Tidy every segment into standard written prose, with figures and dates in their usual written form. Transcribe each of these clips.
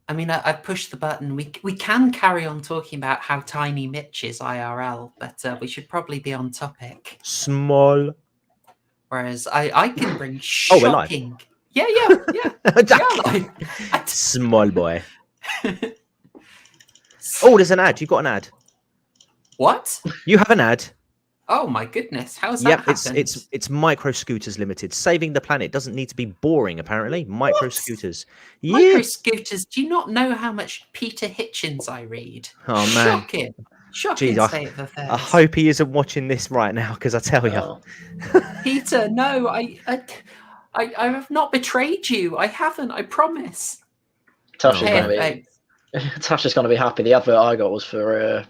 I mean, I've pushed the button. We can carry on talking about how tiny Mitch is IRL, but we should probably be on topic. Small. Whereas I can bring Oh, we're live. shocking. Yeah. We are live. Small boy. Oh, there's an ad. You've got an ad. What? You have an ad. Oh my goodness! How's that happened? It's Micro Scooters Limited. Saving the planet doesn't need to be boring. Apparently, Micro Scooters. Micro Scooters. Do you not know how much Peter Hitchens I read? Oh man, shocking state of affairs. I hope he isn't watching this right now, because I tell you, Peter, no, I have not betrayed you. I haven't. I promise. Tasha's going to be happy. The advert I got was for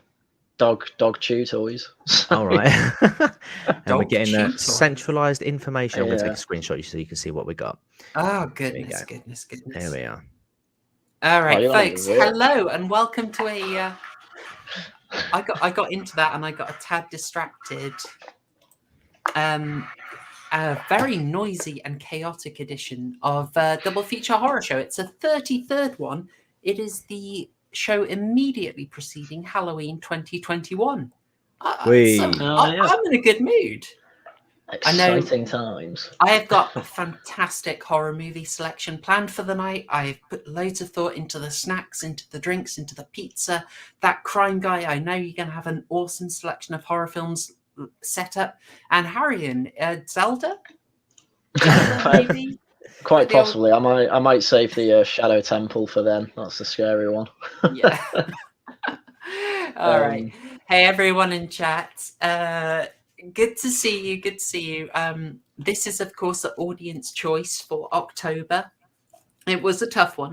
dog chew toys. All right. And we're getting that centralized information. I'm going to take a screenshot so you can see what we got. Oh, goodness. There we are. All right, folks. Hello and welcome to a... I got into that and I got a tad distracted. A very noisy and chaotic edition of Double Feature Horror Show. It's a 33rd one. It is the show immediately preceding Halloween 2021. I'm in a good mood. Exciting times. I have got a fantastic horror movie selection planned for the night. I've put loads of thought into the snacks, into the drinks, into the pizza. That Crime Guy, I know you're going to have an awesome selection of horror films set up. And Haryan, Zelda? Maybe? Quite possibly. I might save the Shadow Temple for then. That's the scary one. Yeah. All right. Hey, everyone in chat. Good to see you. This is, of course, the audience choice for October. It was a tough one.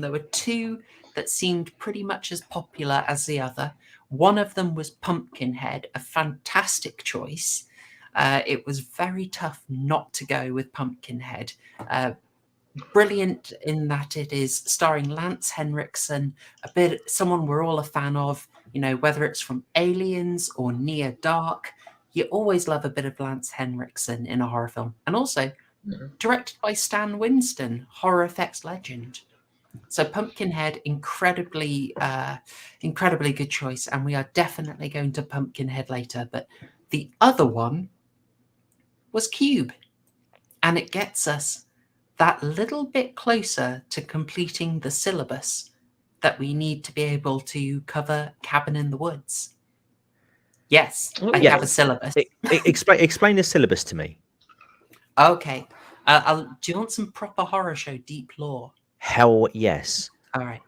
There were two that seemed pretty much as popular as the other. One of them was Pumpkinhead, a fantastic choice. It was very tough not to go with Pumpkinhead. Brilliant in that it is starring Lance Henriksen, someone we're all a fan of, whether it's from Aliens or Near Dark. You always love a bit of Lance Henriksen in a horror film. And also directed by Stan Winston, horror effects legend. So Pumpkinhead, incredibly good choice. And we are definitely going to Pumpkinhead later. But the other one was Cube. And it gets us that little bit closer to completing the syllabus that we need to be able to cover Cabin in the Woods. Yes, I have a syllabus. Explain the syllabus to me. Okay. Do you want some proper horror show deep lore? Hell yes. All right.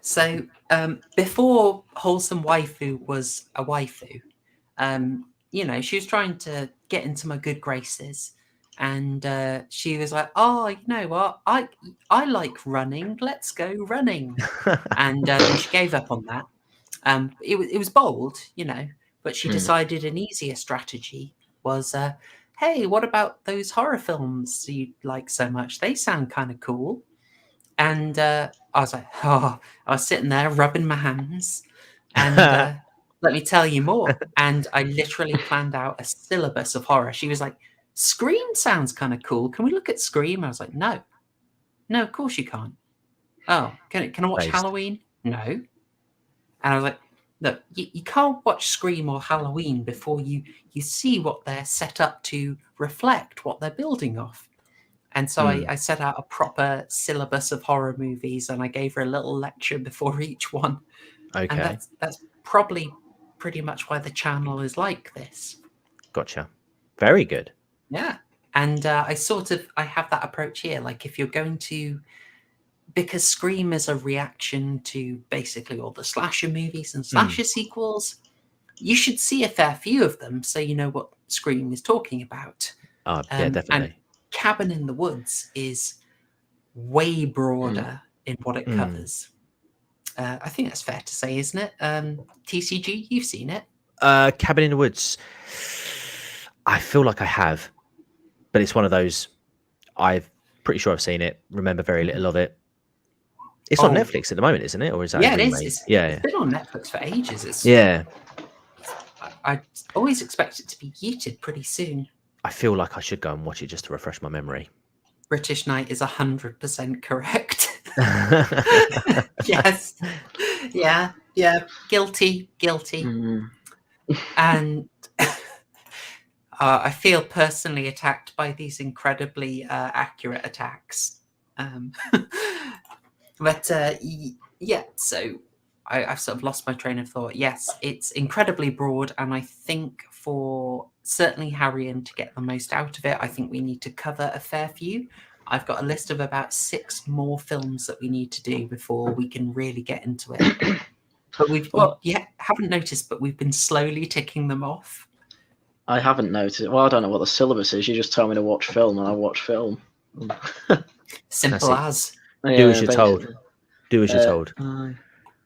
So before Wholesome Waifu was a waifu, she was trying to get into my good graces. And she was like, oh, you know what? I like running. Let's go running. And she gave up on that. It was bold, but she decided an easier strategy was, hey, what about those horror films you like so much? They sound kind of cool. And I was like, I was sitting there rubbing my hands. And let me tell you more. And I literally planned out a syllabus of horror. She was like, Scream sounds kind of cool. Can we look at Scream? I was like, no, of course you can't. Oh, can I watch Halloween? No. And I was like, look, you can't watch Scream or Halloween before you see what they're set up to reflect, what they're building off. And so I set out a proper syllabus of horror movies, and I gave her a little lecture before each one. Okay. And that's probably pretty much why the channel is like this. Gotcha. Very good. Yeah. And I have that approach here. Like if you're going to... Because Scream is a reaction to basically all the slasher movies and slasher sequels, you should see a fair few of them so you know what Scream is talking about. Yeah, definitely. And Cabin in the Woods is way broader in what it covers. I think that's fair to say, isn't it? TCG, you've seen it. Cabin in the Woods. I feel like I have, but it's one of those. I'm pretty sure I've seen it. Remember very little of it. It's on Netflix at the moment, isn't it? Or is that it is. It's been on Netflix for ages. I always expect it to be yeeted pretty soon. I feel like I should go and watch it just to refresh my memory. British Knight is 100% correct. Yes. Yeah. Guilty. Mm. And I feel personally attacked by these incredibly accurate attacks. But yeah, so I've sort of lost my train of thought. Yes, it's incredibly broad, and I think for certainly Haryan to get the most out of it, I think we need to cover a fair few. I've got a list of about 6 more films that we need to do before we can really get into it. But haven't noticed, but we've been slowly ticking them off. I haven't noticed. Well, I don't know what the syllabus is. You just tell me to watch film, and I watch film. Simple as. Do as you're told. Do as you're told.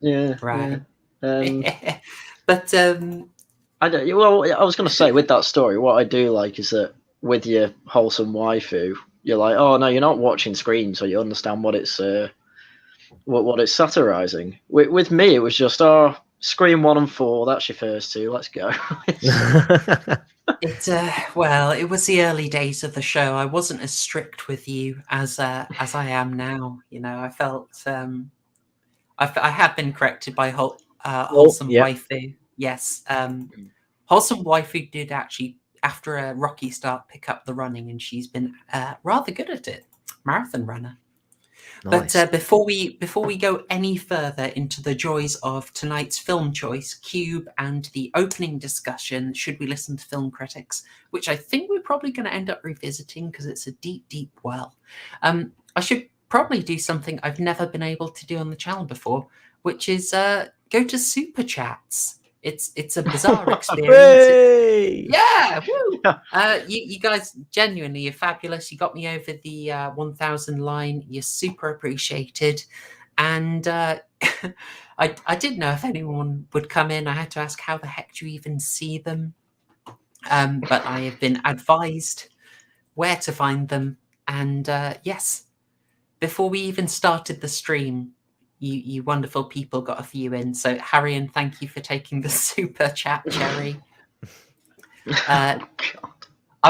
Yeah. Right. Yeah. But I don't. Well, I was going to say with that story, what I do like is that with your wholesome waifu, you're like, oh no, you're not watching Scream, so you understand what it's what it's satirizing. With me, it was just Scream 1 and 4. That's your first two. Let's go. Well, it was the early days of the show. I wasn't as strict with you as I am now. You know, I felt I have been corrected by Wholesome Waifu. Yes, Wholesome Waifu did actually, after a rocky start, pick up the running, and she's been rather good at it. Marathon runner. Nice. But before we go any further into the joys of tonight's film choice, Cube, and the opening discussion, should we listen to film critics, which I think we're probably going to end up revisiting because it's a deep, deep well. I should probably do something I've never been able to do on the channel before, which is go to super chats. It's a bizarre experience. Yeah, woo! You guys genuinely are fabulous. You got me over the 1,000 line. You're super appreciated. And I didn't know if anyone would come in. I had to ask, how the heck do you even see them? But I have been advised where to find them. And yes, before we even started the stream, you wonderful people got a few in. So Haryan, thank you for taking the super chat, Cherry. I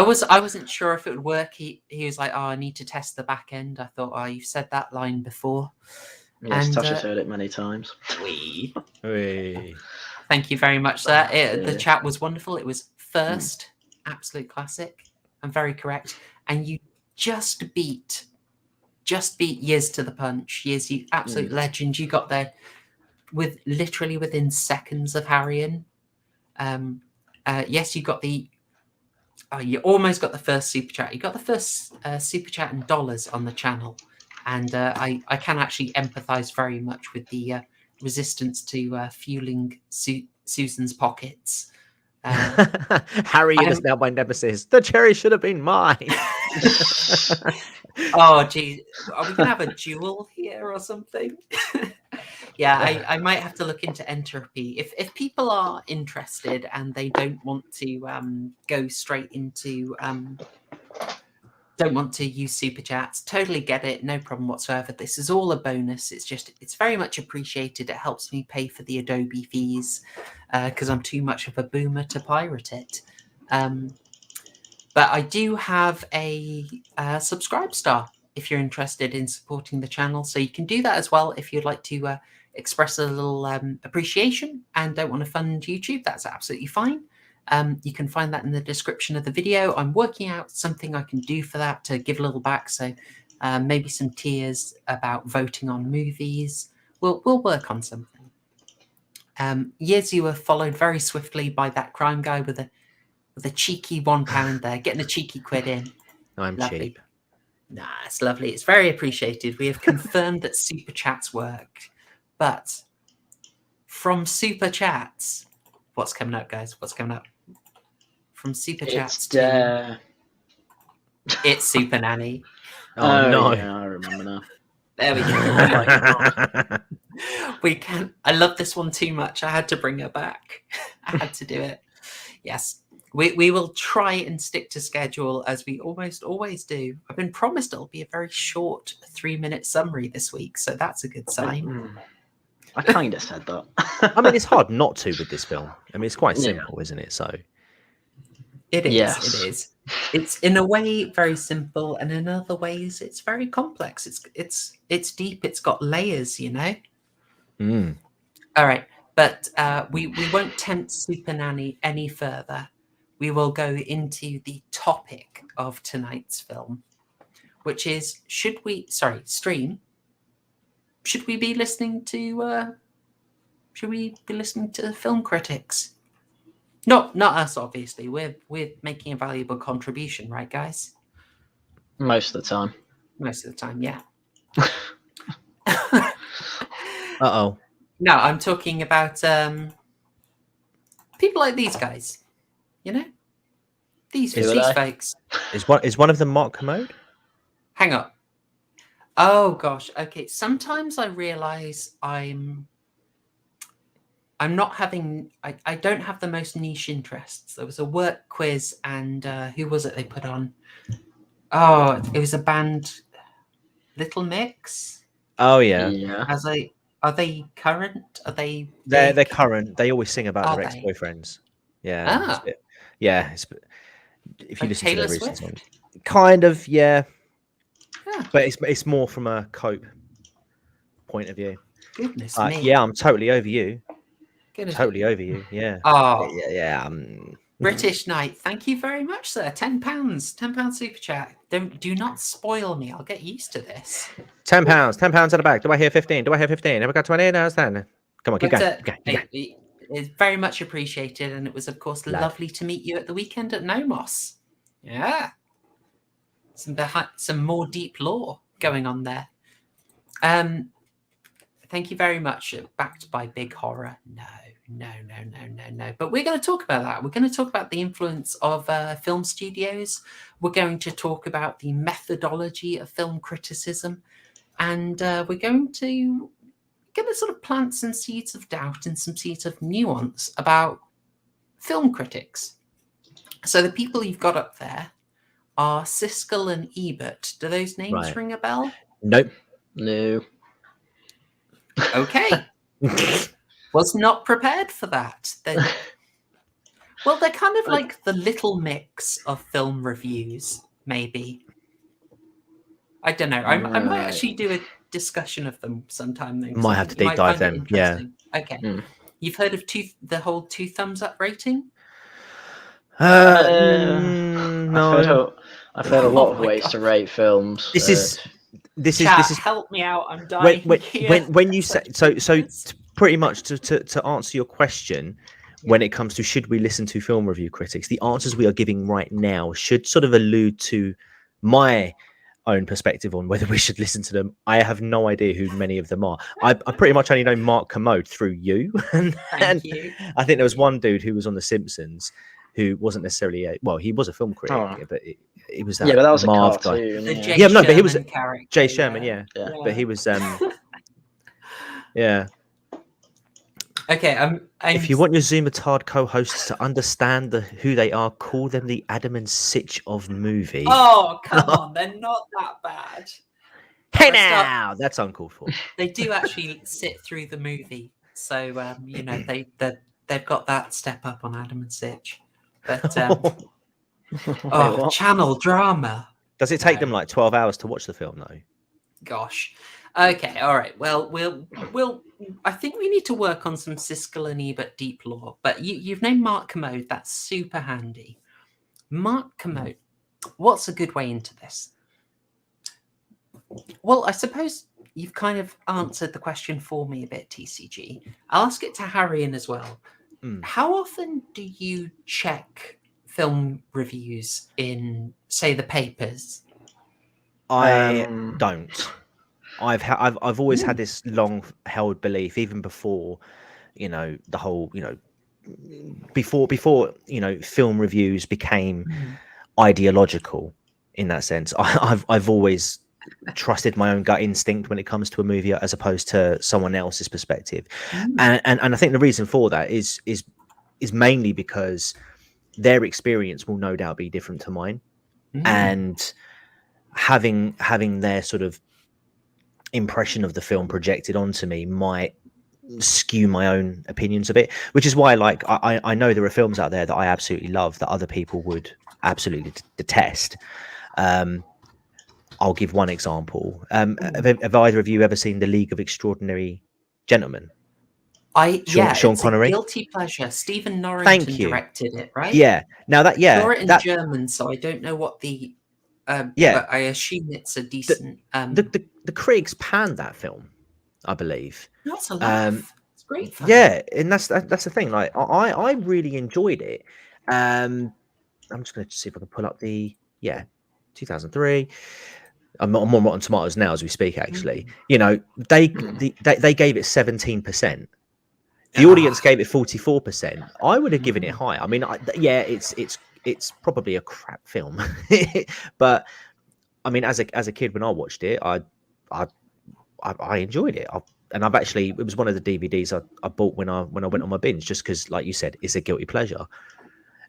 wasn't sure if it would work. He was like, I need to test the back end. I thought, you've said that line before. Yes, Tasha's heard it many times. Thank you very much, sir. The chat was wonderful. It was first, absolute classic, and very correct. And you just beat Years to the punch. Years, you absolute legend. You got there literally within seconds of Haryan. Yes, you got you almost got the first super chat. You got the first super chat in dollars on the channel, and I can actually empathise very much with the resistance to fueling Susan's pockets. Haryan is now my nemesis. The cherry should have been mine. Oh, geez. Are we going to have a duel here or something? Yeah, I might have to look into entropy. If people are interested and they don't want to go straight into... don't want to use super chats, totally get it, no problem whatsoever. This is all a bonus. It's very much appreciated. It helps me pay for the Adobe fees because I'm too much of a boomer to pirate it. But I do have a subscribe star if you're interested in supporting the channel. So you can do that as well if you'd like to express a little appreciation and don't want to fund YouTube. That's absolutely fine. You can find that in the description of the video. I'm working out something I can do for that to give a little back. So maybe some tiers about voting on movies. We'll work on something. Years you were followed very swiftly by that crime guy with a cheeky £1 there, getting a cheeky quid in. I'm lovely. Cheap. Nah, it's lovely. It's very appreciated. We have confirmed that super chats work. But from super chats, what's coming up, guys? What's coming up? From super chats to it's Super Nanny. Oh no! Yeah, I remember now. There we go. We can. I love this one too much. I had to bring her back. I had to do it. Yes, we will try and stick to schedule as we almost always do. I've been promised it'll be a very short 3-minute summary this week, so that's a good sign. I kind of said that. I mean, it's hard not to with this film. I mean, it's quite simple, isn't it? So it is. Yes. It is. It's in a way very simple, and in other ways it's very complex. It's deep. It's got layers, you know. Mm. All right, but we won't tempt Super Nanny any further. We will go into the topic of tonight's film, which is should we be listening to film critics? Not us, obviously. We're making a valuable contribution, right, guys? Most of the time. Most of the time, yeah. Uh-oh. No, I'm talking about people like these guys. You know, these folks. Is one of them Mark Commode? Hang on. Oh gosh. Okay. Sometimes I realize I'm not having. I don't have the most niche interests. There was a work quiz, and who was it they put on? Oh, it was a band, Little Mix. Oh yeah. Yeah. Are they current? Are they? They're current. They always sing about their they? ex-boyfriends. Yeah. Ah. Yeah. If you Like listen Taylor to their recent Swift? songs, kind of, yeah. Yeah. But it's more from a cope point of view. Goodness me. Yeah, I'm totally over you. Goodness. Totally over you. Yeah. Oh. Yeah. British Knight, thank you very much, sir. £10 super chat. Do not spoil me. I'll get used to this. £10. £10 at the back. Do I hear 15? Do I hear 15? Have I got 20? No, it's 10. Come on, keep going. It's very much appreciated, and it was, of course, lovely to meet you at the weekend at Nomos. Yeah, some more deep lore going on there. Thank you very much. Backed by big horror. No. But we're going to talk about that. We're going to talk about the influence of film studios. We're going to talk about the methodology of film criticism, and we're going to sort of plant some seeds of doubt and some seeds of nuance about film critics. So the people you've got up there are Siskel and Ebert. Do those names ring a bell? Nope. No. Okay. Was not prepared for that. They're kind of like the Little Mix of film reviews, maybe. I don't know. I might actually do a discussion of them sometime. Then, might have to deep dive them. Yeah. Okay. You've heard of the whole 2 thumbs up rating? No. I've heard a lot of ways to rate films. This is help me out. I'm dying. When you say so pretty much to answer your question, when it comes to should we listen to film review critics, the answers we are giving right now should sort of allude to my own perspective on whether we should listen to them. I have no idea who many of them are. I pretty much only know Mark Commode through you. Thank you. I think there was one dude who was on The Simpsons who wasn't necessarily he was a film critic, but it was that. Yeah, but that was Marv a cartoon. guy. But he was character, Jay Sherman. Yeah, but he was yeah. Okay, if you want your Zoomatard co-hosts to understand who they are, call them the Adam and Sitch of movie. Oh, come on, they're not that bad. Hey now, that's uncalled for. They do actually sit through the movie, so they've got that step up on Adam and Sitch. But channel drama. Does it take them like 12 hours to watch the film though? Gosh. Okay, all right. Well, we'll. I think we need to work on some Siskel and Ebert deep lore. But you've named Mark Commode. That's super handy. Mark Commode. What's a good way into this? Well, I suppose you've kind of answered the question for me a bit, TCG. I'll ask it to Haryan as well. How often do you check film reviews in, say, the papers? I don't. I've always had this long held belief, even before, the whole, before film reviews became ideological in that sense. I've always trusted my own gut instinct when it comes to a movie as opposed to someone else's perspective, and I think the reason for that is mainly because their experience will no doubt be different to mine, and having their sort of impression of the film projected onto me might skew my own opinions a bit, which is why I know there are films out there that I absolutely love that other people would absolutely detest. I'll give one example. Have either of you ever seen The League of Extraordinary Gentlemen? Sean It's a Connery. guilty pleasure. Stephen Norrington Thank you. directed it, right? Yeah. Now I saw it in German, so I don't know what the. But I assume it's a decent. The critics panned that film, I believe. That's a laugh. It's great fun. Yeah, and that's the thing. Like I really enjoyed it. I'm just going to see if I can pull up the 2003. I'm on Rotten Tomatoes now as we speak. Actually, you know, they gave it 17%. The audience gave it 44%. I would have given it higher. I mean, it's probably a crap film, but I mean, as a kid when I watched it, I enjoyed it. And I've actually, it was one of the DVDs I bought when I went on my binge, just because, like you said, it's a guilty pleasure.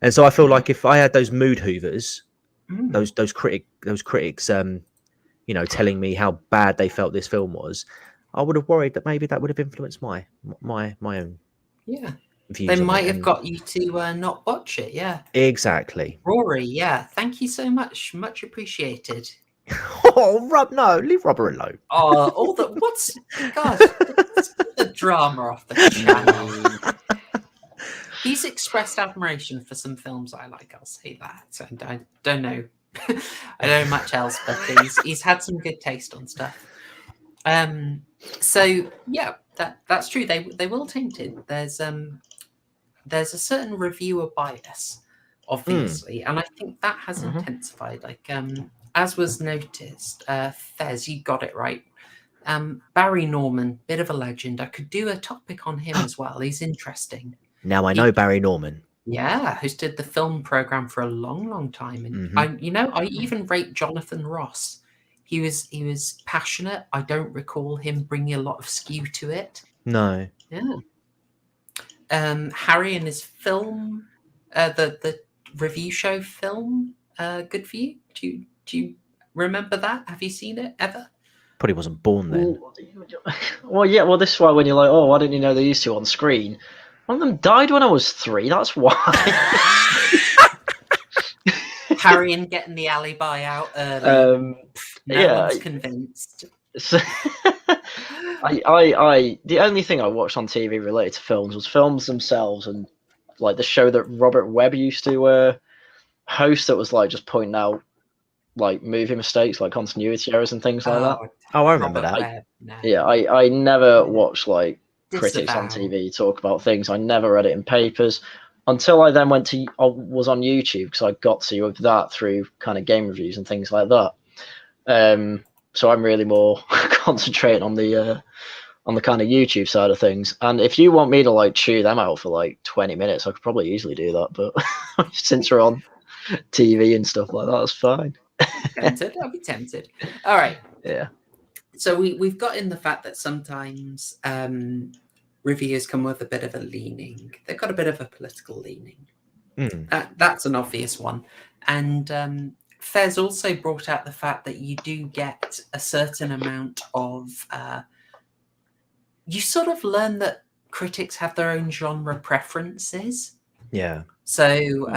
And so I feel like if I had those mood hoovers, those critics, you know, telling me how bad they felt this film was, I would have worried that maybe that would have influenced my own views. They might have got you to not watch it. Yeah, exactly. Rory, thank you so much, much appreciated. Oh, Rob, no, leave Robber alone. Oh, all the God, the drama off the channel. He's expressed admiration for some films I like. I'll say that. And I don't know, I don't know much else, but he's had some good taste on stuff. So yeah, that's true. They will taint it. There's a certain reviewer bias, obviously, and I think that has intensified. Like as was noticed, Fez, you got it right. Barry Norman, bit of a legend. I could do a topic on him as well. He's interesting. Now I know Barry Norman. Yeah, hosted the film program for a long, long time, and I even rate Jonathan Ross. He was passionate. I don't recall him bringing a lot of skew to it. No. Yeah. Harry and his film, the review show film, good for you. Do you remember that? Have you seen it ever? Probably wasn't born then. Well, yeah. Well, this is why when you're like, oh, why didn't you know they used to on screen? One of them died when I was 3. That's why. Haryan getting the alibi out early. No one's convinced. So, the only thing I watched on TV related to films was films themselves, and like the show that Robert Webb used to host that was like just pointing out like movie mistakes, like continuity errors and things like that. Oh, I remember that. Yeah, I never watched like critics on TV talk about things. I never read it in papers until I then was on YouTube, because I got to with that through kind of game reviews and things like that. So I'm really more concentrating on the kind of YouTube side of things. And if you want me to like chew them out for like 20 minutes, I could probably easily do that. But since we're on TV and stuff like that, that's fine. Tempted. I'll be tempted. All right. Yeah. So we've got in the fact that sometimes reviewers come with a bit of a leaning. They've got a bit of a political leaning. That's an obvious one. And Fez also brought out the fact that you do get a certain amount of... you sort of learn that critics have their own genre preferences. Yeah. So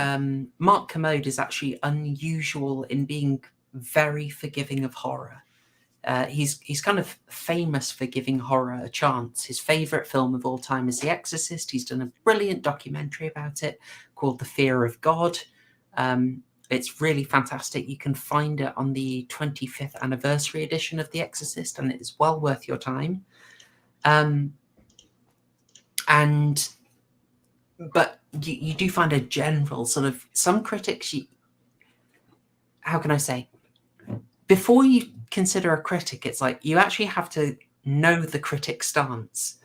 Mark Kermode is actually unusual in being very forgiving of horror. He's kind of famous for giving horror a chance. His favorite film of all time is The Exorcist. He's done a brilliant documentary about it called The Fear of God. It's really fantastic. You can find it on the 25th anniversary edition of The Exorcist, and it is well worth your time. But you do find a general sort of, some critics, how can I say, before you consider a critic, it's like you actually have to know the critic's stance.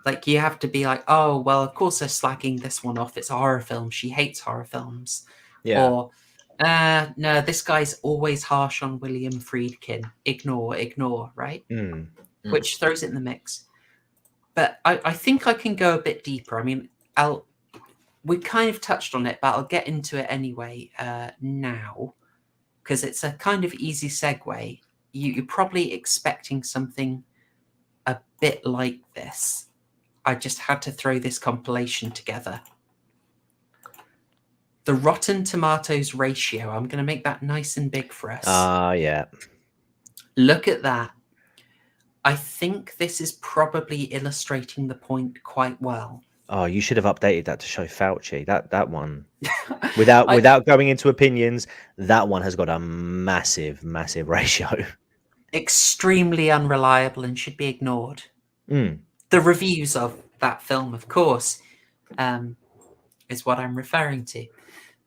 Like you have to be like, oh, well, of course they're slagging this one off. It's a horror film. She hates horror films. Yeah. Or, no, this guy's always harsh on William Friedkin. Ignore, right? Which throws it in the mix. But I think I can go a bit deeper. I mean, we kind of touched on it, but I'll get into it anyway now, because it's a kind of easy segue. You're probably expecting something a bit like this. I just had to throw this compilation together. the Rotten Tomatoes ratio. I'm going to make that nice and big for us. Yeah. Look at that. I think this is probably illustrating the point quite well. Oh, you should have updated that to show Fauci. That one, without going into opinions, that one has got a massive ratio. Extremely unreliable and should be ignored. Mm. The reviews of that film, of course, is what I'm referring to.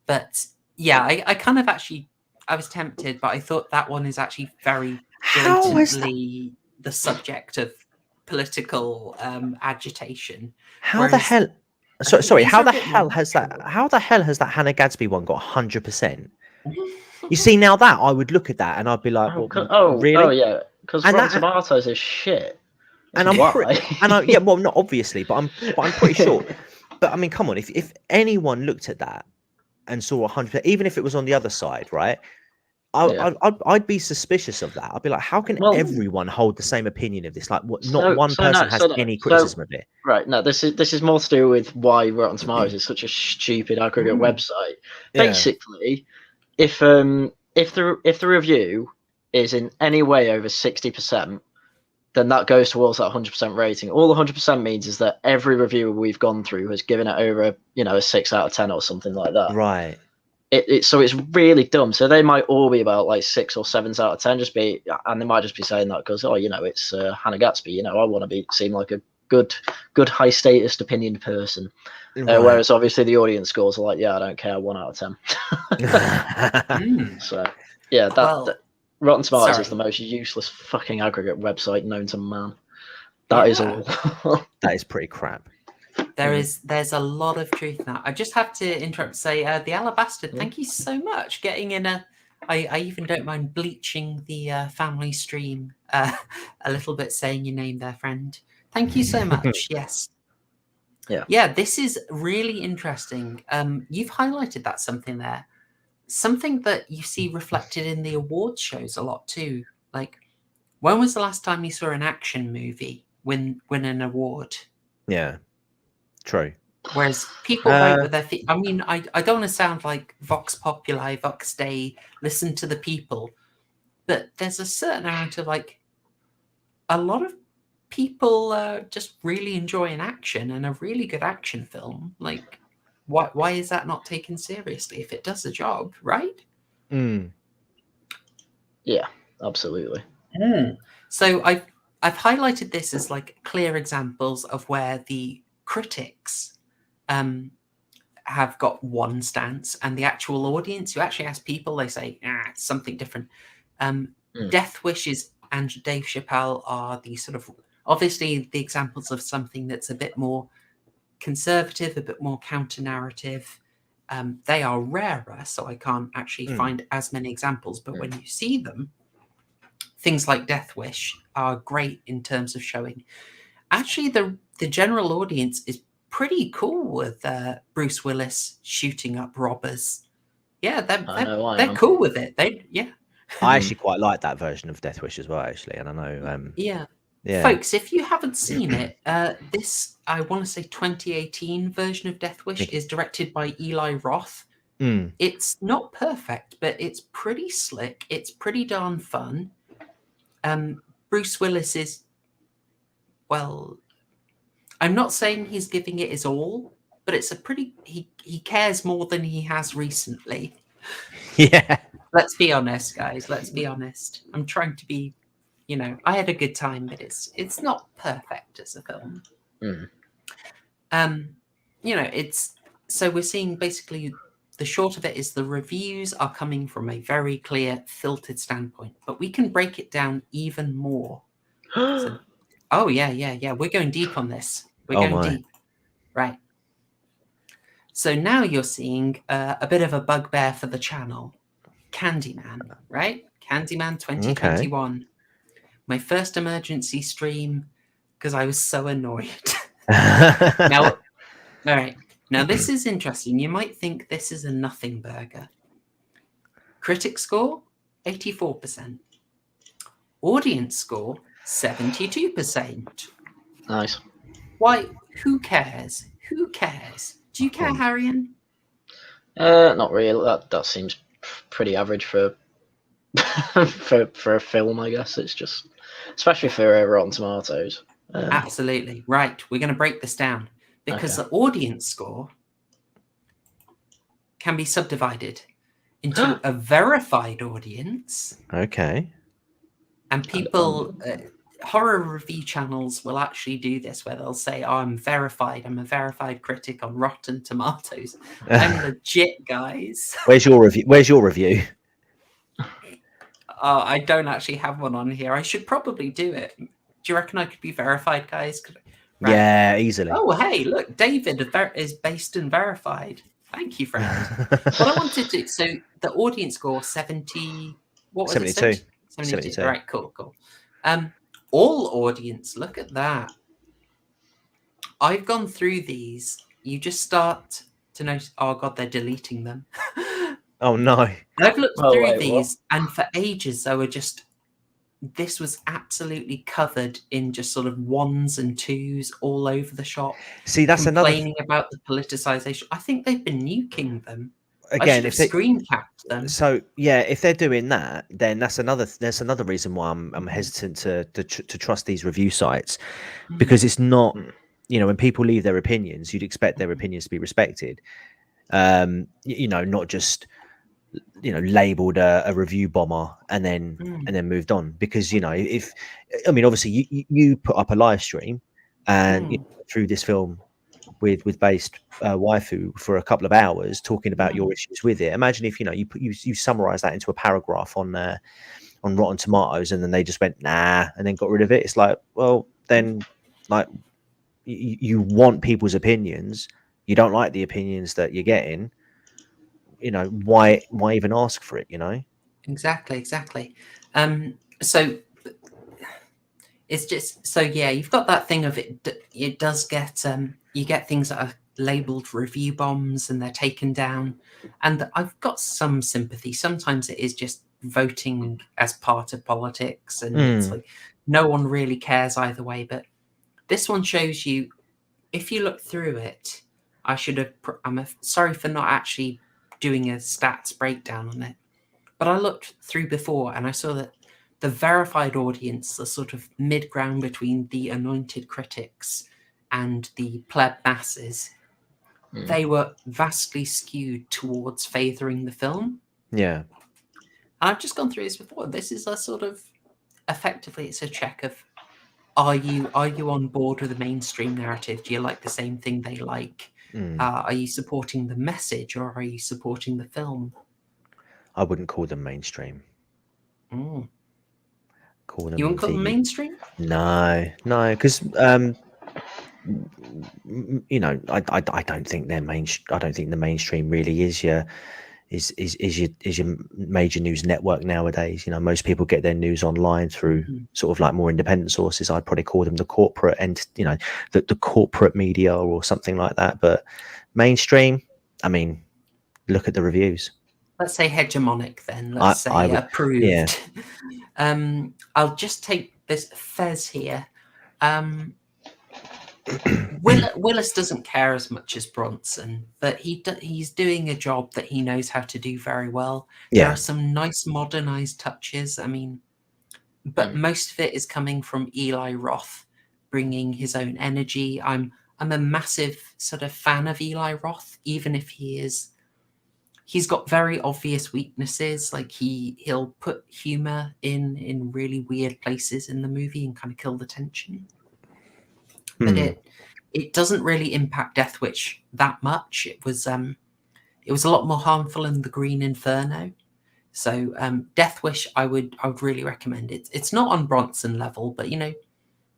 But yeah, I kind of actually, I was tempted, but I thought that one is actually very blatantly the subject of political agitation. How the hell? Sorry. How the hell has that Hannah Gadsby one got 100%? You see, now that I would look at that and I'd be like, really? Oh yeah, because Rotten Tomatoes is shit. And I'm well, not obviously, but I'm pretty sure. But I mean, come on, if anyone looked at that and saw 100%, even if it was on the other side, right? I'd be suspicious of that. I'd be like, how can everyone hold the same opinion of this? Like, not one person has any criticism of it. Right. No, this is more to do with why Rotten Tomatoes is such a stupid aggregate website. Yeah. Basically, if the review is in any way over 60%, then that goes towards that 100% rating. All 100% means is that every reviewer we've gone through has given it over, a 6 out of 10 or something like that. Right. So it's really dumb. So they might all be about like 6 or 7s out of 10, and they might just be saying that because it's Hannah Gadsby. I want to seem like a good high status opinion person. Right. Whereas obviously the audience scores are like, I don't care, 1 out of 10. So yeah, that Rotten Tomatoes is the most useless fucking aggregate website known to man. That is all. That is pretty crap. There's a lot of truth in that. I just have to interrupt and say, the Alabaster, thank you so much. Getting in I even don't mind bleaching the family stream a little bit, saying your name there, friend. Thank you so much. Yes. Yeah, this is really interesting. You've highlighted that something there. Something that you see reflected in the awards shows a lot too. Like, when was the last time you saw an action movie win an award? Yeah. True. Whereas people vote with their feet. I mean, I don't want to sound like Vox Populi, Vox Dei, listen to the people, but there's a certain amount of a lot of people just really enjoy an action and a really good action film. Like, why is that not taken seriously if it does the job, right? Yeah, absolutely. So I've highlighted this as clear examples of where the critics have got one stance and the actual audience, you actually ask people, they say it's something different. Death Wishes and Dave Chappelle are the sort of obviously the examples of something that's a bit more conservative, a bit more counter narrative. They are rarer, so I can't actually find as many examples, but when you see them, things like Death Wish are great in terms of showing actually the general audience is pretty cool with Bruce Willis shooting up robbers. Yeah, they're cool with it. I actually quite like that version of Death Wish as well, actually, and I know. Yeah. Folks, if you haven't seen it, this I want to say 2018 version of Death Wish is directed by Eli Roth. It's not perfect, but it's pretty slick. It's pretty darn fun. Bruce Willis is, well, I'm not saying he's giving it his all, but it's a pretty he cares more than he has recently. Yeah. Let's be honest, guys. Let's be honest. I'm trying to be, I had a good time, but it's not perfect as a film. It's so we're seeing basically the short of it is the reviews are coming from a very clear, filtered standpoint, but we can break it down even more. So, yeah. We're going deep on this. We're going deep. Right. So now you're seeing a bit of a bugbear for the channel. Candyman, right? Candyman 2021. Okay. My first emergency stream because I was so annoyed. Now, all right. Now, this is interesting. You might think this is a nothing burger. Critic score, 84%. Audience score, 72%. Nice. Why? Who cares? Who cares? Do you care, Haryan? Not really. That seems pretty average for for a film, I guess. It's just, especially for Rotten Tomatoes. Absolutely. Right. We're going to break this down because Okay. the audience score can be subdivided into a verified audience. Okay. And people, horror review channels will actually do this where they'll say, oh, I'm a verified critic on Rotten Tomatoes. I'm legit, guys. Where's your review? Where's your review? I don't actually have one on here. I should probably do it. Do you reckon I could be verified, guys? Right. Yeah, easily. Oh, hey, look, David is based and verified. Thank you, friend. What I wanted to, so the audience score 70, what was 72. it? 72. All right, cool. All audience, look at that. I've gone through these. You just start to notice, oh God, they're deleting them. Oh no. I've looked through these, and for ages they were just, this was absolutely covered in just sort of ones and twos all over the shop. See, that's complaining about the politicization. I think they've been nuking them. Again, if they screen capped them. So yeah, if they're doing that, then there's another reason why I'm hesitant to trust these review sites, because it's not, you know, when people leave their opinions, you'd expect their opinions to be respected. You know, not just, you know, labeled a review bomber and then moved on. Because, you know, if, I mean, obviously you put up a live stream and you know, through this film with based waifu for a couple of hours talking about your issues with it. Imagine if, you know, you summarize that into a paragraph on Rotten Tomatoes, and then they just went nah and then got rid of it. It's like, well, then, like, you want people's opinions, you don't like the opinions that you're getting, you know, why even ask for it, you know? Exactly. So it's just, so yeah, you've got that thing of it does get you get things that are labeled review bombs and they're taken down, and I've got some sympathy. Sometimes it is just voting as part of politics, and it's like no one really cares either way. But this one shows you, if you look through it, I'm sorry for not actually doing a stats breakdown on it, but I looked through before and I saw that the verified audience, the sort of mid-ground between the anointed critics and the pleb masses, they were vastly skewed towards favouring the film. Yeah. And I've just gone through this before. This is a sort of, effectively, it's a check of, are you on board with the mainstream narrative? Do you like the same thing they like? Are you supporting the message, or are you supporting the film? I wouldn't call them mainstream. Call them, you wouldn't call them mainstream? No, because you know, I don't think they're I don't think the mainstream really is your major news network nowadays. You know, most people get their news online through sort of like more independent sources. I'd probably call them the corporate, and you know, the corporate media or something like that. But mainstream, I mean, look at the reviews. Let's say hegemonic then. Let's say approved. Yeah. I'll just take this Fez here. Willis doesn't care as much as Bronson, but he's doing a job that he knows how to do very well. There are some nice modernized touches. I mean, but most of it is coming from Eli Roth, bringing his own energy. I'm a massive sort of fan of Eli Roth, even if he's got very obvious weaknesses. Like he'll put humor in really weird places in the movie and kind of kill the tension. But it doesn't really impact Death Wish that much. It was a lot more harmful in The Green Inferno. So Death Wish, I would really recommend it. It's not on Bronson level, but you know,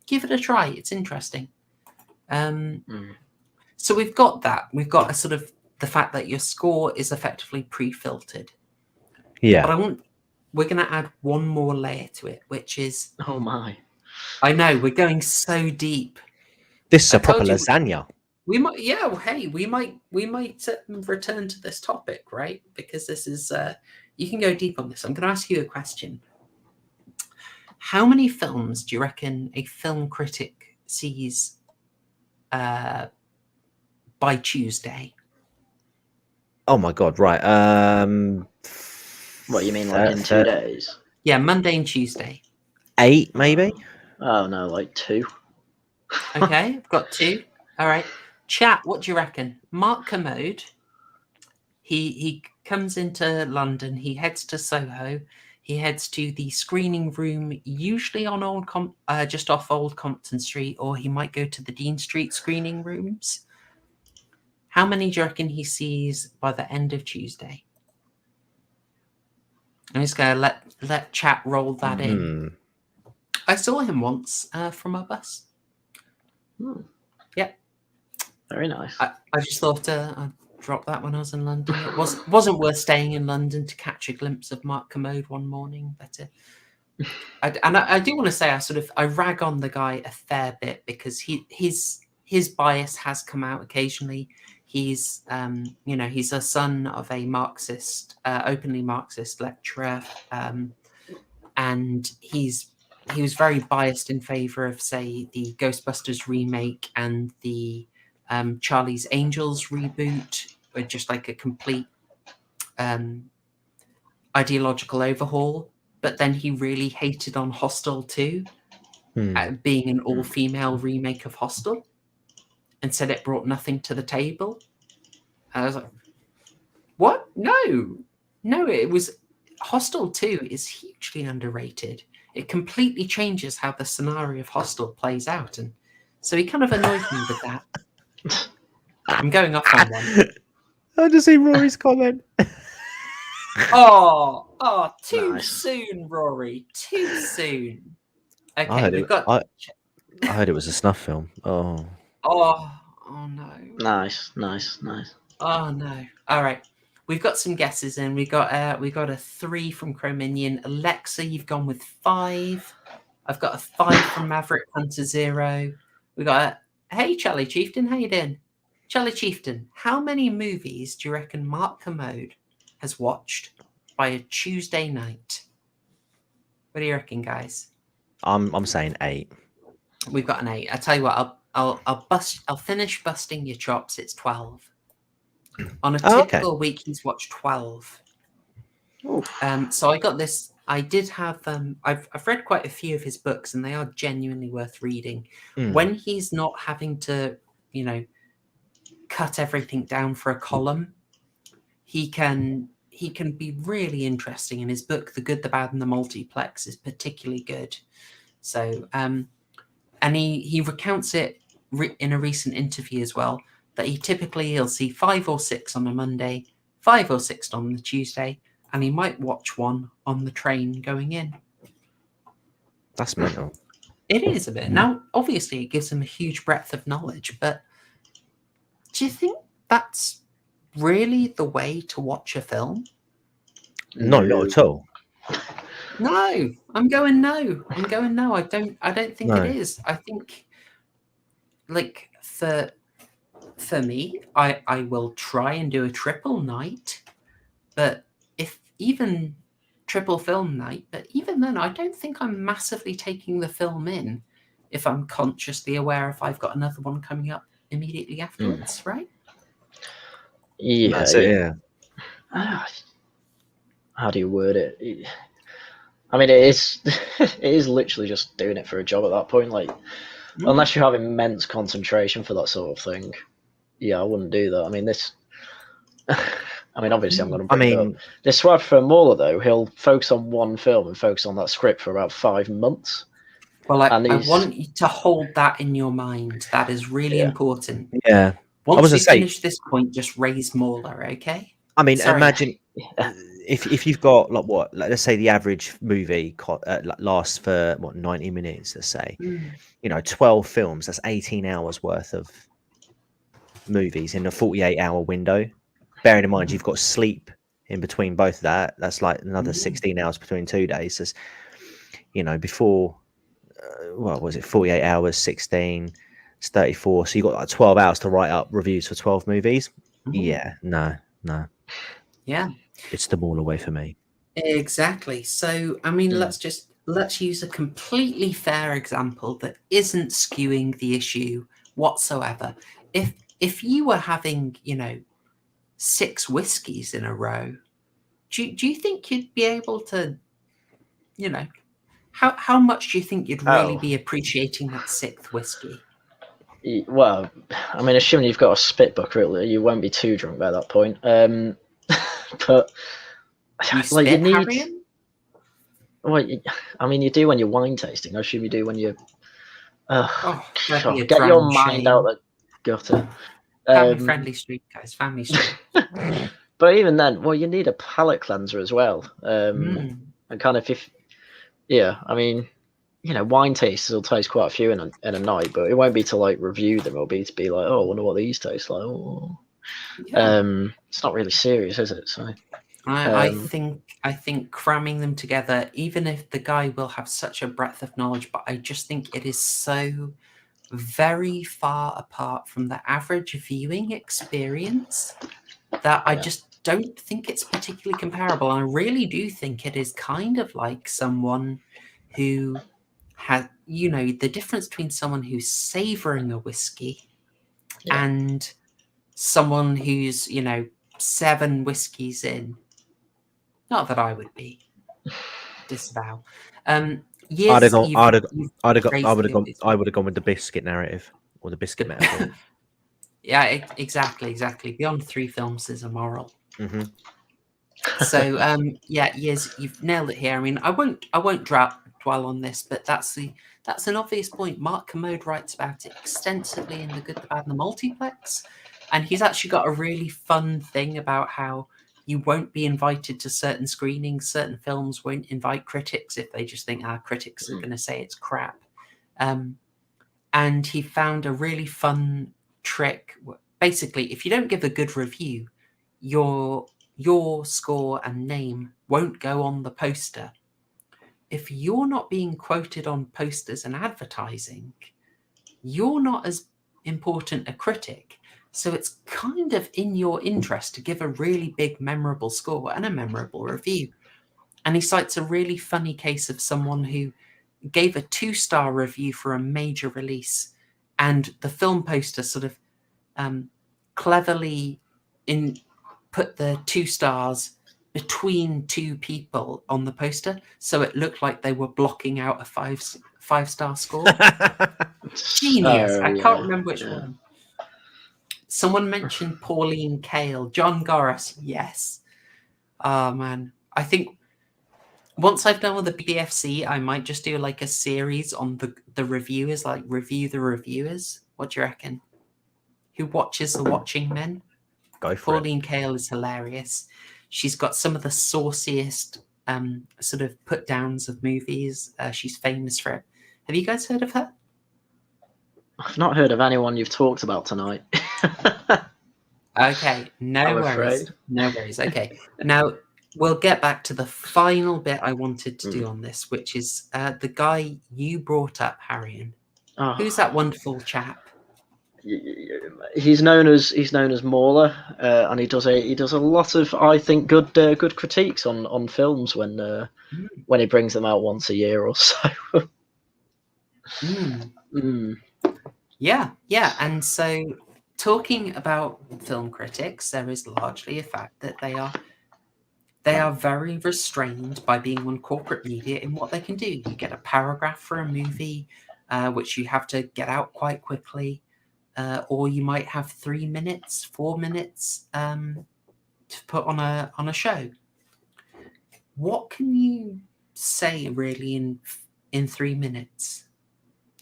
give it a try. It's interesting. So we've got that. We've got a sort of the fact that your score is effectively pre-filtered. Yeah. But we're going to add one more layer to it, which is, oh my, I know we're going so deep. This is a proper lasagna. We might, yeah. Well, hey, we might return to this topic, right? Because this is you can go deep on this. I'm going to ask you a question. How many films do you reckon a film critic sees by Tuesday? Oh my god! Right. What you mean, like in 2 days? Yeah, Monday and Tuesday. 8 maybe. Oh no, like 2. Okay, I've got 2. All right, chat. What do you reckon? Mark Commode. He comes into London. He heads to Soho. He heads to the screening room, usually on just off Old Compton Street, or he might go to the Dean Street screening rooms. How many do you reckon he sees by the end of Tuesday? I'm just going to let chat roll that in. I saw him once from a bus. Yep. Very nice. I just thought I'd drop that when I was in London. It wasn't worth staying in London to catch a glimpse of Mark Commode one morning. But I do want to say I rag on the guy a fair bit because his bias has come out occasionally. He's he's a son of a Marxist, openly Marxist lecturer, and he was very biased in favor of, say, the Ghostbusters remake and the Charlie's Angels reboot, or just like a complete ideological overhaul. But then he really hated on Hostel 2, being an all-female remake of Hostel, and said it brought nothing to the table. And I was like, what? No, it was... Hostel 2 is hugely underrated. It completely changes how the scenario of Hostel plays out. And so he kind of annoyed me with that. I'm going off on one. I just see Rory's comment. Oh, too Nice. soon, Rory. Too soon. Okay, I heard we've got... I heard it was a snuff film. Oh no. Nice. Oh no. All right. We've got some guesses in. We got a 3 from Chrominion. Alexa, you've gone with 5. I've got a 5 from Maverick Hunter 0. We got hey Charlie Chieftain, how you doing? Charlie Chieftain, how many movies do you reckon Mark Commode has watched by a Tuesday night? What do you reckon, guys? I'm saying 8. We've got an 8. I tell you what, I'll finish busting your chops. It's 12. On a typical week, he's watched 12. So I got this. I did have. I've read quite a few of his books, and they are genuinely worth reading. When he's not having to, cut everything down for a column, he can be really interesting. And his book, The Good, the Bad, and the Multiplex, is particularly good. So, and he recounts it in a recent interview as well, that he'll see 5 or 6 on a Monday, 5 or 6 on the Tuesday, and he might watch one on the train going in. That's mental. It is a bit. Now, obviously, it gives him a huge breadth of knowledge, but do you think that's really the way to watch a film? No, not at all. No, I'm going no. I don't think it is. I think, like, for me, I will try and do a triple night, but even triple film night, but even then, I don't think I'm massively taking the film in if I'm consciously aware if I've got another one coming up immediately afterwards, right? Yeah. That's it, yeah. How do you word it? I mean, it is literally just doing it for a job at that point. Like, unless you have immense concentration for that sort of thing, yeah, I wouldn't do that. I mean, this. I mean, obviously, I'm going to bring it up. This Swab for Muller, though, he'll focus on one film and focus on that script for about 5 months. Well, I want you to hold that in your mind. That is really important. Yeah. Once we finish this point, just raise Muller, okay? I mean, imagine if you've got let's say the average movie lasts for 90 minutes, let's say, 12 films, that's 18 hours worth of movies in a 48-hour window. Bearing in mind you've got sleep in between both of that, that's like another 16 hours between 2 days. There's, before what was it, 48 hours, 16, it's 34, so you've got like 12 hours to write up reviews for 12 movies. No, it's the ball away for me. Exactly. So I mean, let's use a completely fair example that isn't skewing the issue whatsoever. If you were having 6 whiskies in a row, do you think you'd be able to, how much do you think you'd really be appreciating that 6th whiskey? Well, I mean, assuming you've got a spit bucket, you won't be too drunk by that point. But you spit, you need. Haryan? Well, I mean, you do when you're wine tasting. I assume you do when you're. Get your mind out the gutter. Family-friendly street, guys. Family street. But even then, well, you need a palate cleanser as well. And kind of I mean, wine tasters will taste quite a few in a night, but it won't be to like review them. It'll be to be like, oh, I wonder what these taste like. Oh. Yeah. It's not really serious, is it? So I think cramming them together, even if the guy will have such a breadth of knowledge, but I just think it is so very far apart from the average viewing experience that I just don't think it's particularly comparable. And I really do think it is kind of like someone who has, the difference between someone who's savoring a whiskey and someone who's, 7 whiskeys in. Not that I would be. Disavow. I would have gone with the biscuit narrative or the biscuit metaphor. Yeah, exactly. Beyond 3 films is immoral. Mm-hmm. So, you've nailed it here. I mean, I won't dwell on this, but that's an obvious point. Mark Commode writes about it extensively in The Good, the Bad, and the Multiplex, and he's actually got a really fun thing about how you won't be invited to certain screenings. Certain films won't invite critics if they just think our critics are going to say it's crap. And he found a really fun trick. Basically, if you don't give a good review, your score and name won't go on the poster. If you're not being quoted on posters and advertising, you're not as important a critic. So it's kind of in your interest to give a really big, memorable score and a memorable review. And he cites a really funny case of someone who gave a 2-star review for a major release, and the film poster sort of cleverly put the 2 stars between 2 people on the poster, so it looked like they were blocking out a 5-star score. Genius. I can't remember which one. Someone mentioned Pauline Kael. John Gorris, yes. Oh, man. I think once I've done with the BFC, I might just do like a series on the reviewers, like review the reviewers. What do you reckon? Who watches the watching men? Go for Pauline Kael is hilarious. She's got some of the sauciest sort of put-downs of movies. She's famous for it. Have you guys heard of her? I've not heard of anyone you've talked about tonight. Okay, no worries. No worries. Okay, now we'll get back to the final bit I wanted to do on this, which is the guy you brought up, Haryan. Oh. Who's that wonderful chap? He's known as Mauler, and he does a lot of, I think, good critiques on films when he brings them out once a year or so. Yeah, and so talking about film critics, there is largely a fact that they are very restrained by being on corporate media in what they can do. You get a paragraph for a movie, which you have to get out quite quickly. Or you might have 3 minutes, 4 minutes to put on a show. What can you say really in 3 minutes?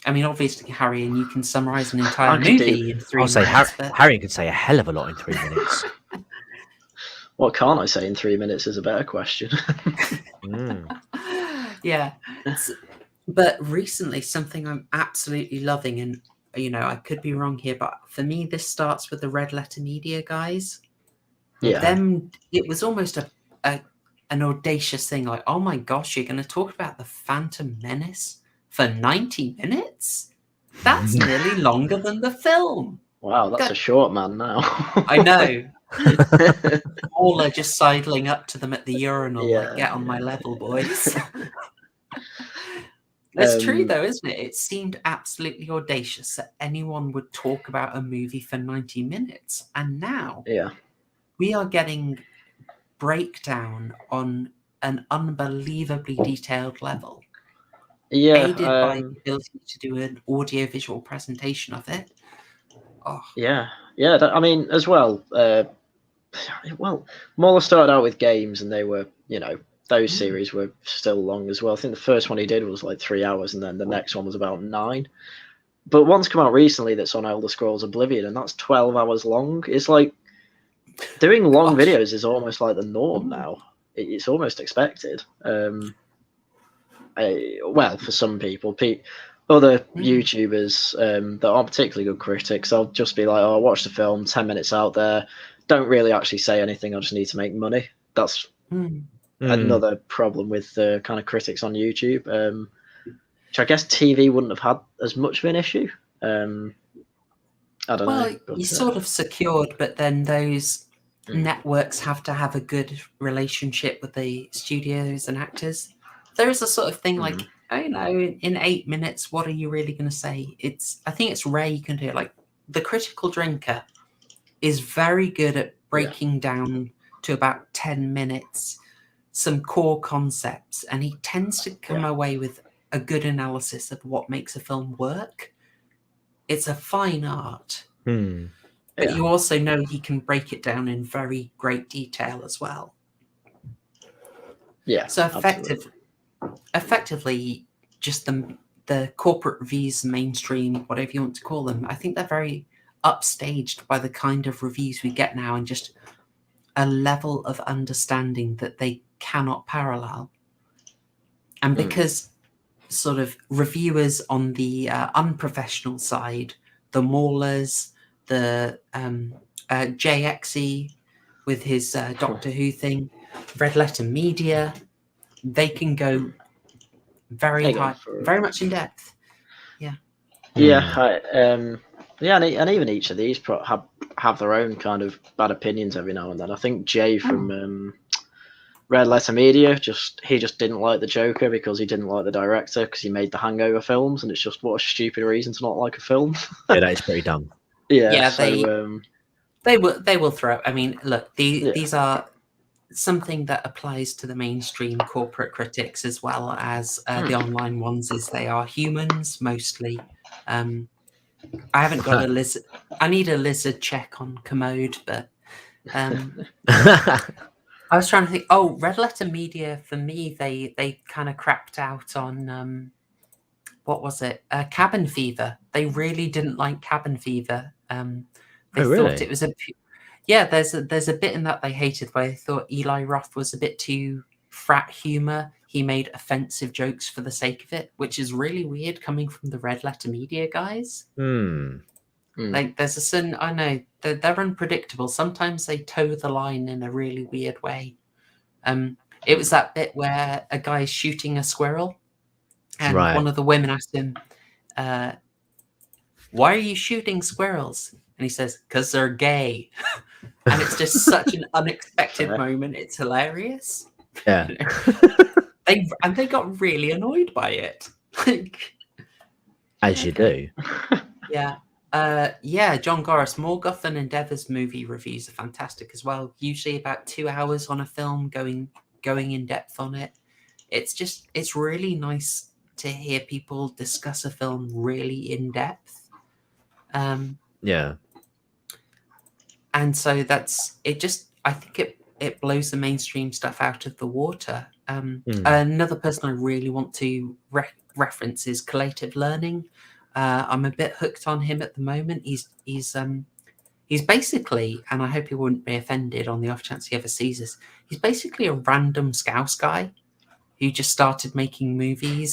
I mean, obviously, Haryan, you can summarize an entire movie in 3 minutes. I'll say Haryan can say a hell of a lot in 3 minutes. What can't I say in 3 minutes is a better question. Yeah. But recently, something I'm absolutely loving, and I could be wrong here, but for me, this starts with the Red Letter Media guys. Yeah. It was almost an audacious thing, like, oh my gosh, you're going to talk about the Phantom Menace for 90 minutes? That's nearly longer than the film. Wow, that's a short man now. I know. All are just sidling up to them at the urinal, like, get on my level, boys. It's true, though, isn't it? It seemed absolutely audacious that anyone would talk about a movie for 90 minutes. And now, we are getting breakdown on an unbelievably detailed level, aided by the ability to do an audio-visual presentation of it. Oh. Yeah. I mean, as well. Well, Muller started out with games, and they were, those series were still long as well. I think the first one he did was like 3 hours, and then the next one was about 9. But one's come out recently that's on Elder Scrolls Oblivion, and that's 12 hours long. It's like doing long videos is almost like the norm now. It's almost expected. Well, for some people, other YouTubers that aren't particularly good critics, I'll just be like, "Oh, I watched the film, 10 minutes out there. Don't really actually say anything. I just need to make money." That's another problem with the kind of critics on YouTube, which I guess TV wouldn't have had as much of an issue. I don't know. Well, you're sort of secured, but then those networks have to have a good relationship with the studios and actors. There is a sort of thing like, in 8 minutes, what are you really going to say? I think it's rare you can do it. Like, The Critical Drinker is very good at breaking down to about 10 minutes some core concepts, and he tends to come away with a good analysis of what makes a film work. It's a fine art, but you also know he can break it down in very great detail as well. Yeah. So effectively, just the corporate reviews, mainstream, whatever you want to call them, I think they're very upstaged by the kind of reviews we get now, and just a level of understanding that they cannot parallel. And because sort of reviewers on the unprofessional side, the Maulers, the JXE with his Doctor Who thing, Red Letter Media, they can go very much in depth. And even each of these have their own kind of bad opinions every now and then. I think Jay from Red Letter Media he just didn't like the Joker because he didn't like the director because he made the Hangover films, and it's just, what a stupid reason to not like a film. Yeah, that is pretty dumb. They will throw. I mean, look, these are something that applies to the mainstream corporate critics as well as the online ones. Is they are humans mostly. I haven't got a lizard. I need a lizard check on Commode, but I was trying to think. Oh, Red Letter Media, for me, they kind of crapped out on what was it? Cabin Fever. They really didn't like Cabin Fever. They thought it was there's a bit in that they hated where they thought Eli Roth was a bit too frat humor. He made offensive jokes for the sake of it, which is really weird coming from the Red Letter Media guys. Like, there's a certain, I know, they're unpredictable. Sometimes they toe the line in a really weird way. It was that bit where a guy's shooting a squirrel, and one of the women asked him, "Why are you shooting squirrels?" And he says, "'Cause they're gay." And it's just such an unexpected moment. It's hilarious. Yeah. They got really annoyed by it. As you do. Yeah. John Gorris, Morgoth and Endeavour's movie reviews are fantastic as well. Usually about 2 hours on a film, going in depth on it. It's really nice to hear people discuss a film really in depth. And so that's it. I think it blows the mainstream stuff out of the water. Another person I really want to reference is Collative Learning. I'm a bit hooked on him at the moment. He's basically, and I hope he wouldn't be offended on the off chance he ever sees this, he's basically a random Scouse guy who just started making movie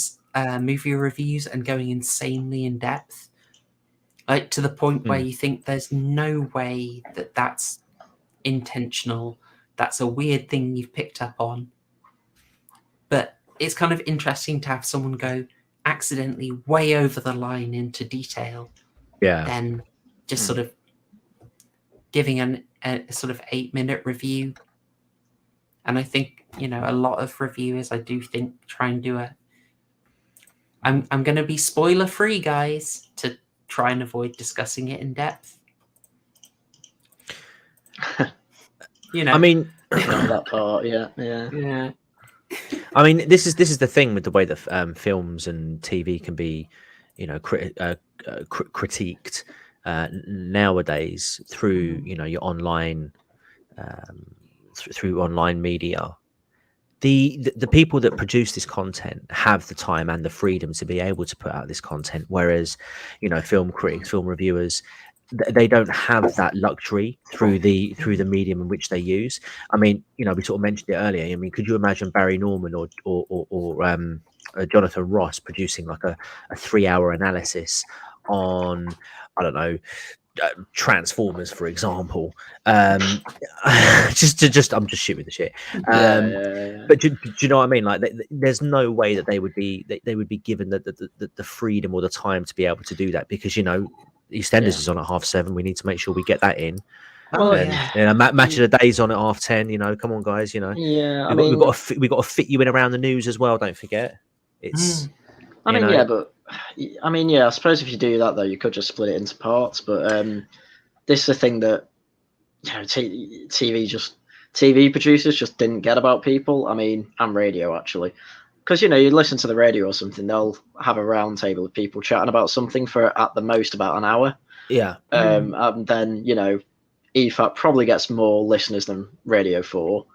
reviews and going insanely in depth, like to the point where you think there's no way that that's intentional. That's a weird thing you've picked up on. But it's kind of interesting to have someone go accidentally way over the line into detail, then just sort of giving a sort of 8-minute review. And I think, a lot of reviewers, I do think, try and do I'm going to be spoiler free, guys, to try and avoid discussing it in depth. You know, I mean, Ignore that part. Yeah. I mean, this is the thing with the way that films and TV can be, critiqued nowadays through your online through online media. The people that produce this content have the time and the freedom to be able to put out this content, whereas film critics, film reviewers, they don't have that luxury through the medium in which they use. I mean, we sort of mentioned it earlier. I mean, could you imagine Barry Norman or Jonathan Ross producing like a 3-hour analysis on, I don't know, Transformers, for example? I'm just shooting the shit. Yeah. But do you know what I mean? Like, there's no way that they would be given the freedom or the time to be able to do that, because EastEnders is on at 7:30. We need to make sure we get that in. Oh, And Match of the Day's on at 10:30. Come on, guys. Yeah. We've got to fit you in around the news as well. Don't forget. It's. I suppose if you do that, though, you could just split it into parts. But this is the thing that TV producers just didn't get about people. I mean, and radio, actually. Because, you listen to the radio or something, they'll have a round table of people chatting about something for, at the most, about an hour. Yeah. And then, EFAP probably gets more listeners than Radio 4.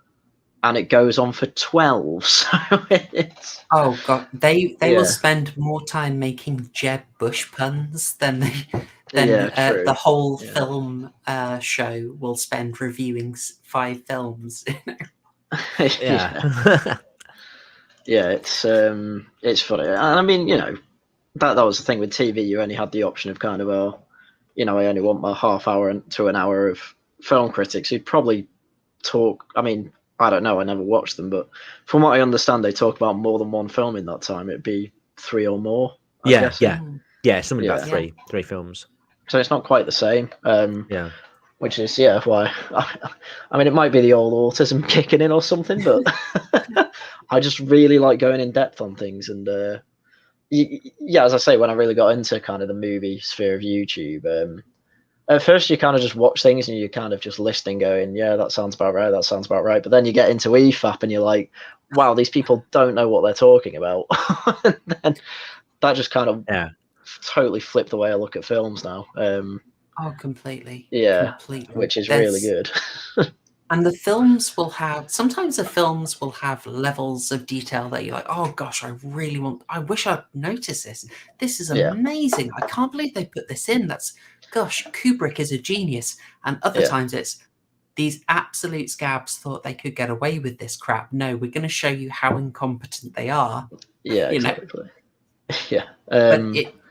And it goes on for 12. So it's... Oh, God. They will spend more time making Jeb Bush puns than the whole film show will spend reviewing 5 films. Yeah. Yeah, it's funny. And I mean, that was the thing with TV. You only had the option of kind of, I only want my half hour to an hour of film critics who'd probably talk. I mean, I don't know. I never watched them, but from what I understand, they talk about more than one film in that time. It'd be 3 or more. I guess. Something about three films. So it's not quite the same. Which is why. I mean, it might be the old autism kicking in or something, but I just really like going in depth on things. And as I say, when I really got into kind of the movie sphere of YouTube, at first you kind of just watch things and you're kind of just listening, going, yeah, that sounds about right, that sounds about right. But then you get into EFAP and you're like, wow, these people don't know what they're talking about. And then that just kind of totally flipped the way I look at films now. Oh, completely. Yeah, completely. Which is really good. And the films will have, sometimes the films will have levels of detail that you're like, oh gosh, I wish I'd noticed this. This is amazing. I can't believe they put this in. Gosh, Kubrick is a genius. And other times it's, these absolute scabs thought they could get away with this crap. No, we're going to show you how incompetent they are. Yeah, exactly. But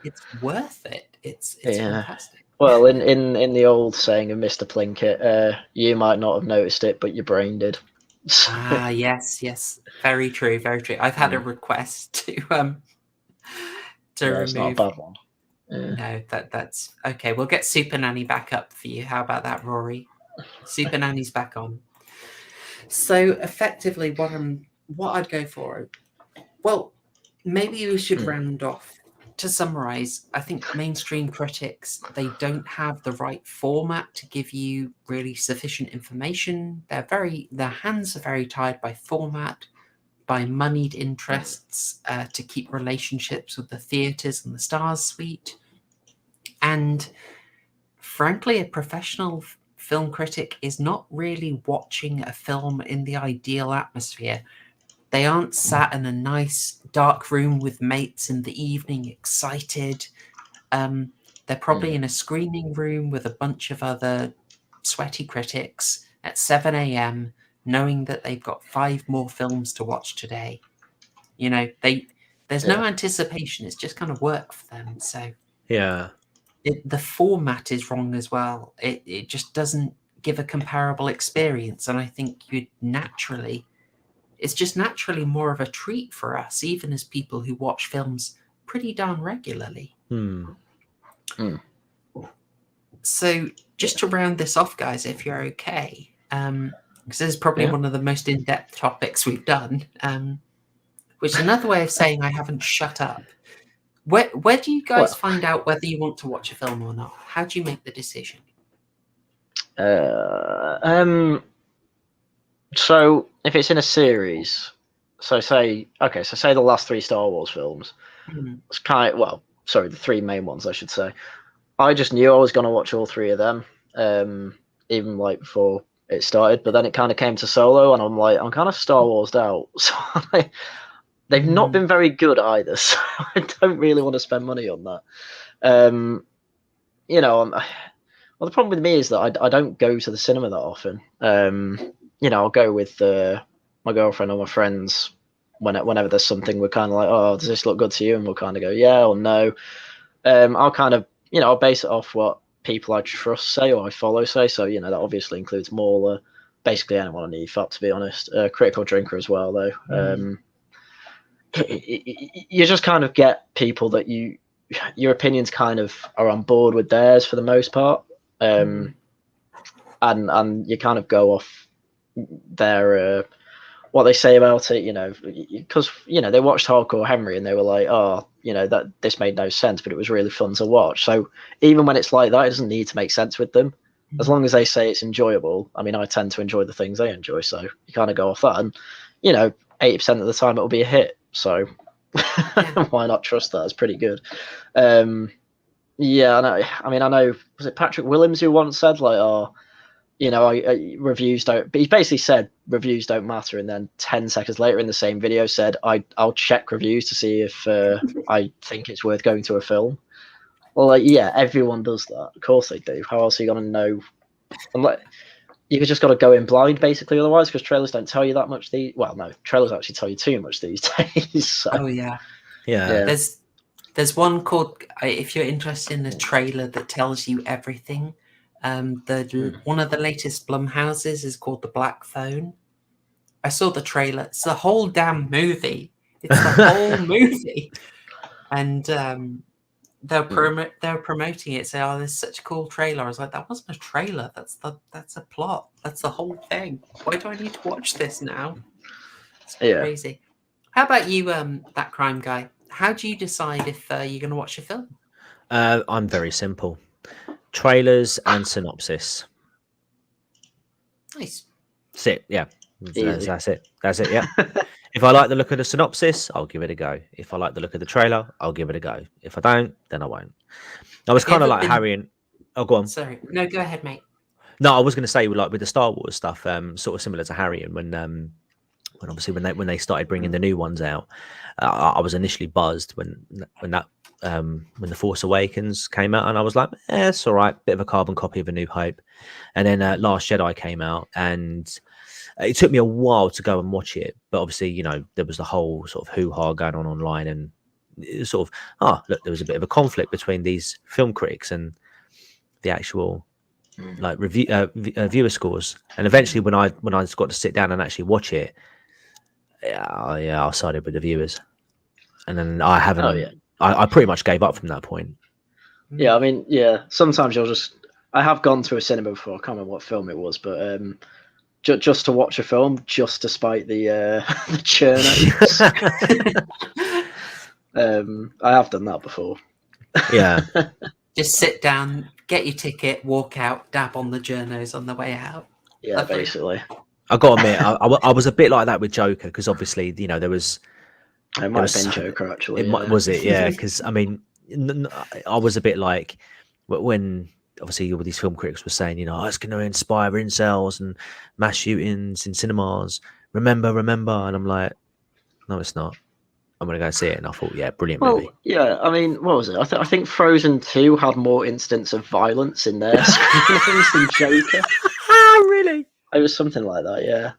it's worth it. It's fantastic. Well, in the old saying of Mr. Plinkett, you might not have noticed it, but your brain did. Yes. Very true, very true. I've had a request to remove. It's not a bad one. No, that's okay. We'll get Super Nanny back up for you. How about that, Rory? Super Nanny's back on. So effectively, what I'd go for, well, maybe we should round off. To summarize, I think mainstream critics, they don't have the right format to give you really sufficient information. Their hands are very tied by format, by moneyed interests, to keep relationships with the theatres and the Stars Suite. And frankly, a professional film critic is not really watching a film in the ideal atmosphere. They aren't sat in a nice dark room with mates in the evening, excited. They're probably in a screening room with a bunch of other sweaty critics at 7 a.m., knowing that they've got 5 more films to watch today. There's no anticipation. It's just kind of work for them. So the format is wrong as well. It just doesn't give a comparable experience. And I think it's just naturally more of a treat for us, even as people who watch films pretty darn regularly. So just to round this off, guys, if you're okay, because this is probably one of the most in-depth topics we've done, which is another way of saying I haven't shut up. Where do you guys find out whether you want to watch a film or not? How do you make the decision? So if it's in a series, say the last 3 Star Wars films, it's the 3 main ones, I should say. I just knew I was going to watch all 3 of them, even like before it started. But then it kind of came to Solo, and I'm like, I'm kind of Star Warsed out. So they've not been very good either. So I don't really want to spend money on that. The problem with me is that I don't go to the cinema that often. I'll go with my girlfriend or my friends whenever there's something we're kind of like, oh, does this look good to you? And we'll kind of go, yeah or no. I'll kind of, I'll base it off what people I trust say or I follow say. So, that obviously includes Mauler, basically anyone on EFAP, to be honest. Critical Drinker as well, though. You just kind of get people that your opinions kind of are on board with theirs for the most part. And you kind of go off their what they say about it, because they watched Hardcore Henry and they were like, oh, that this made no sense, but it was really fun to watch. So even when it's like that, it doesn't need to make sense with them. As long as they say it's enjoyable. I mean, I tend to enjoy the things they enjoy, so you kind of go off that, and 80% of the time it'll be a hit. So why not trust that? It's pretty good. Yeah, I know. Was it Patrick Williams who once said like, "Oh, reviews don't." But he basically said reviews don't matter, and then 10 seconds later in the same video said, "I'll check reviews to see if I think it's worth going to a film." Well, everyone does that. Of course they do. How else are you gonna know? You've just got to go in blind, basically. Otherwise, because trailers don't tell you that much. Trailers actually tell you too much these days. So. Oh yeah. There's one called, if you're interested in a trailer that tells you everything, one of the latest Blumhouses is called The Black Phone. I saw the trailer. It's the whole damn movie. It's the whole movie. And they're promoting it. Say, oh, this is such a cool trailer. I was like, that wasn't a trailer. That's a plot. That's the whole thing. Why do I need to watch this now? It's crazy. How about you, That Crime Guy? How do you decide if you're going to watch a film? I'm very simple. Trailers and synopsis. Nice. That's it. Yeah. That's it. That's it. Yeah. If I like the look of the synopsis, I'll give it a go. If I like the look of the trailer, I'll give it a go. If I don't, then I won't. I was kind of like Haryan. Oh, go on. Sorry. No, go ahead, mate. No, I was going to say, like with the Star Wars stuff, sort of similar to Haryan when obviously when they started bringing the new ones out, I was initially buzzed when the Force Awakens came out, and I was like, it's all right, bit of a carbon copy of A New Hope. And then Last Jedi came out, and it took me a while to go and watch it, but obviously there was the whole sort of hoo-ha going on online, and it was sort of look, there was a bit of a conflict between these film critics and the actual like viewer scores. And eventually when I got to sit down and actually watch it, I sided with the viewers, and then I haven't. I pretty much gave up from that point. Yeah, I mean, sometimes I have gone to a cinema before. I can't remember what film it was, but just to watch a film, just despite the the churnos. I have done that before. Yeah. Just sit down, get your ticket, walk out, dab on the journos on the way out. Yeah, basically. I got to admit, I was a bit like that with Joker, because obviously, there was... It might have been Joker, actually. Was it? Yeah, because, I mean, I was a bit like, when, obviously, all these film critics were saying, it's going to inspire incels and mass shootings in cinemas. Remember. And I'm like, no, it's not. I'm going to go see it. And I thought, brilliant movie. Yeah, I mean, what was it? I think Frozen 2 had more incidents of violence in their screenings than Joker. Really? It was something like that, yeah.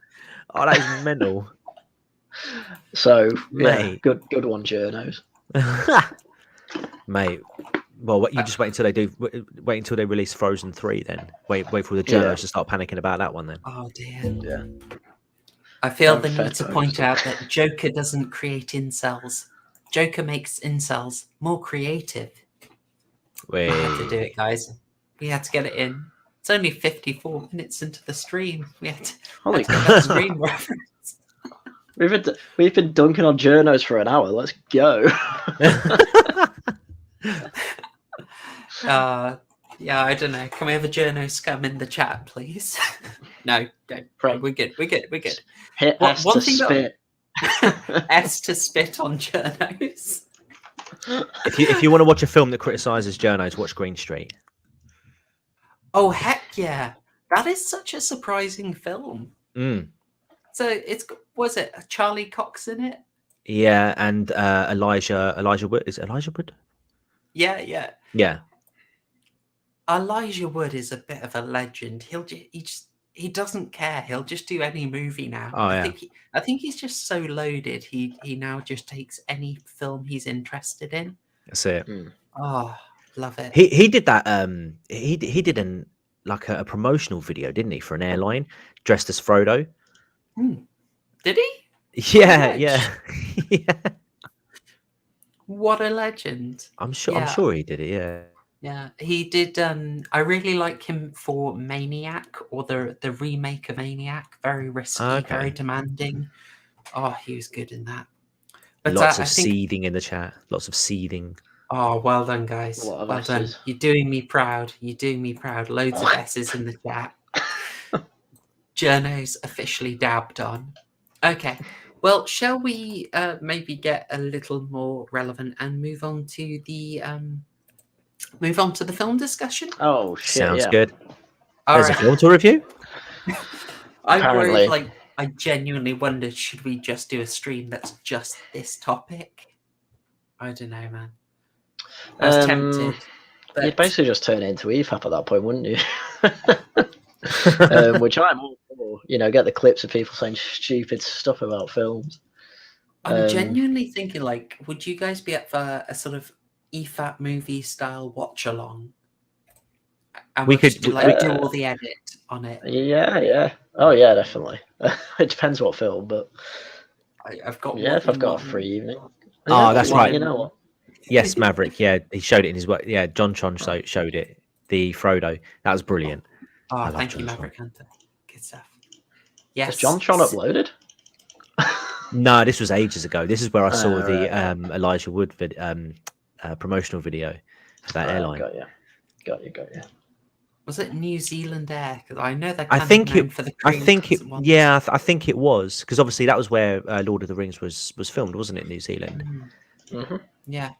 Oh, that is mental. So, mate. Good one, journos. Mate, well, you just wait until they release Frozen 3 then. Wait for the journos to start panicking about that one then. Oh, dear. Yeah. I feel the need to point out that Joker doesn't create incels. Joker makes incels more creative. We had to do it, guys. We had to get it in. It's only 54 minutes into the stream. We had to get that stream reference. We've been dunking on journos for an hour. Let's go. I don't know. Can we have a journo scum in the chat, please? No, From- we're good. We're good. Hit What- S one to thing that- spit. S to spit on journos. If you want to watch a film that criticises journos, watch Green Street. Oh heck yeah! That is such a surprising film. Mm. So was it Charlie Cox in it? Yeah, and Elijah Wood. Is it Elijah Wood? Yeah. Yeah. Elijah Wood is a bit of a legend. He doesn't care. He'll just do any movie now. Oh, yeah. I think he's just so loaded. He now just takes any film he's interested in. That's it. Oh, love it. He did that. He did a promotional video, didn't he, for an airline dressed as Frodo? Did he? Yeah, What a yeah. Yeah. What a legend. I'm sure. Yeah. I'm sure he did it. Yeah. Yeah, he did. I really like him for Maniac, or the remake of Maniac. Very risky, Okay. very demanding. Oh, he was good in that. But Lots I of think, seething in the chat. Lots of seething. oh, well done, guys. A lot of Well done. S's. You're doing me proud. You're doing me proud. Loads of S's in the chat. Journo's officially dabbed on. Okay. Well, shall we maybe get a little more relevant and move on to the film discussion? Oh shit! Sounds yeah. good. All There's right. a film to review. I Apparently. worried, I genuinely wondered, should we just do a stream that's just this topic? I don't know, man. I was tempted. But You'd basically just turn it into EFAP at that point, wouldn't you? Which I'm all for. Get the clips of people saying stupid stuff about films. I'm genuinely thinking, would you guys be up for a sort of EFAP movie style watch along? And We we'll could- just do, we- do all the edit on it. Yeah. Oh yeah, definitely. It depends what film, but I've got yeah, one if I've got a in free evening. Oh, that's well, right. You know what? Yes, Maverick. Yeah, he showed it in his work. Yeah, John Tron showed it. The Frodo. That was brilliant. Oh, love thank you, John Maverick Hunter. Good stuff. Yes. Has John Tron uploaded? No, this was ages ago. This is where I saw the right. Elijah Wood promotional video for that airline. Got you. Was it New Zealand Air? Because I know they're I kind of think known it. for the I Korean think it. concert ones. Yeah, I think it was because obviously that was where Lord of the Rings was filmed, wasn't it? New Zealand. Mm-hmm. Yeah.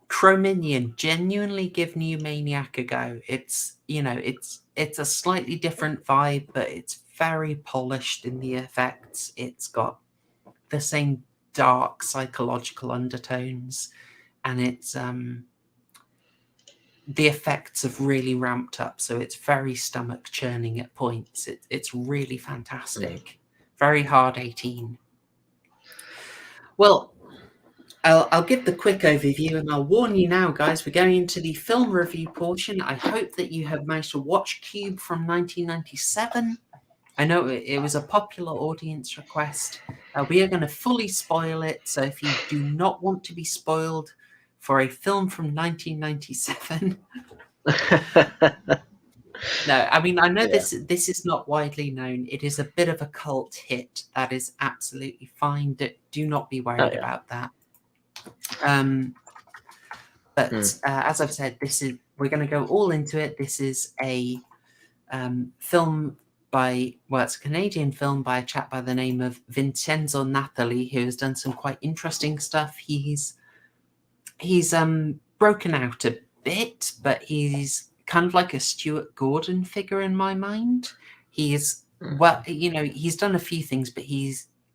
Chrominion, genuinely give New Maniac a go. It's it's a slightly different vibe, but it's very polished in the effects. It's got the same dark psychological undertones, and it's the effects have really ramped up, so it's very stomach churning at points. It's really fantastic. Very hard 18. Well, I'll give the quick overview, and I'll warn you now, guys, we're going into the film review portion. I hope that you have managed to watch Cube from 1997. I know it was a popular audience request. We are going to fully spoil it, so if you do not want to be spoiled for a film from 1997... No, I mean, I know this is not widely known. It is a bit of a cult hit. That is absolutely fine. Do not be worried about that. But as I've said, we're going to go all into it. This is a film it's a Canadian film by a chap by the name of Vincenzo Natali, who has done some quite interesting stuff. He's broken out a bit, but he's kind of like a Stuart Gordon figure in my mind. He's he's done a few things, but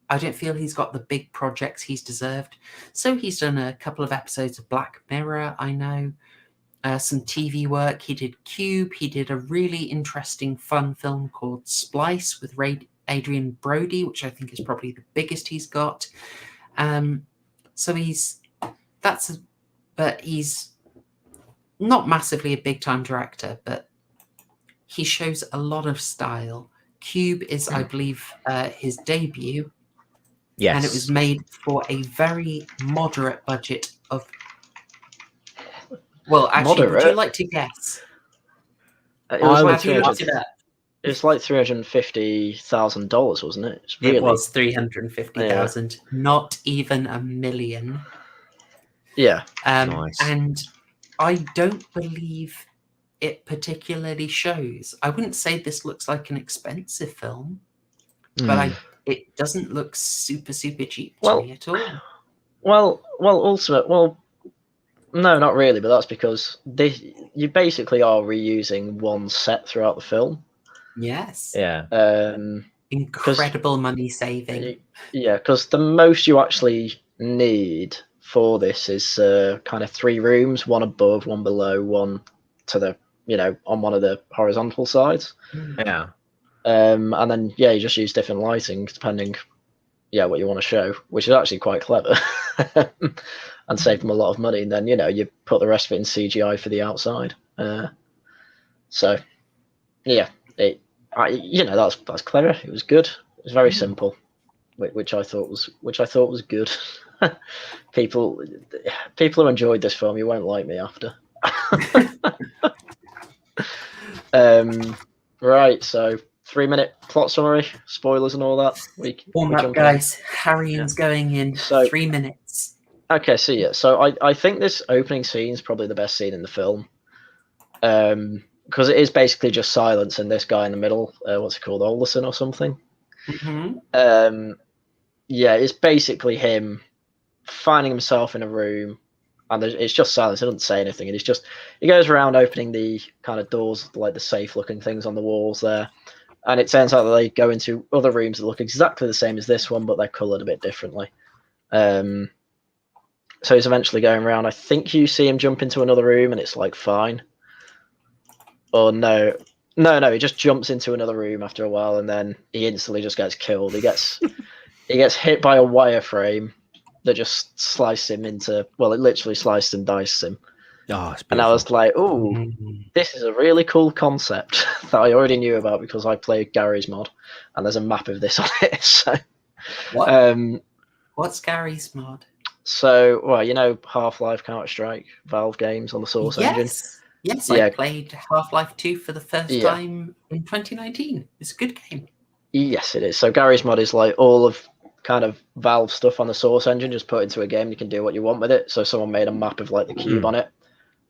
I don't feel he's got the big projects he's deserved. So he's done a couple of episodes of Black Mirror, I know, some TV work. He did Cube. He did a really interesting, fun film called Splice with Adrian Brody, which I think is probably the biggest he's got. So he's not massively a big-time director, but he shows a lot of style. Cube is, I believe, his debut. Yes. And it was made for a very moderate budget of... Well, actually, would you like to guess? It was like Have you looked it up? It's like $350,000, wasn't it? It was 350,000, not even $1 million. Yeah. Nice. And I don't believe it particularly shows. I wouldn't say this looks like an expensive film, but it doesn't look super cheap to me at all. Well, no, not really, but that's because you basically are reusing one set throughout the film. Yes. Yeah. Incredible money saving. Yeah, because the most you actually need for this is kind of 3 rooms, one above, one below, one to the on one of the horizontal sides. Yeah. And then you just use different lighting depending what you want to show, which is actually quite clever. And save them a lot of money, and then you put the rest of it in CGI for the outside. So that's clever. It was good. It was very simple, which I thought was good. People who enjoyed this film, you won't like me after. Right, so 3-minute plot summary, spoilers and all that. Warm up, guys. Haryan's going in 3 minutes. Okay, so I think this opening scene is probably the best scene in the film, because it is basically just silence and this guy in the middle. What's he called, Olderson or something? Mm-hmm. It's basically him finding himself in a room, and it's just silence. He doesn't say anything, and he goes around opening the kind of doors, like the safe-looking things on the walls there, and it turns out that they go into other rooms that look exactly the same as this one, but they're coloured a bit differently. So he's eventually going around. I think you see him jump into another room, and it's like fine. Or no, he just jumps into another room after a while, and then he instantly just gets killed. He gets hit by a wireframe that just sliced him into, well, it literally sliced and diced him. Oh, and I was like, oh, this is a really cool concept that I already knew about because I played Gary's mod, and there's a map of this on it. So, what's Gary's mod? So, well, Half-Life, Counter-Strike, Valve games on the Source engine. Yes, I played Half-Life 2 for the first time in 2019. It's a good game. Yes, it is. So Gary's mod is like all of kind of Valve stuff on the Source engine, just put into a game. You can do what you want with it. So someone made a map of like the cube on it,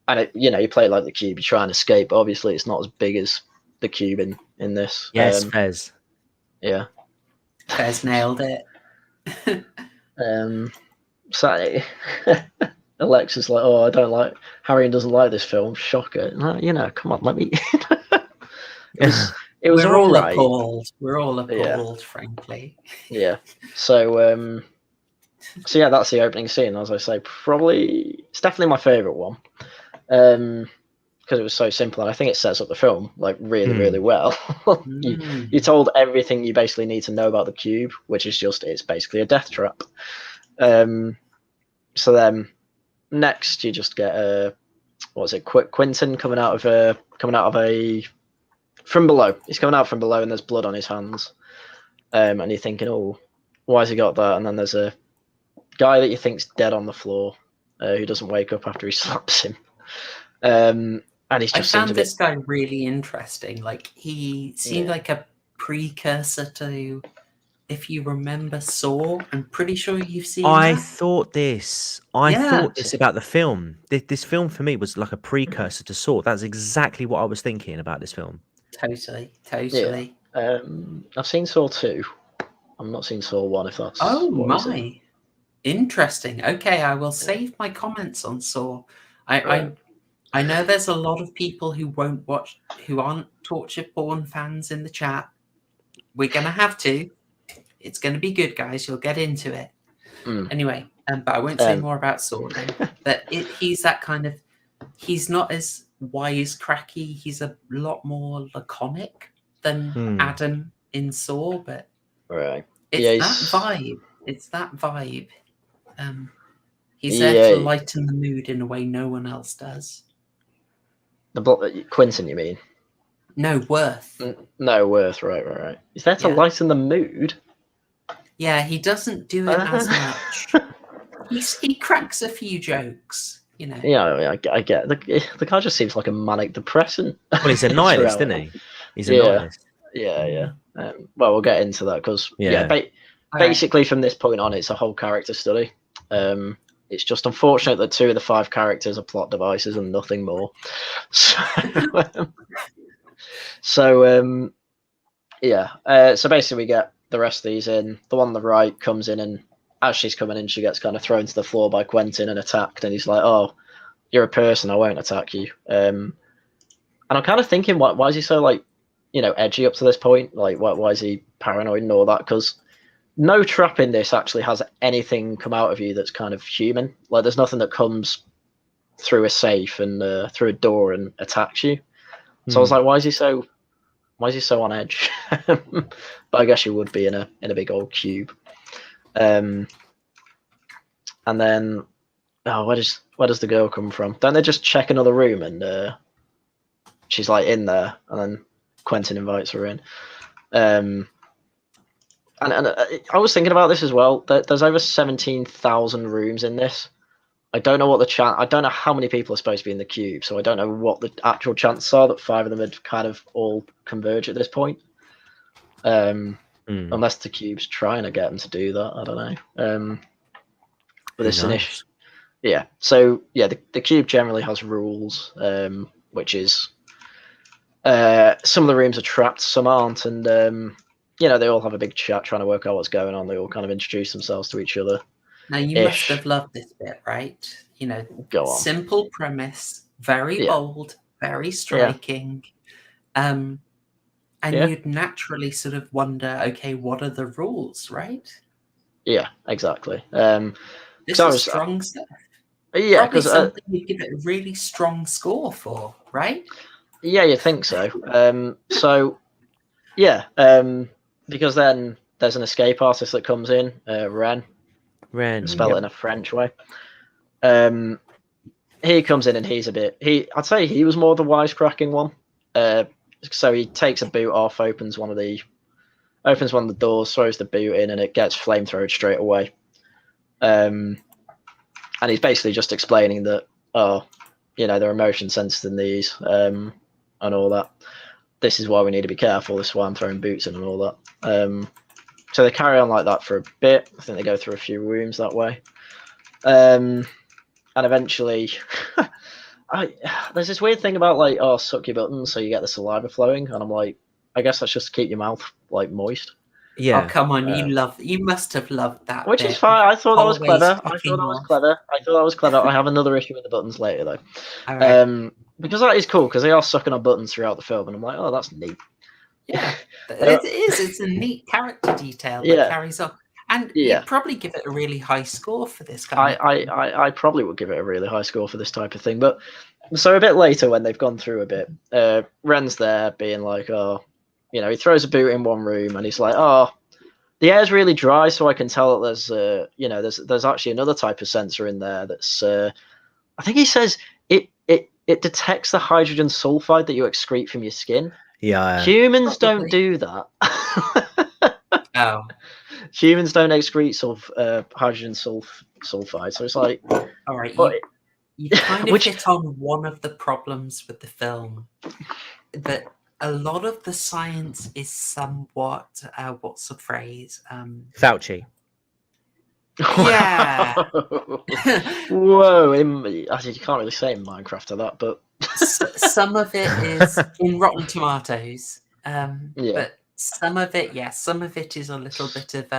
and it, you play like the cube. You try and escape. But obviously, it's not as big as the cube in this. Yes, Fez. Yeah, Fez nailed it. So Alexa's like, oh, I don't like, Haryan doesn't like this film. Shocker. No, come on, let me. It was We're all right. appalled. We're all appalled, frankly. Yeah. So that's the opening scene. As I say, it's definitely my favourite one, because it was so simple, and I think it sets up the film like really well. You told everything you basically need to know about the cube, which is it's basically a death trap. So then next you just get Quentin coming out of from below. He's coming out from below, and there's blood on his hands. And you're thinking, oh, why has he got that? And then there's a guy that you think's dead on the floor, who doesn't wake up after he slaps him. And he's just. I found this guy really interesting. Like, he seemed like a precursor to, if you remember Saw. I'm pretty sure you've seen I that. thought this about the film. This film for me was like a precursor to Saw. That's exactly what I was thinking about this film. Totally. Yeah. I've seen Saw 2. I've not seen Saw 1, if that's... Oh, my. Interesting. Okay, I will save my comments on Saw. I know there's a lot of people who aren't torture porn fans in the chat. We're going to have to. It's going to be good, guys. You'll get into it. Anyway, but I won't say more about Saw then. But he's that kind of... He's not as wisecracky. He's a lot more laconic than Adam in Saw, but it's that vibe. He's there to lighten the mood in a way no one else does. Quentin, you mean? No, Worth. No, Worth, right. He's there to lighten the mood? Yeah, he doesn't do it as much. He cracks a few jokes, Yeah, I get it. The guy just seems like a manic depressant. Well, he's a nihilist, isn't he? He's a nihilist. Yeah. Well, we'll get into that because basically from this point on, it's a whole character study. It's just unfortunate that 2 of the 5 characters are plot devices and nothing more. So so basically we get the rest of these in. The one on the right comes in, and as she's coming in, she gets kind of thrown to the floor by Quentin and attacked, and he's like, oh, you're a person, I won't attack you. And I'm kind of thinking, why is he so, like, you know, edgy up to this point? Like, why is he paranoid and all that? Because no trap in this actually has anything come out of you that's kind of human. Like, there's nothing that comes through a safe and through a door and attacks you. So I was like, why is he so on edge? But I guess you would be in a big old cube. And then, where does the girl come from? Don't they just check another room and she's like in there, and then Quentin invites her in. And I was thinking about this as well. There's over 17,000 rooms in this. I don't know what I don't know how many people are supposed to be in the cube, so I don't know what the actual chances are that 5 of them would kind of all converge at this point. Unless the cube's trying to get them to do that, I don't know. But this nice. Yeah. So yeah, the cube generally has rules, which is some of the rooms are trapped, some aren't, and you know, they all have a big chat trying to work out what's going on. They all kind of introduce themselves to each other. Now, you must have loved this bit, right? You know, simple premise, very bold, very striking. And you'd naturally sort of wonder, okay, what are the rules, right? Yeah, exactly. This is strong stuff. Yeah, because something you'd give it a really strong score for, right? Yeah, you think so. Because then there's an escape artist that comes in, Ren. Spell it in a French way. He comes in and he's I'd say he was more the wisecracking one. So he takes a boot off, opens one of the doors, throws the boot in, and it gets flamethrowed straight away. And he's basically just explaining that, you know, they're motion sensitive in these, and all that. This is why we need to be careful. This is why I'm throwing boots in and all that. So they carry on like that for a bit. I think they go through a few rooms that way. And eventually, there's this weird thing about, like, suck your buttons so you get the saliva flowing. And I'm like, I guess that's just to keep your mouth, like, moist. Yeah. Oh, come on, you must have loved that. Which bit. is fine. I thought that was clever. I have another issue with the buttons later, though. All right. Because that is cool, because they are sucking on buttons throughout the film. And I'm like, oh, that's neat. Yeah, it is. It's a neat character detail that carries on. And you'd probably give it a really high score for this kind of thing. I probably would give it a really high score for this type of thing. But so a bit later, when they've gone through a bit, Ren's there being like, you know, he throws a boot in one room and he's like, the air's really dry, so I can tell that there's, you know, there's actually another type of sensor in there that's, I think he says it detects the hydrogen sulfide that you excrete from your skin. Yeah. Humans don't do that. Oh. Humans don't excrete hydrogen sulfide. So it's like, all right, you kind of hit on one of the problems with the film, that a lot of the science is somewhat what's the phrase? Fauci. Yeah. Whoa! You can't really say in Minecraft of that, but some of it is in Rotten Tomatoes. But some of it is a little bit of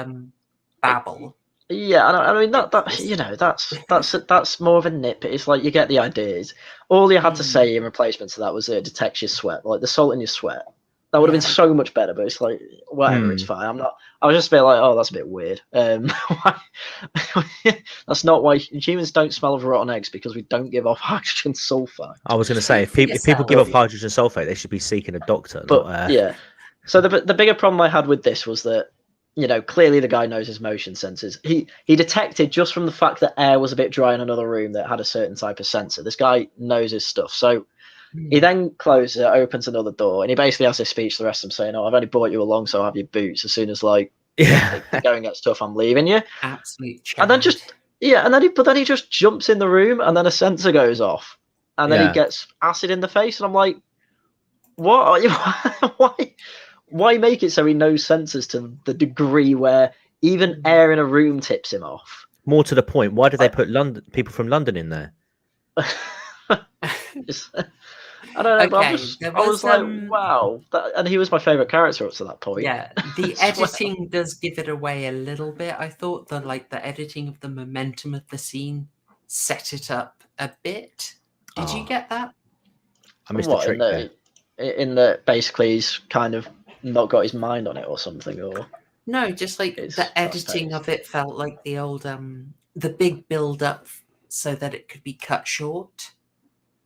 babble. Yeah, I mean that you know, that's more of a nip. It's like you get the ideas. All you had to say in replacement to that was it detects your sweat, like the salt in your sweat. That would have been so much better, but it's like whatever, it's fine. I was just a bit like, oh, that's a bit weird. That's not why humans don't smell of rotten eggs, because we don't give off hydrogen sulfide. I was going to say, if people give off hydrogen sulfate, they should be seeking a doctor. But yeah, so the bigger problem I had with this was that, you know, clearly the guy knows his motion sensors. He detected just from the fact that air was a bit dry in another room that had a certain type of sensor. This guy knows his stuff. So he then closes it, opens another door, and he basically has this speech to the rest of them saying, I've only brought you along, so I'll have your boots. As soon as, like, the going gets tough, I'm leaving you. Absolute and then he just jumps in the room, and then a sensor goes off. And then he gets acid in the face, and I'm like, what? Why make it so he knows sensors to the degree where even air in a room tips him off? More to the point, why did they put people from London in there? I don't know, but Okay, I was like, wow. And he was my favourite character up to that point. Yeah, the editing does give it away a little bit. I thought the editing of the momentum of the scene set it up a bit. Did you get that? I missed the trick there. In that basically he's kind of not got his mind on it or something, or no, just like the editing of it felt like the old the big build up so that it could be cut short.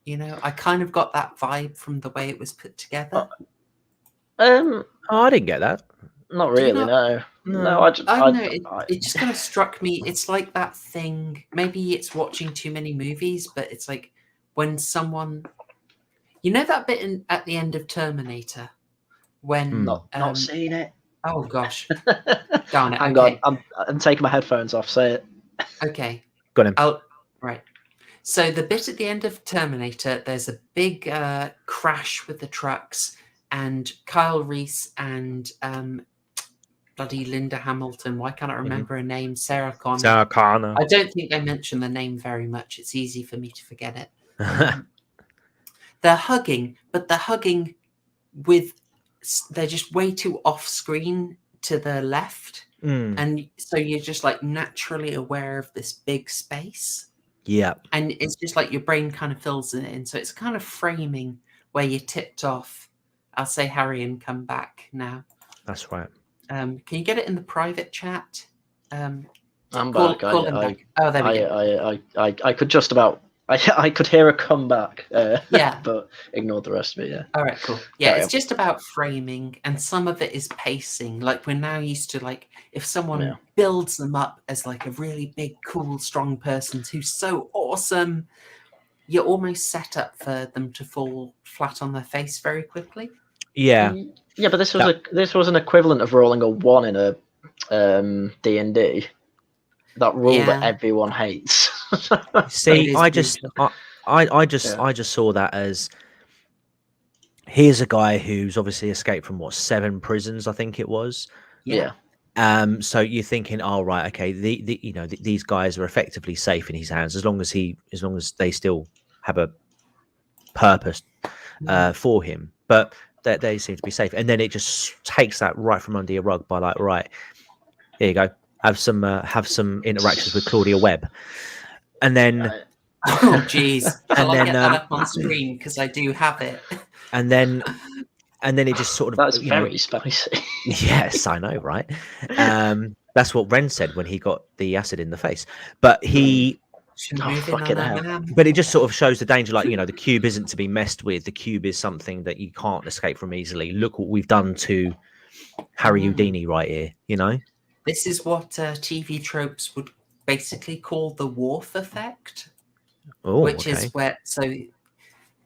You know, I kind of got that vibe from the way it was put together. Oh, I didn't get that. Not really, no. No, it just kind of struck me. It's like that thing. Maybe it's watching too many movies, but it's like when someone, you know, that bit at the end of Terminator, when not seen it. Oh gosh, darn it! Hang on, I'm taking my headphones off. Say it. Okay, got him. Right. So the bit at the end of Terminator, there's a big crash with the trucks, and Kyle Reese and bloody Linda Hamilton. Why can't I remember her name? Sarah Connor. Sarah Connor. I don't think they mention the name very much. It's easy for me to forget it. They're hugging, but they're hugging they're just way too off screen to the left. And so you're just like naturally aware of this big space. Yeah. And it's just like your brain kind of fills it in. So it's kind of framing where you tipped off. I'll say Haryan, come back now. That's right. Can you get it in the private chat? I'm back. Call him back. Oh, there we go. I could just about. I could hear a comeback. Yeah. But ignored the rest of it. Yeah. All right. Cool. Yeah, it's just about framing, and some of it is pacing. Like we're now used to, like, if someone builds them up as like a really big, cool, strong person who's so awesome, you're almost set up for them to fall flat on their face very quickly. Yeah. Yeah, but this was an equivalent of rolling a 1 in a D&D. That rule that everyone hates. See, I just saw that as, here's a guy who's obviously escaped from 7 prisons, I think it was. Yeah. So you're thinking, oh right, okay, these guys are effectively safe in his hands as long as they still have a purpose for him. But they seem to be safe, and then it just takes that right from under your rug by like, right, here you go. Have some interactions with Claudia Webb, and then oh geez, I'll get that up on screen because I do have it. And then it just sort of that's very spicy. Yes, I know, right? That's what Ren said when he got the acid in the face, but he. But it just sort of shows the danger, like, the cube isn't to be messed with. The cube is something that you can't escape from easily. Look what we've done to Harry Houdini right here, This is what TV tropes would basically call the Worf effect, which is where, so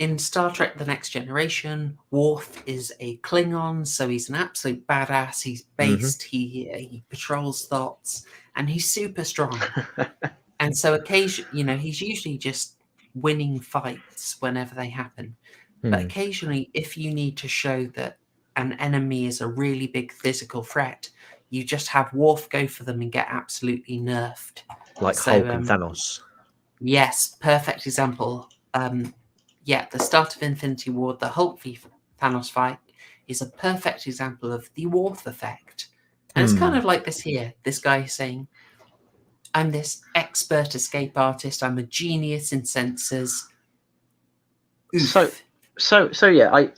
in Star Trek The Next Generation, Worf is a Klingon, so he's an absolute badass. He's based, he patrols thoughts, and he's super strong. And so occasionally, he's usually just winning fights whenever they happen. But occasionally, if you need to show that an enemy is a really big physical threat, you just have Worf go for them and get absolutely nerfed. Like Hulk and Thanos. Yes, perfect example. The start of Infinity War, the Hulk v Thanos fight is a perfect example of the Worf effect. And it's kind of like this here. This guy saying, I'm this expert escape artist. I'm a genius in sensors. Oof. So yeah,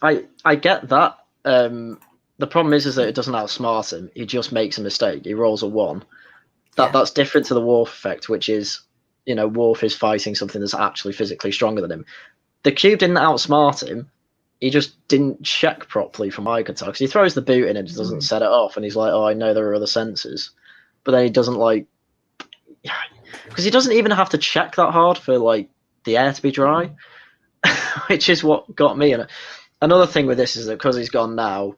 I get that. The problem is that it doesn't outsmart him. He just makes a mistake. He rolls a 1. That's different to the Worf effect, which is, Worf is fighting something that's actually physically stronger than him. The cube didn't outsmart him. He just didn't check properly from my guitar, because he throws the boot in and doesn't set it off, and he's like, oh, I know there are other sensors. But then he doesn't, because he doesn't even have to check that hard for, the air to be dry, which is what got me. And another thing with this is that because he's gone now,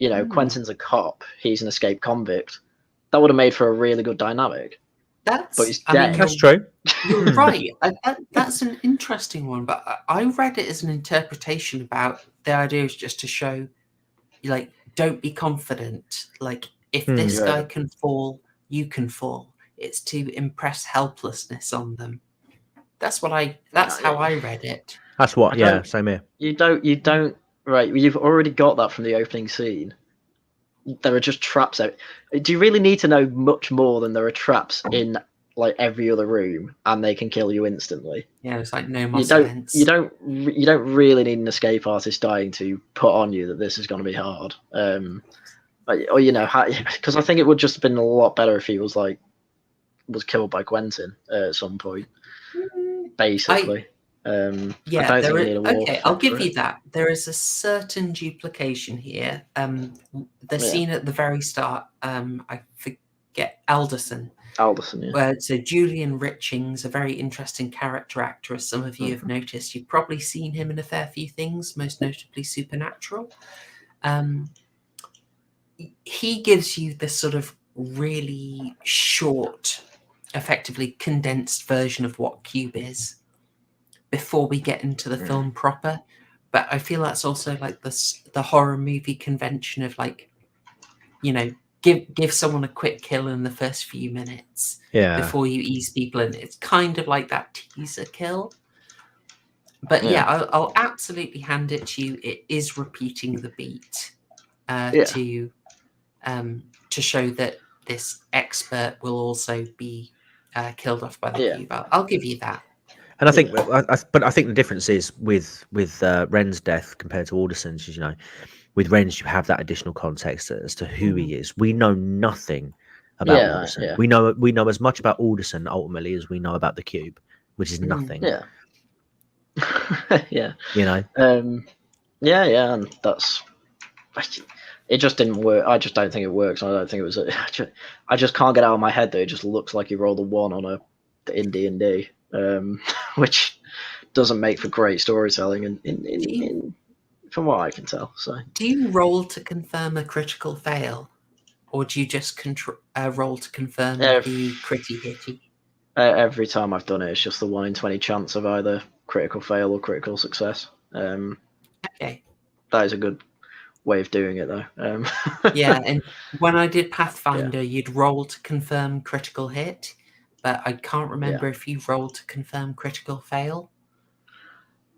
Quentin's a cop, he's an escaped convict. That would have made for a really good dynamic. But he's dead. That's true. You're right. That's an interesting one, but I read it as an interpretation about the idea is just to show, don't be confident. If this guy can fall, you can fall. it's to impress helplessness on them. That's how I read it. That's what. Yeah, same here. You don't. Right, you've already got that from the opening scene. There are just traps out. Do you really need to know much more than there are traps in like every other room, and they can kill you instantly? Yeah, it's like no more suspense. You don't really need an escape artist dying to put on you that this is going to be hard. Or because I think it would just have been a lot better if he was killed by Quentin at some point, basically. Yeah, I'll give you that. There is a certain duplication here. The scene at the very start, I forget, Alderson, yeah. So Julian Richings, a very interesting character actor, as some of you have noticed. You've probably seen him in a fair few things, most notably Supernatural. He gives you this sort of really short, effectively condensed version of what Cube is before we get into the film proper. But I feel that's also like the horror movie convention of like, give someone a quick kill in the first few minutes before you ease people in. It's kind of like that teaser kill. But I'll absolutely hand it to you. It is repeating the beat to show that this expert will also be killed off by the cube. I'll give you that. And I think, but I think the difference is with Ren's death compared to Alderson's. With Ren's, you have that additional context as to who he is. We know nothing about Alderson. Yeah. We know as much about Alderson ultimately as we know about the cube, which is nothing. Yeah. Yeah. And that's. It just didn't work. I just don't think it works. I don't think it was. I just can't get out of my head that it just looks like you rolled a 1 on in D&D. Which doesn't make for great storytelling from what I can tell. So, do you roll to confirm a critical fail, or do you just roll to confirm the critty hitty? Every time I've done it, it's just the 1 in 20 chance of either critical fail or critical success. Okay, that is a good way of doing it, though. Yeah, and when I did Pathfinder, you'd roll to confirm critical hit. But I can't remember if you rolled to confirm critical fail.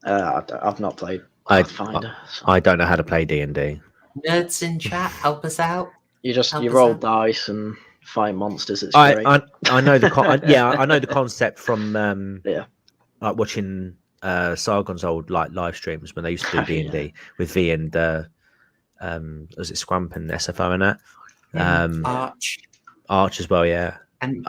I've not played Pathfinder. I don't know how to play D&D. Nerds in chat, help us out. You roll dice and fight monsters. It's great. I know I know the concept from like watching Sargon's old live streams when they used to do D&D with V and was it Scrump and SFO and that? Arch as well, yeah. And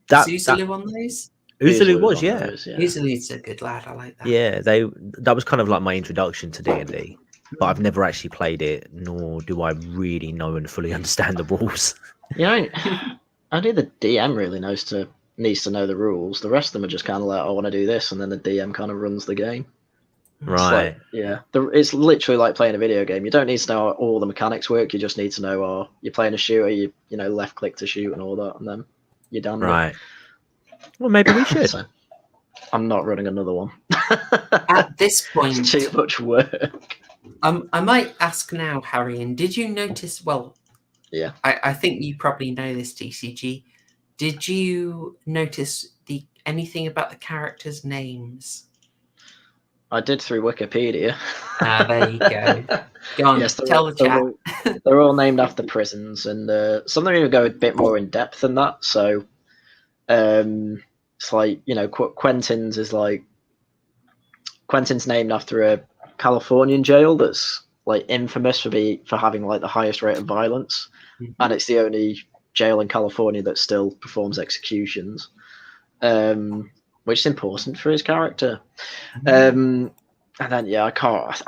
Zuzulu on those? Uzulu was, yeah. Uzulu's a good lad. I like that. Yeah, that was kind of like my introduction to D&D, but I've never actually played it, nor do I really know and fully understand the rules. Only the DM really needs to know the rules. The rest of them are just kind of like, I want to do this, and then the DM kind of runs the game. Right. It's literally like playing a video game. You don't need to know how all the mechanics work. You just need to know, you're playing a shooter, you left click to shoot and all that, and then you're done. Right. Well, maybe we should. So, I'm not running another one. At this point, it's too much work. I might ask now, Haryan, did you notice? Well, yeah. I think you probably know this, TCG. Did you notice anything about the characters' names? I did through Wikipedia. There you go. Go on, tell the chat. They're all named after prisons, and some of them even go a bit more in depth than that. So, it's like Quentin's named after a Californian jail that's like infamous for having like the highest rate of violence, and it's the only jail in California that still performs executions. Which is important for his character. And then, I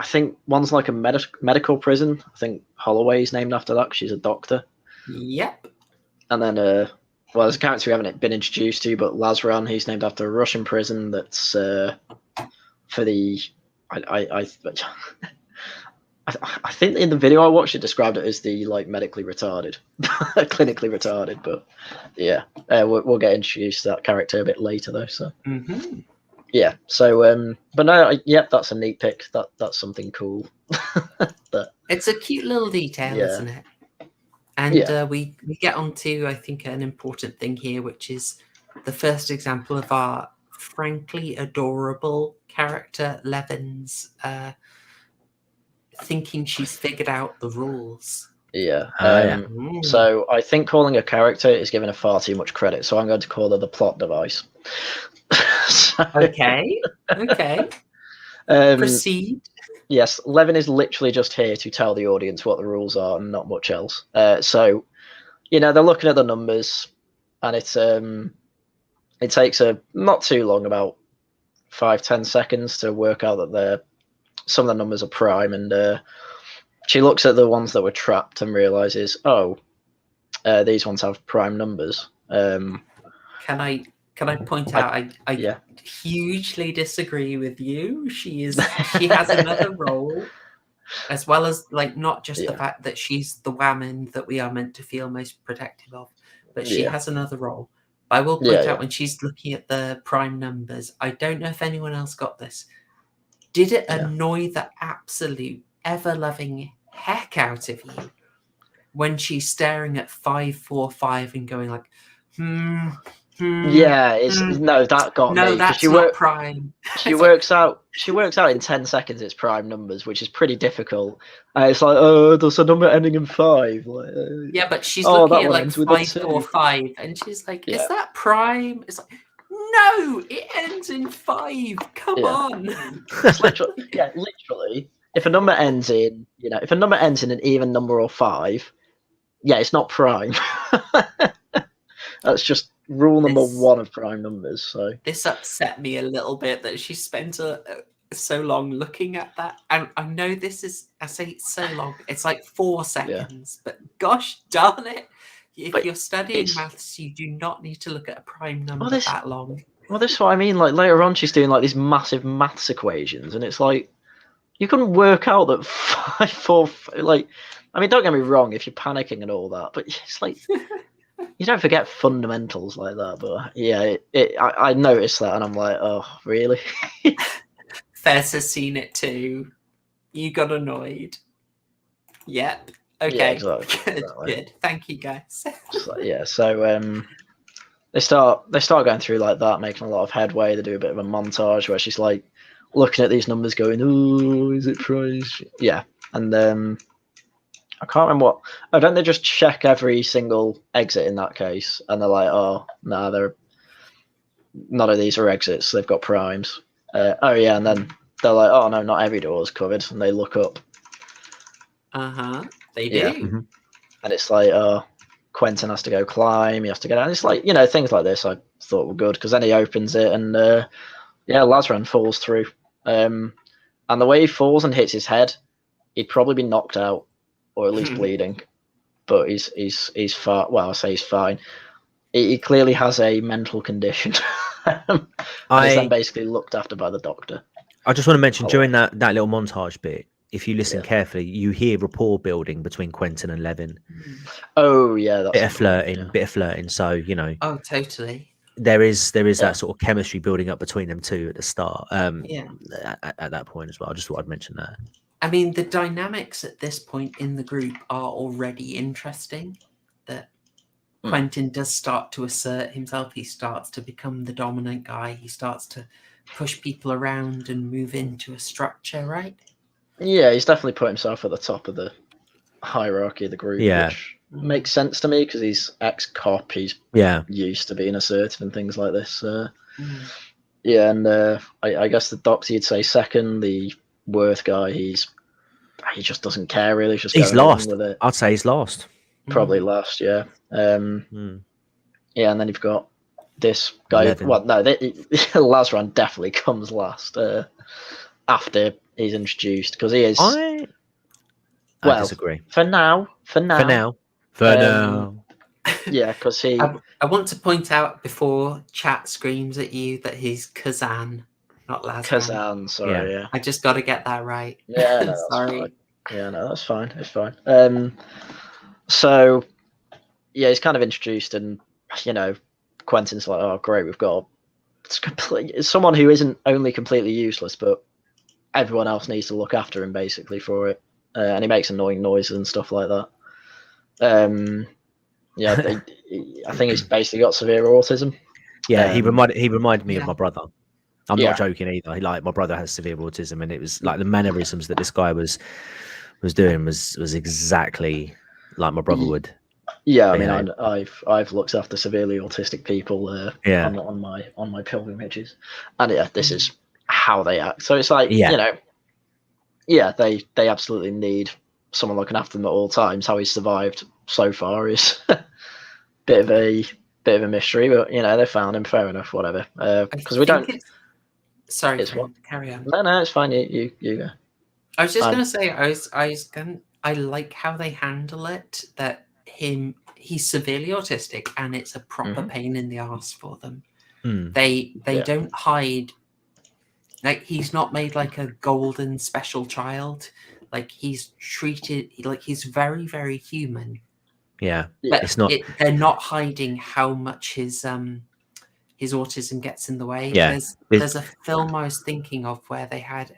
think one's like a medical prison. I think Holloway's named after that because she's a doctor. Yep. And then, there's a character we haven't been introduced to, but Lazar, he's named after a Russian prison that's for the... I think in the video I watched, it described it as the medically retarded, clinically retarded. But we'll get introduced to that character a bit later, though. So but no, that's a neat pick. That's something cool. It's a cute little detail, isn't it? And we get on to, I think, an important thing here, which is the first example of our frankly adorable character, Levin's, thinking she's figured out the rules. Yeah. Yeah. So I think calling a character is giving her far too much credit. So I'm going to call her the plot device. Okay. Proceed. Yes, Levin is literally just here to tell the audience what the rules are and not much else. So, they're looking at the numbers, and it takes a not too long, about 5-10 seconds, to work out that some of the numbers are prime, and she looks at the ones that were trapped and realizes, these ones have prime numbers. Can I point out? I hugely disagree with you. She has another role, as well as not just the fact that she's the woman that we are meant to feel most protective of, but she has another role. I will point out when she's looking at the prime numbers. I don't know if anyone else got this. Did it annoy the absolute ever-loving heck out of you when she's staring at 545 and going like, that got me. No, that's not prime. She works out in 10 seconds it's prime numbers, which is pretty difficult. It's like, there's a number ending in 5. But she's looking at like 545, and she's like, is that prime? It's like, no, it ends in 5. Come on. Literally. If a number ends in, an even number or 5, it's not prime. That's just rule number 1 of prime numbers. So this upset me a little bit that she spent so long looking at that. And I know this is, I say so long, it's like 4 seconds, but gosh darn it, if you're studying maths, you do not need to look at a prime number that long. Well, this is what I mean. Like later on, she's doing like these massive maths equations, and it's like you couldn't work out that 5, 4. Like, I mean, don't get me wrong, if you're panicking and all that, but it's like you don't forget fundamentals like that. But I noticed that, and I'm like, oh, really? Fez has seen it too. You got annoyed. Yep. Okay. Yeah, exactly. Good. Thank you, guys. So they start going through like that, making a lot of headway. They do a bit of a montage where she's like looking at these numbers, going, "Oh, is it price?" Yeah, and I can't remember what. Oh, don't they just check every single exit in that case? And they're like, "Oh, no, none of these are exits. They've got primes." And then they're like, "Oh no, not every door is covered." And they look up. They do. Yeah. Mm-hmm. And it's like, Quentin has to go climb. He has to get out. And it's like, things like this I thought were good, because then he opens it and Lazar falls through. And the way he falls and hits his head, he'd probably be knocked out or at least bleeding. But he's fine. Well, I say he's fine. He clearly has a mental condition. And he's then basically looked after by the doctor. I just want to mention during that little montage bit, if you listen carefully, you hear rapport building between Quentin and Levin. Oh yeah, that's bit of flirting. So Oh, totally. There is that sort of chemistry building up between them two at the start. At that point as well. I just thought I'd mention that. I mean, the dynamics at this point in the group are already interesting. That Quentin does start to assert himself. He starts to become the dominant guy. He starts to push people around and move into a structure, right? Yeah, he's definitely put himself at the top of the hierarchy of the group, which makes sense to me because he's ex-cop. He's used to being assertive and things like this. Yeah, and I guess the doctor, you'd say second. The Worth guy, he just doesn't care really. He's lost. With it. I'd say he's lost. Probably last, yeah. Yeah, and then you've got this guy. 11. Well, no, Lazar definitely comes last after he's introduced, because he is. I disagree. For now. Yeah, because he. I want to point out before chat screams at you that he's Kazan, not Lazar. Kazan, sorry, yeah. I just got to get that right. Yeah, no, sorry. Fine. Yeah, no, that's fine. It's fine. So, yeah, he's kind of introduced, and Quentin's like, "Oh, great, we've got it's someone who isn't only completely useless, but everyone else needs to look after him basically for it." And he makes annoying noises and stuff like that. Yeah, I think he's basically got severe autism. Yeah, he reminded me of Yeah. my brother. I'm Yeah. not joking either. Like, my brother has severe autism, and it was like the mannerisms that this guy was doing was exactly like my brother would. Yeah, I behave. mean, I've looked after severely autistic people Yeah. on my pilgrimages, and yeah, this is how they act. So it's like, Yeah. you know, yeah, they absolutely need someone looking after them at all times. How he's survived so far is bit of a mystery, but you know, they found him. Fair enough, whatever. Because we don't. Sorry, It's what? carry on. No, it's fine. You go. I was just gonna say, I like how they handle it. That he's severely autistic, and it's a proper pain in the ass for them. They don't hide. Like, he's not made like a golden special child. Like, he's treated like he's very, very human. Yeah. But It's not. they're not hiding how much his autism gets in the way. Yeah. There's a film I was thinking of where they had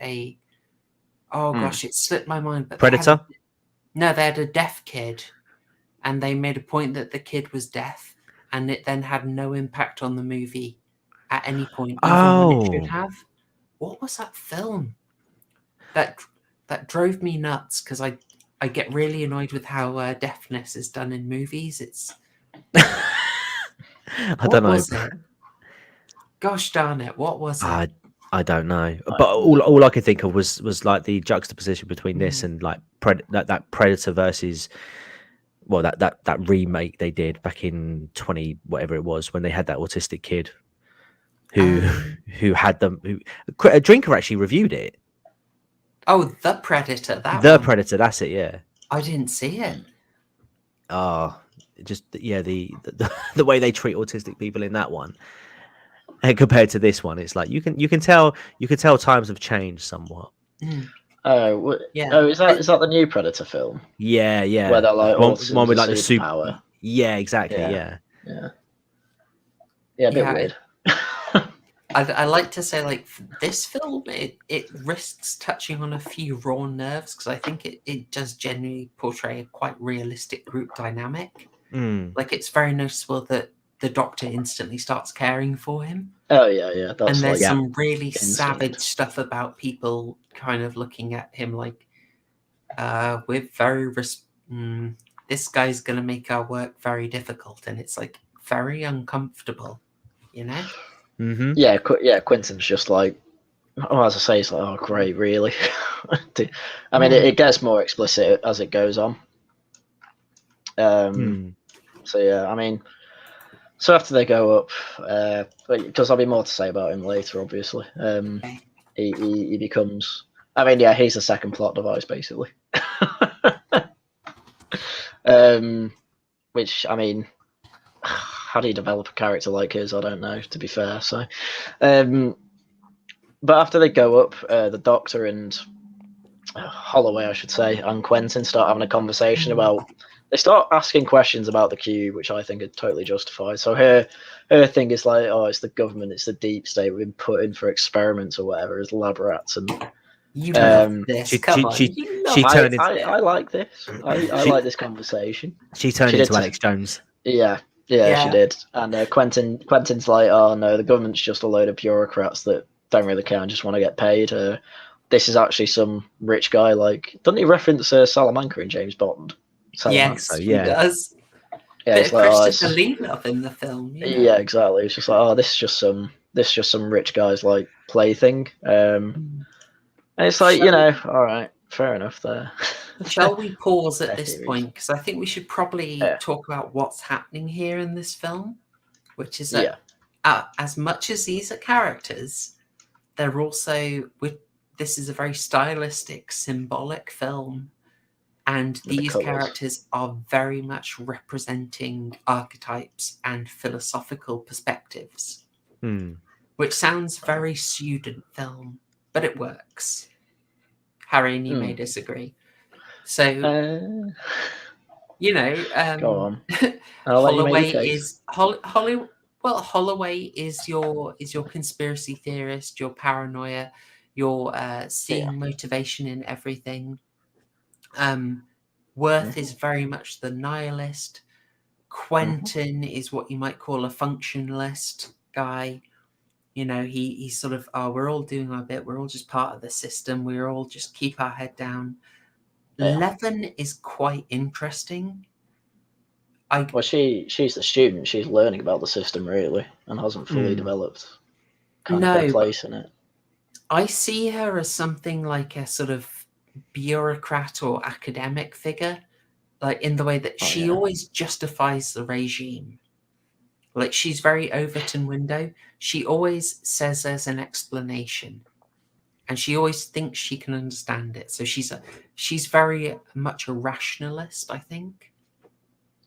gosh, it slipped my mind. But Predator. they had a deaf kid, and they made a point that the kid was deaf, and it then had no impact on the movie at any point, even when it should have. What was that film? That drove me nuts, because I get really annoyed with how deafness is done in movies. It's I don't know. Was it? Gosh darn it! What was it? I don't know, but all I could think of was like the juxtaposition between this and like that Predator versus, well, that remake they did back in 20 whatever it was, when they had that autistic kid who had them. A drinker actually reviewed it. Oh, The Predator. Predator. That's it. Yeah. I didn't see it. Just the way they treat autistic people in that one, and compared to this one, it's like you can tell times have changed somewhat. Oh, is that the new Predator film? Yeah. Where they're like one with like the super power. Yeah, exactly. Yeah, a bit weird. I like to say, like, this film, it risks touching on a few raw nerves, because I think it does genuinely portray a quite realistic group dynamic. Like, it's very noticeable that the Doctor instantly starts caring for him. Oh yeah. And there's some really savage stuff about people kind of looking at him like, we're very this guy's gonna make our work very difficult, and it's like very uncomfortable, you know. Mm-hmm. Yeah. Quentin's just like, as I say, it's like, oh great, really. I mean, it gets more explicit as it goes on. So yeah, I mean, so after they go up, because there'll be more to say about him later, obviously. He becomes. I mean, yeah, he's the second plot device, basically. Which, I mean, how do you develop a character like his? I don't know, to be fair. So, but after they go up, the Doctor and Holloway, I should say, and Quentin start having a conversation about. They start asking questions about the cube, which I think are totally justified. So her thing is like, oh, it's the government, it's the deep state, we've been put in for experiments or whatever as lab rats, and you love this. I like this. I like this conversation. She turned into Alex Jones. Yeah, she did. And Quentin's like, oh no, the government's just a load of bureaucrats that don't really care and just want to get paid. This is actually some rich guy. Like, doesn't he reference Salamanca in James Bond? Yes, he does. Yeah, it's like, Christopher Lee love in the film. You know? Yeah, exactly. It's just like, oh, this is just some rich guy's like plaything. And it's like, you know, all right, fair enough there. Shall we pause at this point? Because I think we should probably talk about what's happening here in this film, which is that as much as these are characters, they're also this is a very stylistic, symbolic film. And these characters are very much representing archetypes and philosophical perspectives, which sounds very student film, but it works. Harry, you may disagree. So, you know, go on. Holloway is Holloway is your conspiracy theorist, your paranoia, your seeing motivation in everything. Worth is very much the nihilist. Quentin is what you might call a functionalist guy. You know, he's sort of, oh, we're all doing our bit. We're all just part of the system. We're all just keep our head down. Yeah. Levin is quite interesting. Well, she's the student. She's learning about the system, really, and hasn't fully developed kind of her place in it. I see her as something like a sort of bureaucrat or academic figure, like in the way that she always justifies the regime. Like, she's very Overton window. She always says there's an explanation, and she always thinks she can understand it. So she's very much a rationalist, I think.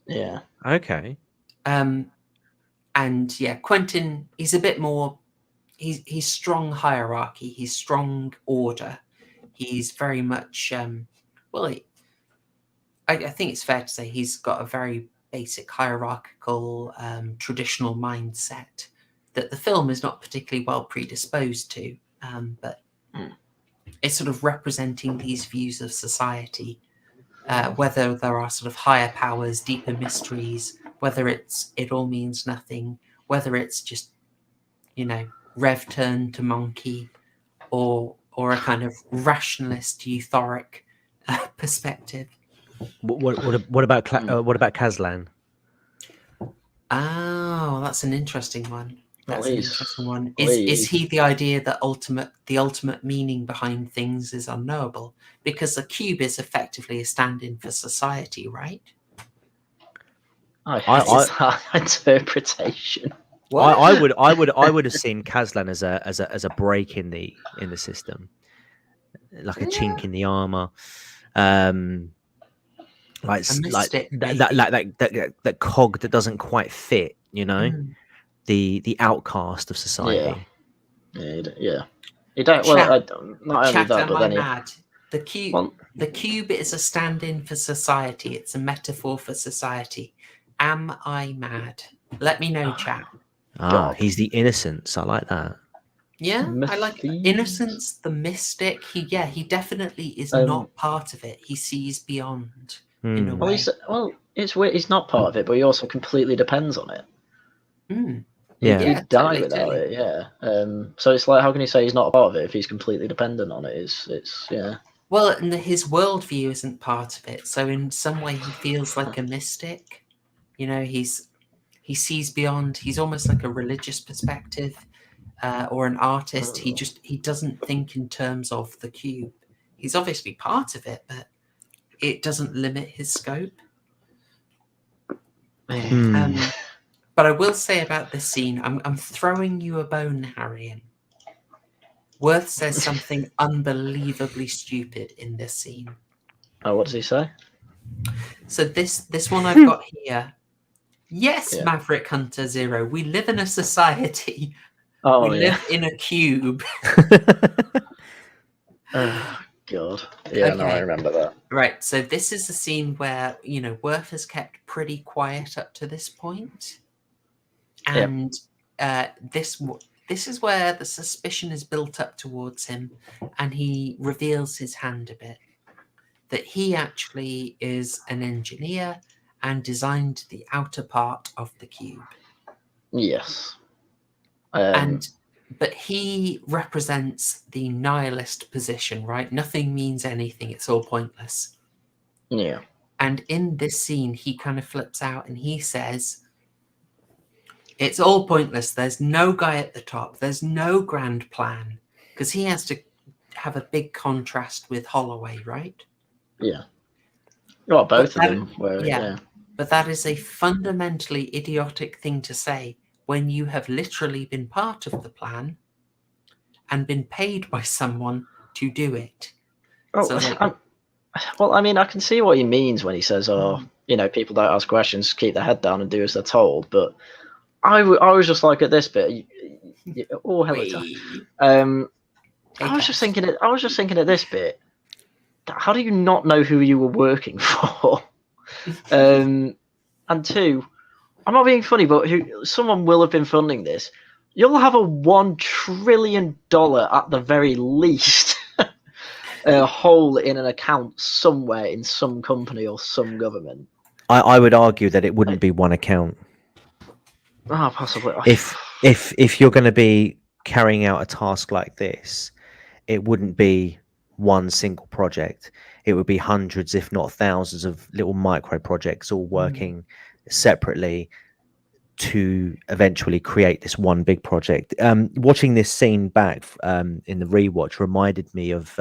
Yeah. Okay. And yeah, Quentin, he's a bit more. He's strong hierarchy. He's strong order. He's very much. Well, I think it's fair to say he's got a very basic hierarchical, traditional mindset that the film is not particularly well predisposed to. But it's sort of representing these views of society, whether there are sort of higher powers, deeper mysteries, whether it all means nothing, whether it's just, you know, Rev turn to monkey, or a kind of rationalist, euphoric perspective. What about Kazlan? Oh, that's an interesting one. That's an interesting one. Well, Is he the idea that the ultimate meaning behind things is unknowable? Because the cube is effectively a stand-in for society, right? I hate that interpretation. I would have seen Kazlan as a break in the system, like a chink in the armor, like that cog that doesn't quite fit, you know, the outcast of society. Yeah. You don't. Well, not only that, but then mad. The cube is a stand-in for society. It's a metaphor for society. Am I mad? Let me know, chat. He's the innocence. I like that. Yeah, I like innocence, the mystic. He definitely is not part of it. He sees beyond in a way. It's weird. He's not part of it, but he also completely depends on it. He'd die without it. Yeah. So it's like, how can you say he's not a part of it if he's completely dependent on it? It's yeah. Well, and his worldview isn't part of it. So in some way, he feels like a mystic. You know, he sees beyond. He's almost like a religious perspective, or an artist. He doesn't think in terms of the cube. He's obviously part of it, but it doesn't limit his scope. But I will say about this scene, I'm throwing you a bone, Haryan. Worth says something unbelievably stupid in this scene. Oh, what does he say? So this one I've got here. Yes, yeah. Maverick Hunter Zero. We live in a society. We live in a cube. Oh, God. Yeah, okay. No, I remember that. Right. So this is the scene where, you know, Worth has kept pretty quiet up to this point. And this is where the suspicion is built up towards him, and he reveals his hand a bit. That he actually is an engineer and designed the outer part of the cube. Yes. But he represents the nihilist position, right? Nothing means anything. It's all pointless. Yeah. And in this scene, he kind of flips out and he says, it's all pointless. There's no guy at the top. There's no grand plan. Because he has to have a big contrast with Holloway, right? Yeah. Well, both of them were, yeah. But that is a fundamentally idiotic thing to say when you have literally been part of the plan and been paid by someone to do it. Oh, so well, I mean, I can see what he means when he says, you know, people don't ask questions, keep their head down and do as they're told. But I was just like, at this bit, hello. I was just thinking at this bit, how do you not know who you were working for? And two, I'm not being funny, but someone will have been funding this. You'll have a $1 trillion at the very least a hole in an account somewhere in some company or some government. I would argue that it wouldn't be one account. Oh, possibly. If you're going to be carrying out a task like this, it wouldn't be one single project. It would be hundreds, if not thousands, of little micro projects all working separately to eventually create this one big project. Watching this scene back in the rewatch reminded me of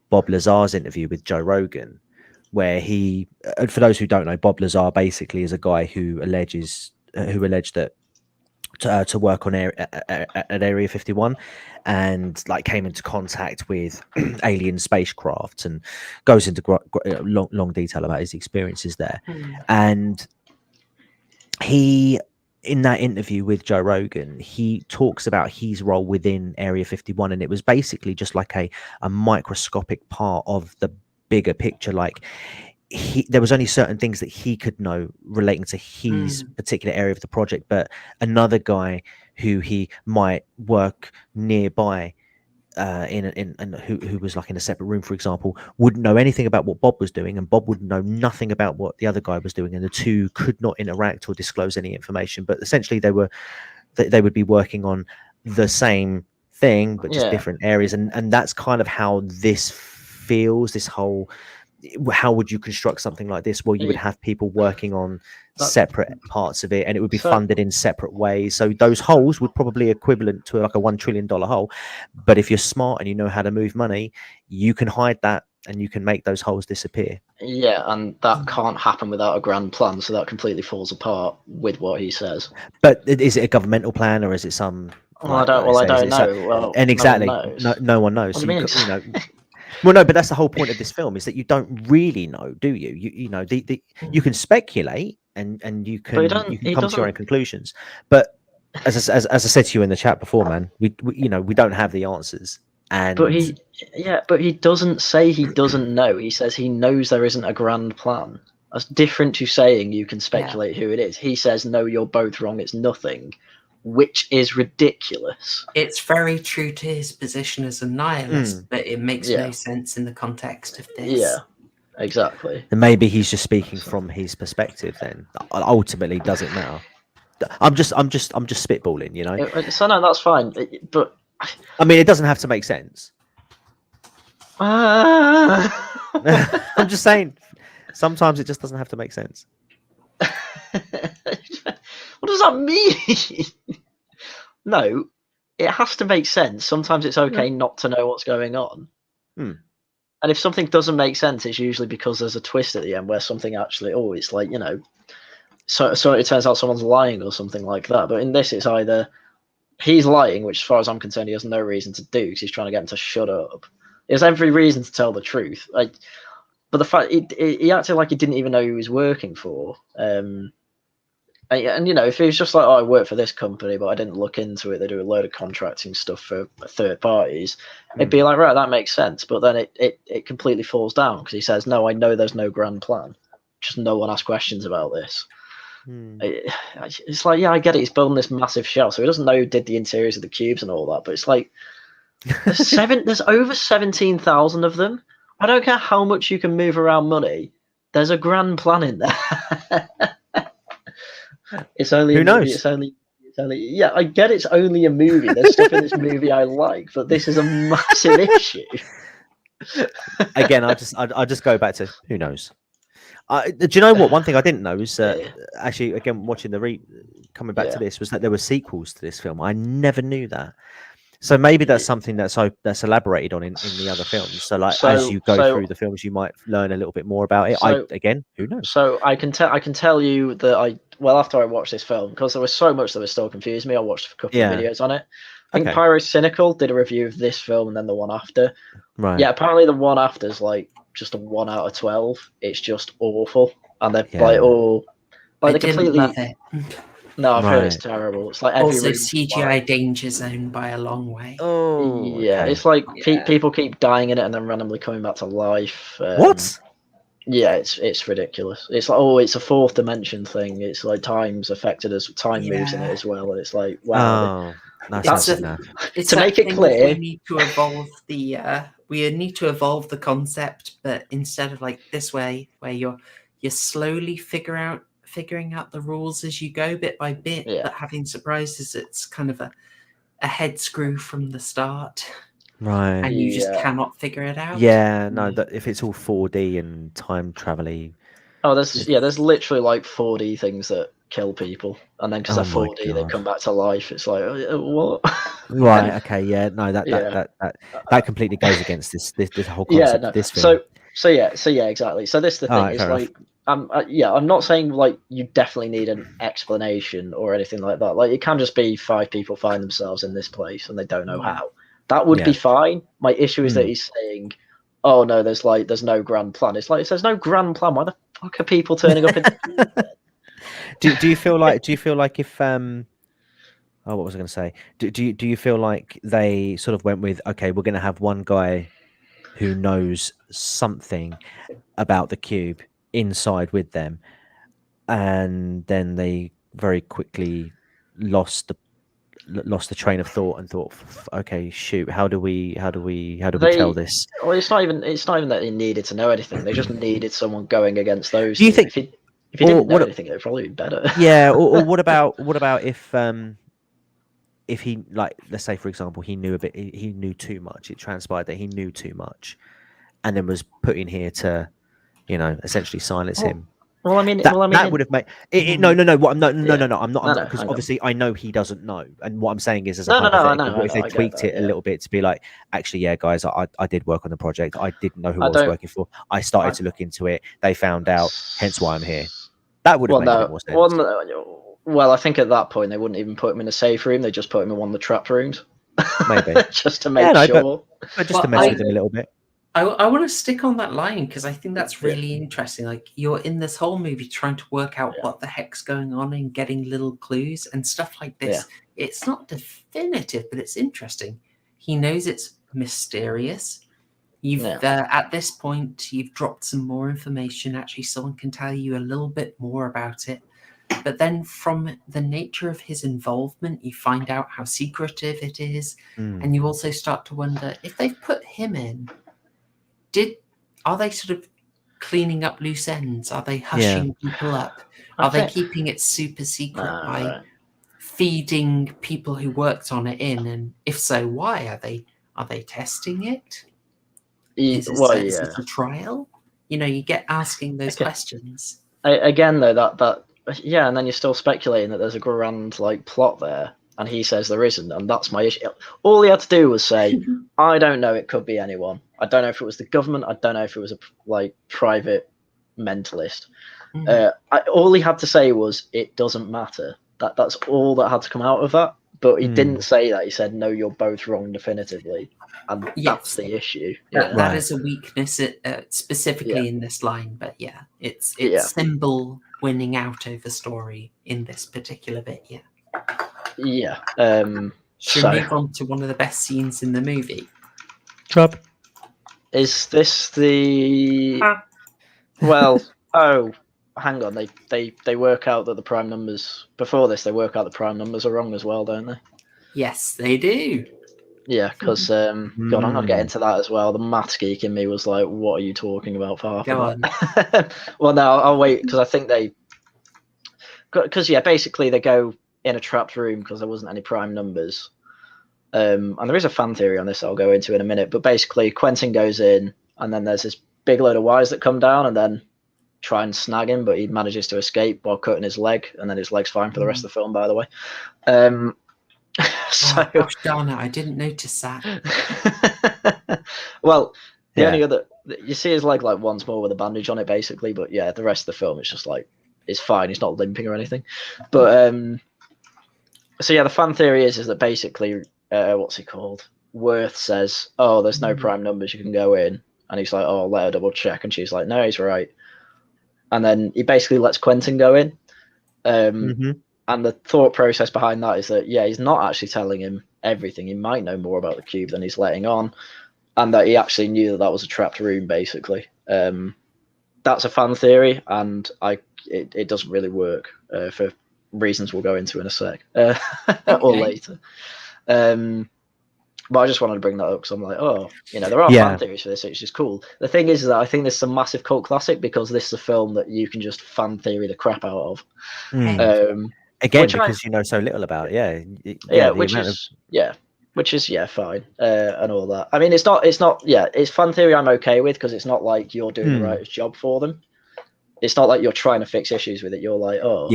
Bob Lazar's interview with Joe Rogan, where he, for those who don't know, Bob Lazar basically is a guy who alleged that to work on at Area 51 and like came into contact with alien spacecrafts and goes into long detail about his experiences there. And he, in that interview with Joe Rogan, he talks about his role within Area 51, and it was basically just like a microscopic part of the bigger picture. Like there was only certain things that he could know relating to his particular area of the project, but another guy who he might work nearby who was like in a separate room, for example, wouldn't know anything about what Bob was doing, and Bob would know nothing about what the other guy was doing, and the two could not interact or disclose any information. But essentially, they would be working on the same thing, but just different areas, and that's kind of how this feels. This whole, how would you construct something like this? Well, you would have people working on separate parts of it, and it would be funded in separate ways. So those holes would probably equivalent to like a $1 trillion hole. But if you're smart and you know how to move money, you can hide that and you can make those holes disappear. Yeah, and that can't happen without a grand plan. So that completely falls apart with what he says. But is it a governmental plan, or is it some? Well, I don't know. And exactly, no one knows. What do you mean? You know. Well, no, but that's the whole point of this film, is that you don't really know, do you? You know, you can speculate and you can come to your own conclusions. But as I said to you in the chat before, man, we don't have the answers. But he doesn't say he doesn't know. He says he knows there isn't a grand plan. That's different to saying you can speculate who it is. He says, no, you're both wrong. It's nothing. Which is ridiculous. It's very true to his position as a nihilist, but it makes no sense in the context of this. Yeah, exactly. And maybe he's just speaking from his perspective. Then ultimately, does it matter? I'm just spitballing, you know. So no, that's fine. But I mean, it doesn't have to make sense. I'm just saying. Sometimes it just doesn't have to make sense. What does that mean? No, it has to make sense. Sometimes it's okay not to know what's going on. And if something doesn't make sense, it's usually because there's a twist at the end where something actually, it's like, you know, so it turns out someone's lying or something like that. But in this, it's either he's lying, which as far as I'm concerned, he has no reason to do because he's trying to get him to shut up. He has every reason to tell the truth. But the fact he acted like he didn't even know who he was working for. And you know, if he was just like, I work for this company, but I didn't look into it, they do a load of contracting stuff for third parties, it'd be like, right, that makes sense. But then it completely falls down because he says, no, I know there's no grand plan. Just no one asks questions about this. It's like, yeah, I get it. He's building this massive shell, so he doesn't know who did the interiors of the cubes and all that. But it's like, there's over 17,000 of them. I don't care how much you can move around money. There's a grand plan in there. It's only who knows? It's only yeah. I get it's only a movie. There's stuff in this movie I like, but this is a massive issue. Again, I just go back to who knows. Do you know what? One thing I didn't know is actually, again, watching coming back to this, was that there were sequels to this film. I never knew that. So maybe that's something that's elaborated on in the other films. So like as you go through the films, you might learn a little bit more about it. Who knows? So I can tell you that after I watched this film, because there was so much that was still confusing me, I watched a couple of videos on it. I think Pyro Cynical did a review of this film and then the one after. Right. Yeah, apparently the one after is like just a 1 out of 12. It's just awful, and they're they completely love it. No, I've heard it's terrible. It's like also CGI danger zone by a long way. Oh, yeah, okay. It's like people keep dying in it and then randomly coming back to life. What? Yeah, it's ridiculous. It's like, it's a fourth dimension thing. It's like time's affected as time moves in it as well, and it's like, wow. That's That's not a- enough. It's To that make it thing of clear- we need to evolve the concept, but instead of like this way, where you're slowly figuring out the rules as you go, bit by bit, Yeah. but having surprises. It's kind of a head screw from the start, Right. and you just Yeah. cannot figure it out. Yeah, no, that if it's all 4D and time travel-y. Oh, there's literally like 4D things that kill people, and then because Oh they're my 4D, they God. come back to life. It's like, what? Right, okay, yeah, no, Yeah. that completely goes against this whole Yeah, concept no. of this film. So yeah, exactly. So this is the thing. Alright, It's fair enough. like, I'm not saying like you definitely need an explanation or anything like that. Like it can just be 5 people find themselves in this place and they don't know how. That would be Yeah. fine. My issue is that Mm. he's saying, "Oh no, there's no grand plan." It's like, there's no grand plan. Why the fuck are people turning up in? Do you feel like if what was I going to say? Do you feel like they sort of went with, okay, we're going to have one guy who knows something about the cube inside with them, and then they very quickly lost the train of thought and thought, okay, shoot, how do we tell this? Well, it's not even that they needed to know anything. They just needed someone going against those. Do you two. think- if he didn't know what- anything, it'd probably be better. Yeah, or what about if he, like, let's say for example, he knew he knew too much. It transpired that he knew too much, and then was put in here to, essentially silence him. Well, I mean, That would have made it. No. What I'm I'm not No, because hang on. obviously I know he doesn't know, and what I'm saying is, as a No, I hypothetical, know, what if they I get tweaked that, it a little bit to be like, actually, yeah, guys, I did work on the project. I didn't know who I was don't- working for. I started to look into it. They found out. Hence why I'm here. That would have made a bit more sense. Well, I think at that point they wouldn't even put him in a safe room. They just put him in one of the trap rooms. Maybe. just to make sure. But just to mess with him a little bit. I want to stick on that line because I think that's really interesting. Like, you're in this whole movie trying to work out what the heck's going on and getting little clues and stuff like this. Yeah. It's not definitive, but it's interesting. He knows it's mysterious. You've at this point, you've dropped some more information. Actually, someone can tell you a little bit more about it. But then from the nature of his involvement, you find out how secretive it is. And you also start to wonder, if they've put him in, are they sort of cleaning up loose ends? Are they hushing people up? Are they keeping it super secret by feeding people who worked on it in? And if so, why? Are they testing it? Is it a trial? You get asking those questions. Again, though, and then you're still speculating that there's a grand plot there, and he says there isn't, and that's my issue. All he had to do was say, "I don't know. It could be anyone. I don't know if it was the government. I don't know if it was a private mentalist." All he had to say was, "It doesn't matter." That's all that had to come out of that. But he didn't say that. He said, "No, you're both wrong definitively," and that's the issue. That is a weakness, specifically in this line. But it's symbol winning out over story in this particular bit. Should we move on to one of the best scenes in the movie? Trub. Is this the? Well, hang on. They work out that the prime numbers before this. They work out the prime numbers are wrong as well, don't they? Yes, they do. Yeah, because God, I'm gonna get into that as well. The maths geek in me was like, "What are you talking about?" For half Go of it. Well, no, I'll wait because I think basically they go in a trapped room because there wasn't any prime numbers. And there is a fan theory on this I'll go into in a minute. But basically, Quentin goes in, and then there's this big load of wires that come down and then try and snag him, but he manages to escape while cutting his leg, and then his leg's fine for the rest of the film, by the way. Gosh darn it, I didn't notice that. Well, the only other, you see his leg once more with a bandage on it, basically, but the rest of the film it's just it's fine. He's not limping or anything. But the fan theory is that basically, what's he called? Worth says, "Oh, there's no prime numbers. You can go in," and he's like, "Oh, I'll let her double check," and she's like, "No, he's right." And then he basically lets Quentin go in. And the thought process behind that is that, he's not actually telling him everything. He might know more about the cube than he's letting on, and that he actually knew that was a trapped room, basically. That's a fan theory, and it doesn't really work for reasons we'll go into in a sec or later. But I just wanted to bring that up because I'm like, oh, there are fan theories for this, which is cool. The thing is that I think this is a massive cult classic because this is a film that you can just fan theory the crap out of. Again, because you know so little about it. Which is fine, and all that. I mean, it's fan theory I'm okay with because it's not like you're doing the writer's job for them. It's not like you're trying to fix issues with it. You're like, oh,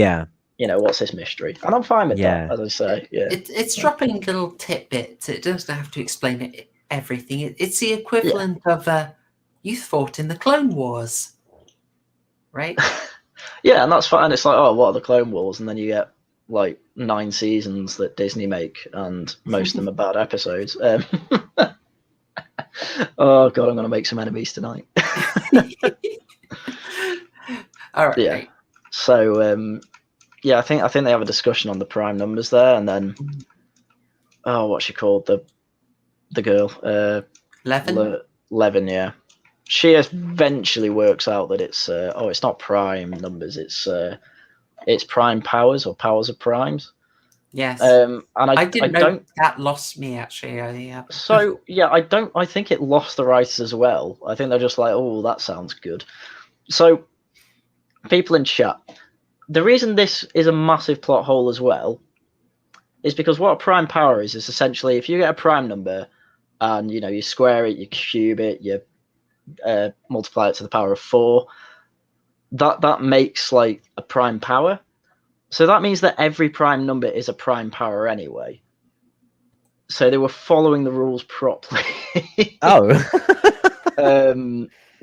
what's this mystery? And I'm fine with that, as I say. Yeah, it's dropping little tidbits. It doesn't have to explain everything. It's the equivalent of you fought in the Clone Wars, right? Yeah, and that's fine. It's like, oh, what are the Clone Wars? And then you get like 9 seasons that Disney make, and most of them are bad episodes. Oh god, I'm gonna make some enemies tonight. All right. Yeah. So I think they have a discussion on the prime numbers there, and then what's she called? The girl, Levin, yeah. She eventually works out that it's not prime numbers, it's prime powers or powers of primes. Yes. And I don't. That lost me actually. So I think it lost the writers as well. I think they're just like, oh, that sounds good. So people in chat, the reason this is a massive plot hole as well is because what a prime power is essentially if you get a prime number and you square it, you cube it, you multiply it to the power of 4, that makes like a prime power. So that means that every prime number is a prime power anyway. So they were following the rules properly.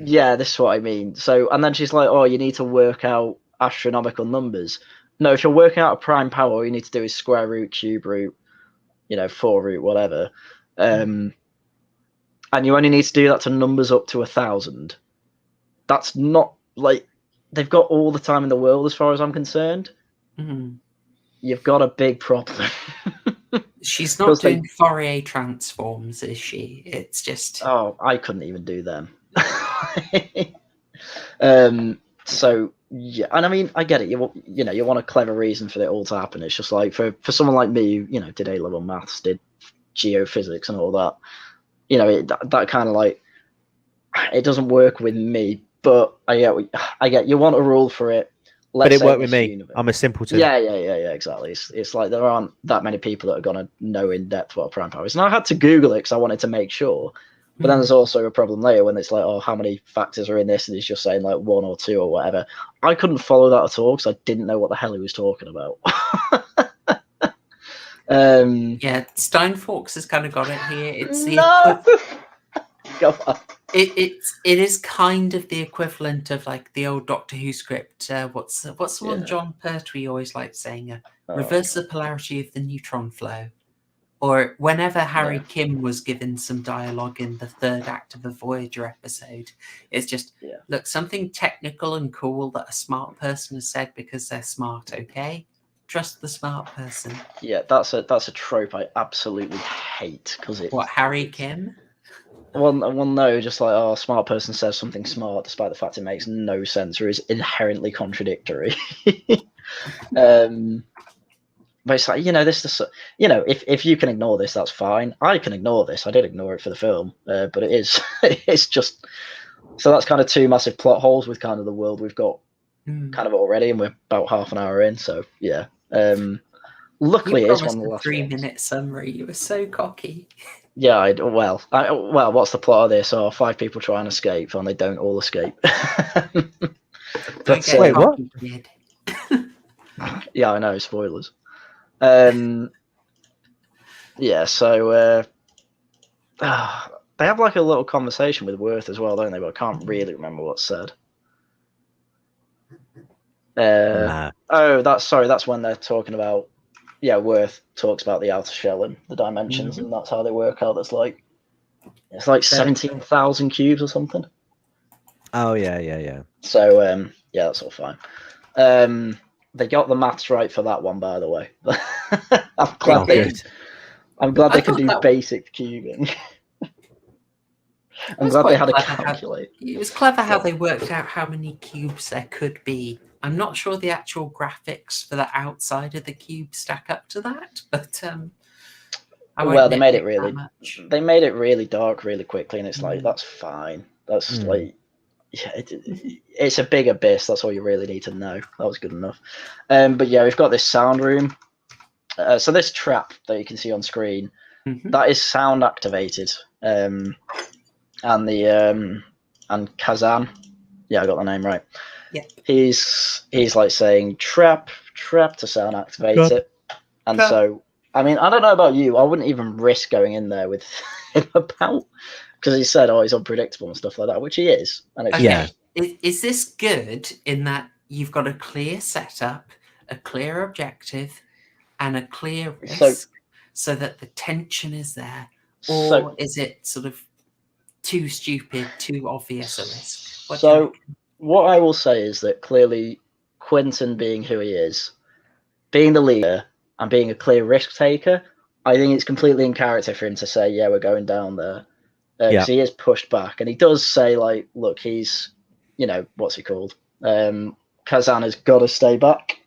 Yeah, this is what I mean. So, and then she's like, oh, you need to work out astronomical numbers. No, if you're working out a prime power, all you need to do is square root, cube root, 4 root, whatever. And you only need to do that to numbers up to 1,000. That's not like they've got all the time in the world as far as I'm concerned. Mm-hmm. You've got a big problem. She's not doing Fourier transforms, is she? It's just... Oh, I couldn't even do them. So, yeah. And I mean, I get it. You want a clever reason for it all to happen. It's just like, for someone like me who, did A-level maths, did geophysics and all that, that kind of like, it doesn't work with me. But I get you want a rule for it. But it worked with me. I'm a simpleton. Yeah, exactly. It's like there aren't that many people that are going to know in depth what a prime power is. And I had to Google it because I wanted to make sure. But then there's also a problem later when it's like, oh, how many factors are in this? And he's just saying like 1 or 2 or whatever. I couldn't follow that at all because I didn't know what the hell he was talking about. Yeah, Steinforks has kind of got it here. It's Go on. It is kind of the equivalent of like the old Doctor Who script. What's the one John Pertwee always liked saying? Reverse the polarity of the neutron flow. Or whenever Harry Kim was given some dialogue in the 3rd act of a Voyager episode, it's just look, something technical and cool that a smart person has said because they're smart. Okay, trust the smart person. Yeah, that's a trope I absolutely hate because it. What, Harry Kim? Well, no, just like, oh, a smart person says something smart despite the fact it makes no sense or is inherently contradictory. But it's like, if you can ignore this, that's fine. I can ignore this. I did ignore it for the film, but it's just, so that's kind of 2 massive plot holes with kind of the world we've got kind of already, and we're about half an hour in, so yeah. Luckily, it's one of the last 3-minute summary. You were so cocky. Yeah, well, what's the plot of this? 5 people try and escape, and they don't all escape. Wait, what? Yeah, I know, spoilers. Yeah, so they have like a little conversation with Worth as well, don't they? But I can't really remember what's said. That's when they're talking about. Yeah, Worth talks about the outer shell and the dimensions, and that's how they work out. It's like 17,000 cubes or something. Oh yeah. So that's all fine. They got the maths right for that one, by the way. I'm glad they can do basic cubing. I'm glad they had a calculator. It was clever how they worked out how many cubes there could be. I'm not sure the actual graphics for the outside of the cube stack up to that, but Well, they made it really much. dark really quickly, and it's like that's fine. That's like, yeah, it's a big abyss. That's all you really need to know. That was good enough. But yeah, we've got this sound room. So this trap that you can see on screen, that is sound activated. And Kazan, yeah, I got the name right. Yeah, he's like saying trap to sound activate it, and so I mean, I don't know about you, I wouldn't even risk going in there with him about, because he said, oh, he's unpredictable and stuff like that, which he is. And it's okay. Is this good in that you've got a clear setup, a clear objective, and a clear risk, so that the tension is there, or is it sort of too stupid, too obvious a risk? What I will say is that clearly Quentin, being who he is, being the leader and being a clear risk taker, I think it's completely in character for him to say, yeah, we're going down there. Because he is pushed back, and he does say, like, look, he's, what's he called? Kazan has got to stay back.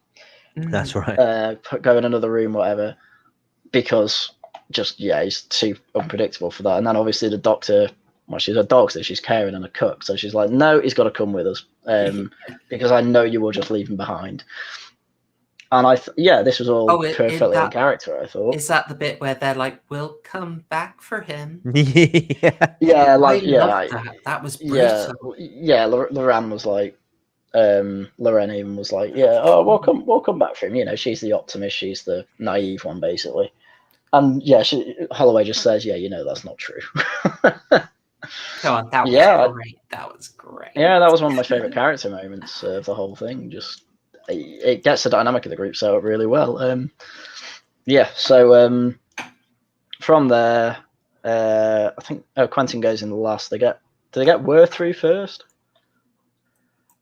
That's right. Go in another room, whatever, because he's too unpredictable for that. And then obviously the doctor, well, she's a doctor, she's caring and a cook, so she's like, no, he's got to come with us, because I know you will just leave him behind. And this was all perfectly in character, I thought. Is that the bit where they're like, we'll come back for him? Yeah, like, that was brutal. Yeah, Lorraine was like, Lorraine even was like, yeah, oh, we'll come back for him. She's the optimist, she's the naive one, basically. And yeah, Holloway just says, yeah, that's not true. Come on, that was great. That was great. Yeah, that was one of my favorite character moments of the whole thing. Just it gets the dynamic of the group set up really well. So from there, I think Quentin goes in the last. Do they get Worth through first?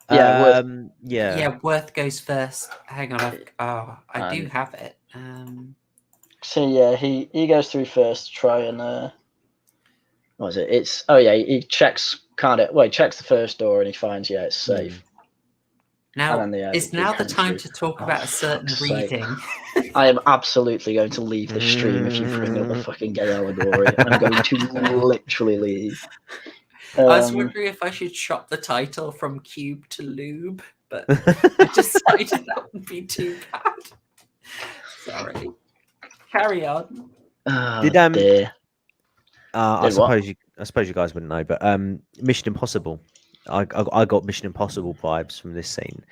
Yeah, Worth goes first. Hang on, I do have it. So yeah, he goes through first to try and what is it? He checks he checks the first door and he finds it's safe. Now is now the time to talk about a certain reading. I am absolutely going to leave the stream if you bring up the fucking gay allegory. I'm going to literally leave. I was wondering if I should chop the title from Cube to Lube, but I decided that would be too bad. Sorry. Carry on. Dear. I suppose you guys wouldn't know, but Mission Impossible. I got Mission Impossible vibes from this scene,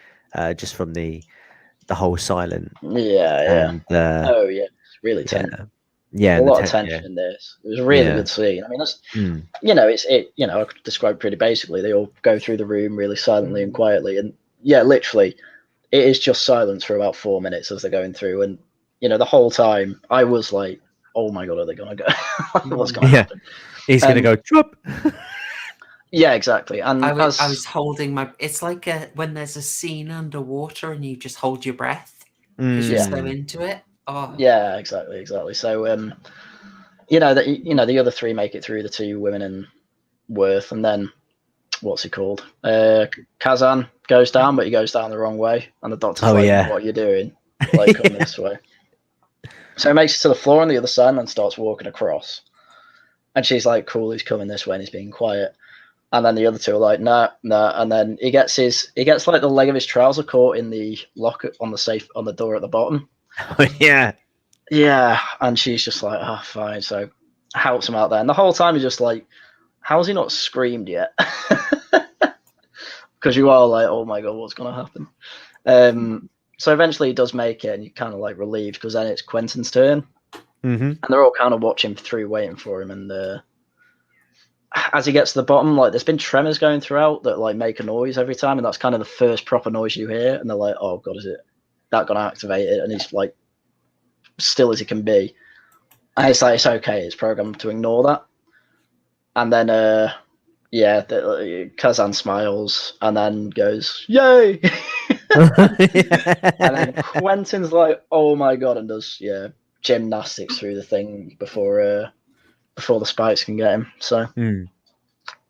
just from the whole silent. Yeah. And, it's really tense. Yeah, a lot of tension in this. It was a really good scene. I mean, that's I could describe pretty basically. They all go through the room really silently and quietly, and literally, it is just silence for about 4 minutes as they're going through, and the whole time I was like, oh my god, are they gonna go? What's gonna happen? He's gonna go chop. Yeah, exactly. And I was holding my. It's like when there's a scene underwater and you just hold your breath because you're so into it. Oh. Yeah, exactly. So, the other three make it through, the two women and Worth, and then what's he called? Kazan goes down, but he goes down the wrong way, and the doctor's like, "What are you doing? Like, come this way." So he makes it to the floor on the other side and then starts walking across. And she's like, "Cool, he's coming this way," and he's being quiet. And then the other two are like, nah. And then he gets like the leg of his trouser caught in the locker on the safe on the door at the bottom. Yeah. And she's just like, oh, fine. So helps him out there. And the whole time he's just like, how's he not screamed yet? Because you are like, oh my god, what's gonna happen? So eventually he does make it, and you're kind of like relieved because then it's Quentin's turn, and they're all kind of watching through, waiting for him. And as he gets to the bottom, like there's been tremors going throughout that like make a noise every time, and that's kind of the first proper noise you hear. And they're like, oh god, is it that gonna activate it? And he's like still as he can be, and it's like, it's okay, it's programmed to ignore that. And then Kazan smiles and then goes, yay. And then Quentin's like, oh my god, and does gymnastics through the thing before the spikes can get him. So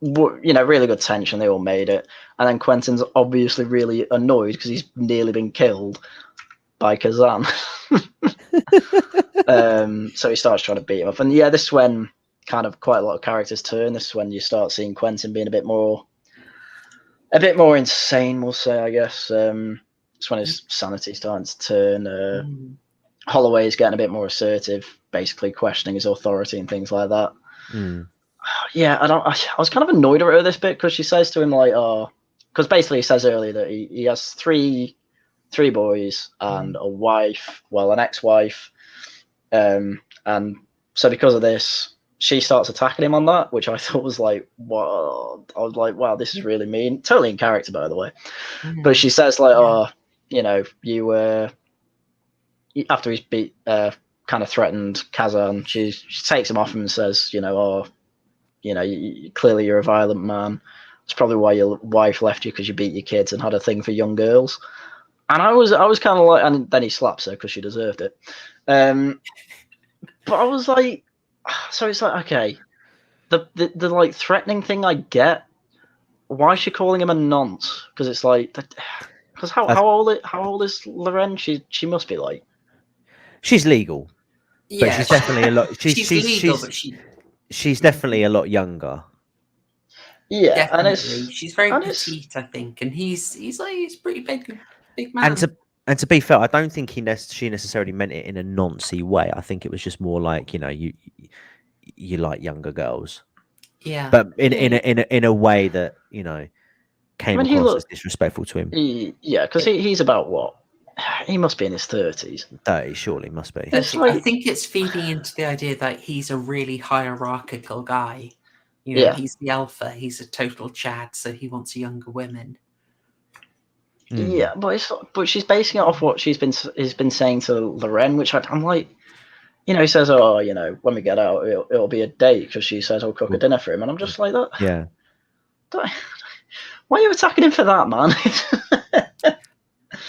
really good tension. They all made it, and then Quentin's obviously really annoyed because he's nearly been killed, by Kazan. So he starts trying to beat him up, and yeah, this is when kind of quite a lot of characters turn. This is when you start seeing Quentin being a bit more insane, we'll say, I guess. It's when his sanity's starting to turn. Holloway's getting a bit more assertive, basically questioning his authority and things like that. Yeah, I was kind of annoyed at her this bit because she says to him like, "Oh," because basically he says earlier that he has three boys and a wife, well, an ex-wife, and so because of this, she starts attacking him on that, which I thought was like, what? I was like, wow, this is really mean. Totally in character, by the way. But she says like, "Oh, you know, you after he's kind of threatened Kazan, she takes him off him and says, you know, "Oh, you know, clearly you're a violent man. It's probably why your wife left you, because you beat your kids and had a thing for young girls." And I was kind of like, and then he slaps her because she deserved it. But I was like, so it's like, okay, the like threatening thing I get. Why is she calling him a nonce? Because it's like, because how old is Loren? She must be like, she's legal, but she's definitely a lot. She's legal, but she's definitely a lot younger. Yeah, definitely. She's very petite, I think, and he's pretty big man. And to be fair, I don't think she necessarily meant it in a noncy way. I think it was just more like, you know, you like younger girls. Yeah, but in a way that, you know, came across as disrespectful to him. Yeah, because he's about what? He must be in his 30s. 30, surely must be. I think it's feeding into the idea that he's a really hierarchical guy. You know, he's the alpha. He's a total Chad, so he wants younger women. Yeah, but she's basing it off what he's been saying to Loren, which I'm like, you know, he says, "Oh, you know, when we get out, it'll be a date," because she says, "I'll cook a dinner for him," and I'm just like that. Yeah. Why are you attacking him for that, man?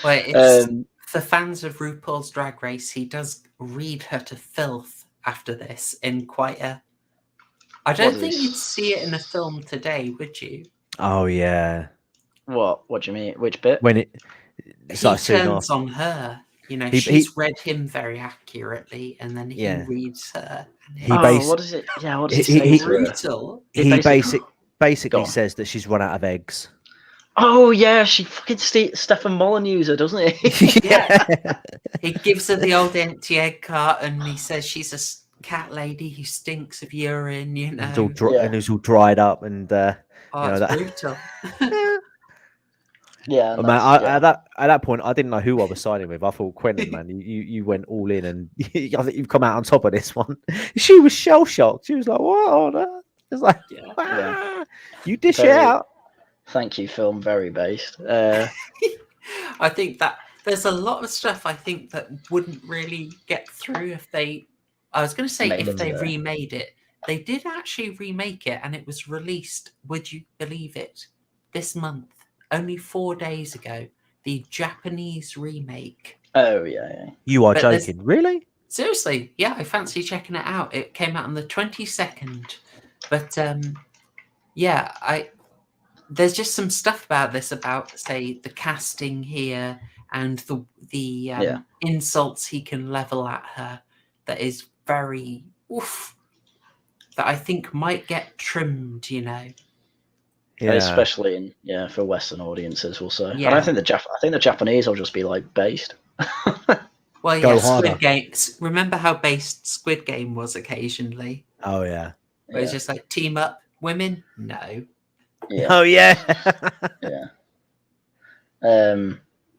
Well, it's for fans of RuPaul's Drag Race. He does read her to filth after this in quite a. I don't think you'd see it in a film today, would you? Oh yeah. What do you mean? Which bit? When he turns on her. You know, she's read him very accurately, and then he reads her. What is it? Yeah, what does he say? Brutal. He basically says that she's run out of eggs. Oh yeah, she fucking Stefan Molyneux her, doesn't he? Yeah. He gives her the old empty egg cart, and he says she's a cat lady who stinks of urine. You know, and it's all dried up, and it's brutal. Yeah, man. At that point, I didn't know who I was siding with. I thought, Quentin, man, you went all in, and I think you've come out on top of this one. She was shell shocked. She was like, "What?" It's like, you dish it out. Thank you, film. Very based. I think that there's a lot of stuff I think that wouldn't really get through if they. I was going to say if they remade it. They did actually remake it, and it was released. Would you believe it? This month. Only 4 days ago, the Japanese remake. Oh yeah. You are joking, really? Seriously, yeah, I fancy checking it out. It came out on the 22nd, but there's just some stuff about this, about say the casting here and the insults he can level at her. That is very that I think might get trimmed. You know. Yeah. Especially for Western audiences, we'll say. Yeah. And I think the Japanese will just be like based. Well, yeah, Squid Game. Remember how based Squid Game was occasionally? Oh yeah. Where it's just like team up women. No. Yeah. Oh yeah.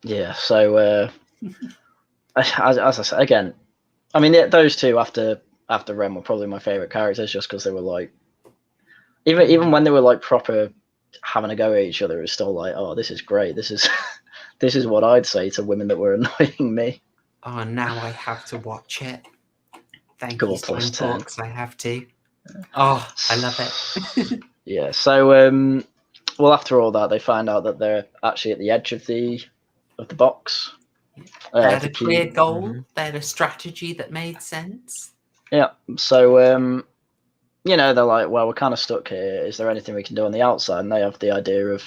Yeah. So as I said again, I mean those two after Ren were probably my favorite characters, just because they were like, even when they were like proper having a go at each other, it's still like, oh, this is great. This is what I'd say to women that were annoying me. Oh, now I have to watch it. Thank you, Slime Talks. I have to. Oh, I love it. Yeah. So, well, after all that, they find out that they're actually at the edge of the box. They had a clear goal. Mm-hmm. They had a strategy that made sense. Yeah. So, you know, they're like, well, we're kind of stuck here. Is there anything we can do on the outside? And they have the idea of,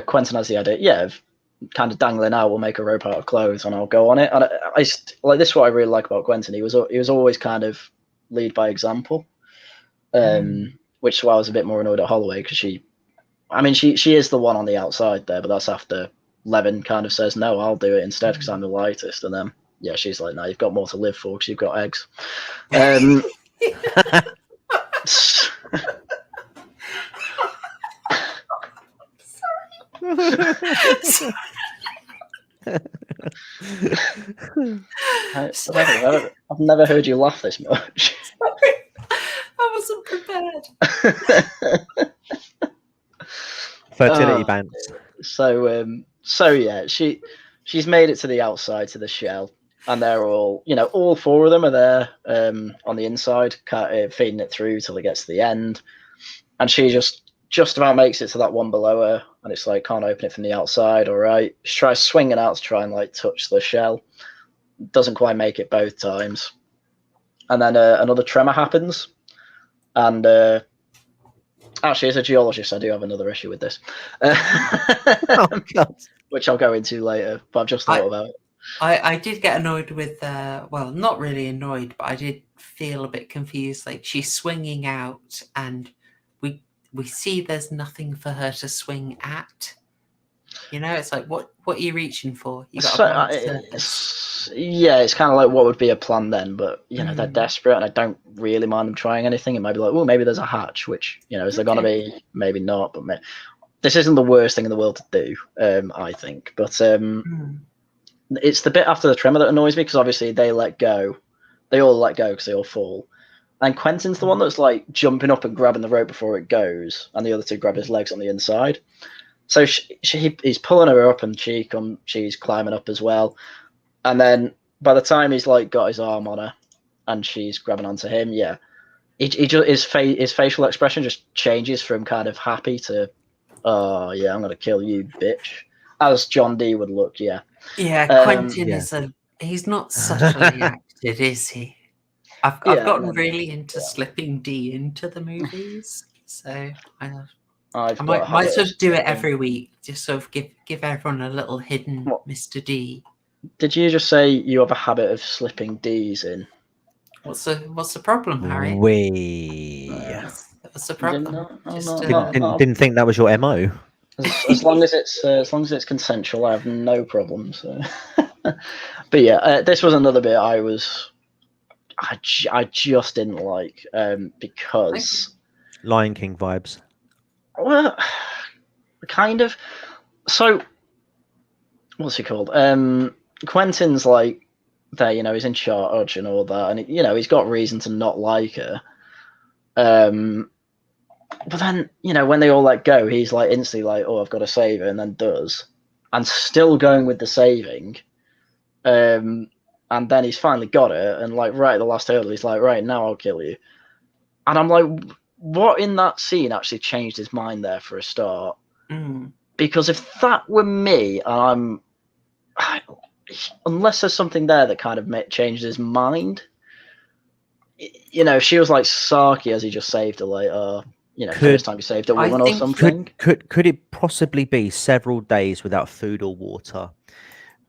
Quentin has the idea, of kind of dangling out, we'll make a rope out of clothes and I'll go on it. And like this is what I really like about Quentin. He was always kind of lead by example, which is why I was a bit more annoyed at Holloway, because she is the one on the outside there, but that's after Levin kind of says, no, I'll do it instead because I'm the lightest. And then, yeah, she's like, no, you've got more to live for because you've got eggs. I've never heard you laugh this much. Sorry, I wasn't prepared. Fertility bans. So yeah, she's made it to the outside, to the shell, and they're all 4 of them are there on the inside, feeding it through till it gets to the end, and she just about makes it to that one below her, and it's like, can't open it from the outside. All right, she tries swinging out to try and like touch the shell, doesn't quite make it both times, and then another tremor happens, and actually, as a geologist, I do have another issue with this, Oh, God. which I'll go into later, but I've just thought about it. I did get annoyed with, well, not really annoyed, but I did feel a bit confused. Like, she's swinging out, and we see there's nothing for her to swing at. You know, it's like, what are you reaching for? You got it's kind of like what would be a plan then, but they're desperate, and I don't really mind them trying anything. It might be like, maybe there's a hatch, which is there gonna be? Maybe not, but this isn't the worst thing in the world to do, I think. But it's the bit after the tremor that annoys me, because obviously they all let go because they all fall. And Quentin's the one that's like jumping up and grabbing the rope before it goes, and the other 2 grab his legs on the inside. So he's pulling her up, and she's climbing up as well. And then by the time he's like got his arm on her, and she's grabbing onto him, his facial expression just changes from kind of happy to, oh yeah, I'm gonna kill you, bitch, as John D would look. Yeah, Quentin he's not subtly acted, is he? I've gotten really into slipping D into the movies, so I might sort of do it every week, just sort of give everyone a little hidden Mr. D. Did you just say you have a habit of slipping D's in? What's the problem, Harry? What's the problem? Didn't think that was your MO. As long as it's consensual, I have no problem. So, but yeah, this was another bit I just didn't like, because Lion King vibes. Well, kind of. So, what's he called? Quentin's like there, he's in charge and all that, and he's got reason to not like her. But then, when they all let go, he's like instantly like, oh, I've got to save her, and then does, and still going with the saving. And then he's finally got her, and like right at the last hurdle, he's like, right, now I'll kill you. And I'm like, what in that scene actually changed his mind there for a start? Because if that were me, unless there's something there that kind of changed his mind, if she was like sarky as he just saved her, like, first time he saved a woman or something. Could it possibly be several days without food or water,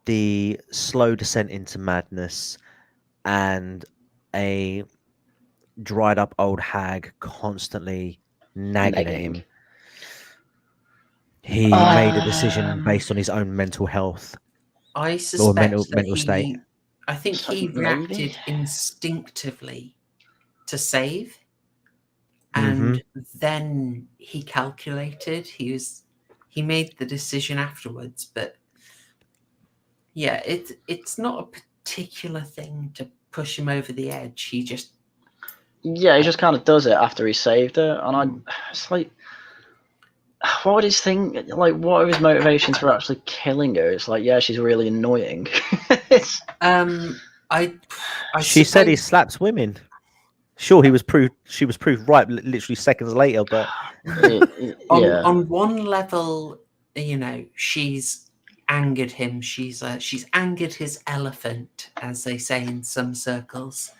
the slow descent into madness, and a dried up old hag constantly nagging at him? He made a decision based on his own mental health. I suspect mental state. I think he reacted instinctively to save, and then he calculated. He made the decision afterwards, but yeah, it's not a particular thing to push him over the edge. He just kind of does it after he saved her, and it's like, what would his thing? Like, what are his motivations for actually killing her? It's like, yeah, she's really annoying. She said he slaps women. Sure, she was proved right literally seconds later, but on one level, she's angered him. She's angered his elephant, as they say in some circles.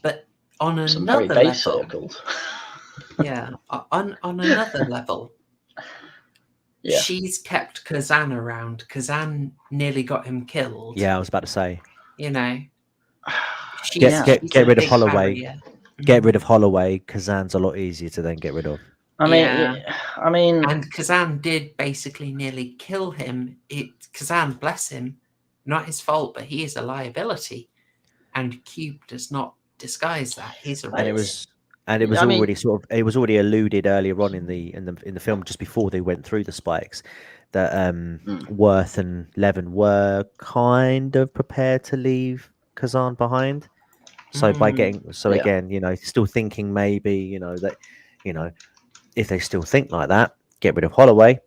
But on another level, circles. on another level, Yeah. she's kept Kazan around. Kazan nearly got him killed. Yeah, I was about to say. You know, Get she's rid of big Holloway. barrier. Get rid of Holloway. Kazan's a lot easier to then get rid of. I mean, Yeah. I mean, And Kazan did basically nearly kill him. Kazan, bless him, not his fault, but he is a liability. And Cube does not disguise that. He's a risk. And it was I mean- already it was already alluded earlier on in the film, just before they went through the spikes, that Worth and Levin were kind of prepared to leave Kazan behind. So by getting again, you know, still thinking maybe, you know, that, you know, if they still think like that, get rid of Holloway,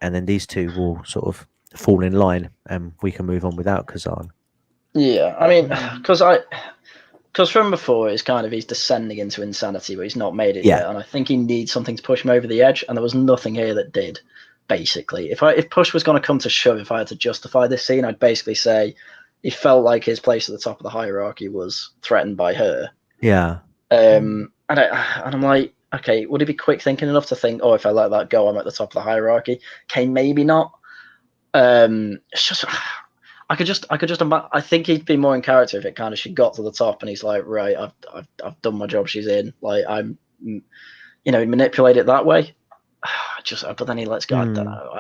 and then these two will sort of fall in line, and we can move on without Kazan. Yeah, I mean, because from before it's kind of he's descending into insanity, but he's not made it yet, and I think he needs something to push him over the edge, and there was nothing here that did. Basically, if push was going to come to shove, if I had to justify this scene, I'd basically say he felt like his place at the top of the hierarchy was threatened by her. Yeah. And I'm like, okay, would he be quick thinking enough to think, oh, if I let that go, I'm at the top of the hierarchy? Okay, maybe not. It's just. I could just I think he'd be more in character if it kind of she got to the top and he's like, right, I've done my job, she's in, like, I'm, you know, manipulate it that way. But then he lets go. I don't know.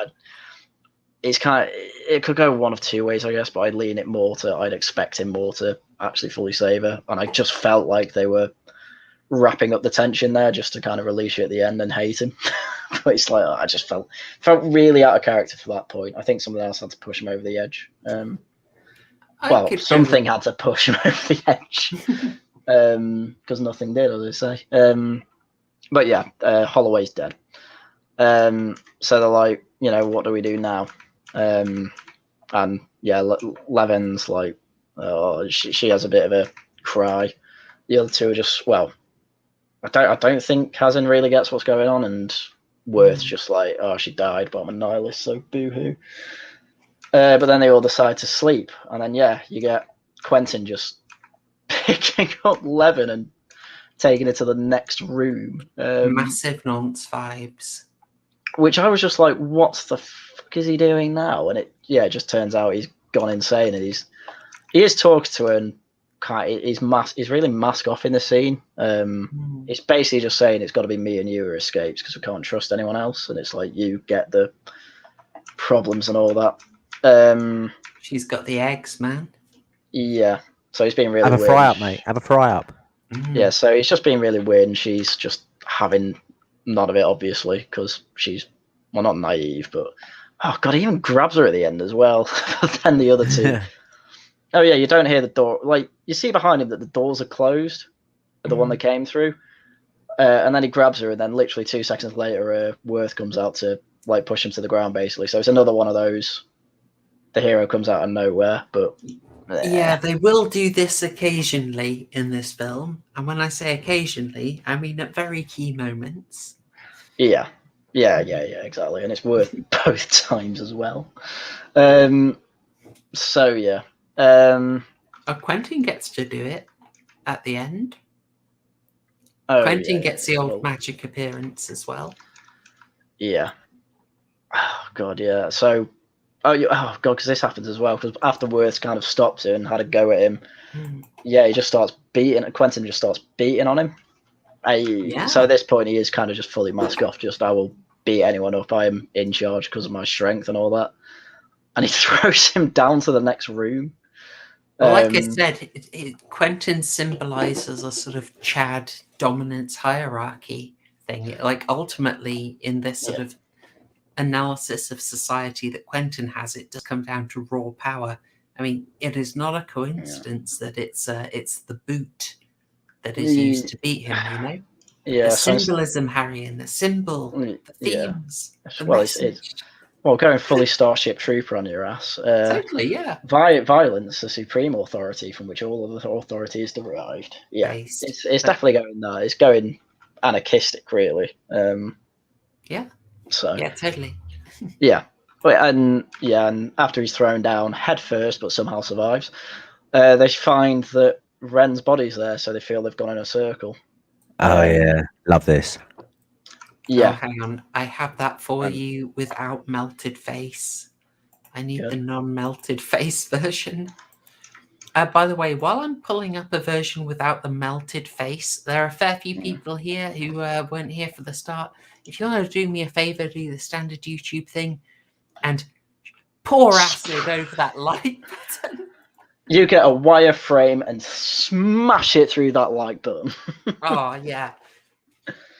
It's kind of, it could go one of two ways, I guess, but I'd lean it more to, I'd expect him more to actually fully save her, and I just felt like they were wrapping up the tension there just to kind of release you at the end and hate him. But it's like, I just felt really out of character for that point. I think someone else had to push him over the edge. Something had to push him over the edge, because nothing did, as I say. But yeah, Holloway's dead. So they're like, you know, what do we do now? And yeah, Levin's like, oh, she has a bit of a cry. The other two are just, well, I don't think Kazan really gets what's going on, and Worth's just like, oh, she died, but I'm a nihilist, so boo-hoo. But then they all decide to sleep, and then yeah, you get Quentin just picking up Levin and taking it to the next room. Massive nonce vibes. Which I was just like, what the fuck is he doing now? And it just turns out he's gone insane, and he is talking to her, and he's really mask off in the scene. It's basically just saying it's got to be me and you who escapes because we can't trust anyone else, and it's like, you get the problems and all that. She's got the eggs, man. Yeah, so he's being really have a weird. fry up, mate. Have a fry up. Yeah, so he's just being really weird, and she's just having none of it, obviously, because she's, well, not naive, but oh god, he even grabs her at the end as well. But then the other two. Oh yeah, you don't hear the door. Like, you see behind him that the doors are closed, the one that came through, and then he grabs her, and then literally 2 seconds later, Worth comes out to like push him to the ground, basically. So it's another one of those. The hero comes out of nowhere, but yeah, they will do this occasionally in this film, and when I say occasionally, I mean at very key moments. Yeah, exactly, and it's worth both times as well. So yeah. Quentin gets to do it at the end. Oh, Quentin gets the old magic appearance as well. Yeah. Oh god, yeah. So, god, because this happens as well. Because after Worth kind of stops her and had a go at him, he just starts beating. Quentin just starts beating on him. So at this point, he is kind of just fully mask off. Just, I will beat anyone up. I am in charge because of my strength and all that. And he throws him down to the next room. Well, like I said, Quentin symbolizes a sort of Chad dominance hierarchy thing. Like, ultimately, in this sort of analysis of society that Quentin has, it does come down to raw power. I mean, it is not a coincidence that it's the boot that is used to beat him, you know? Yeah, the symbolism, Haryan, the symbol, the themes, the message. Going fully Starship Trooper on your ass. Totally, yeah. Violence, the supreme authority from which all of the authority is derived. Yeah, it's definitely going there. It's going anarchistic, really. Yeah. So. Yeah, totally. Yeah. And after he's thrown down head first, but somehow survives, they find that Ren's body's there, so they feel they've gone in a circle. Oh yeah, love this. Yeah. Oh, hang on. I have that for you without melted face. I need the non-melted face version. By the way, while I'm pulling up a version without the melted face, there are a fair few people here who weren't here for the start. If you want to do me a favor, do the standard YouTube thing and pour acid over that like button. You get a wireframe and smash it through that like button. Oh, yeah.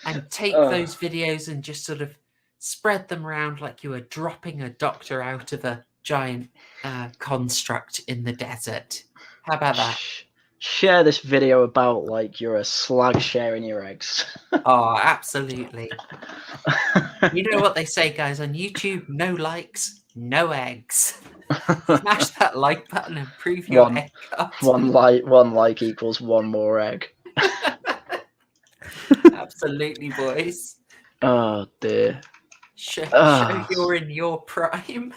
And take those videos and just sort of spread them around like you were dropping a doctor out of a giant construct in the desert. How about that? Share this video about like you're a slag sharing your eggs. Oh, absolutely. You know what they say, guys, on YouTube? No likes, no eggs. Smash that like button and prove your egg cut. One like equals one more egg. Absolutely, boys. Oh dear. Show you're in your prime.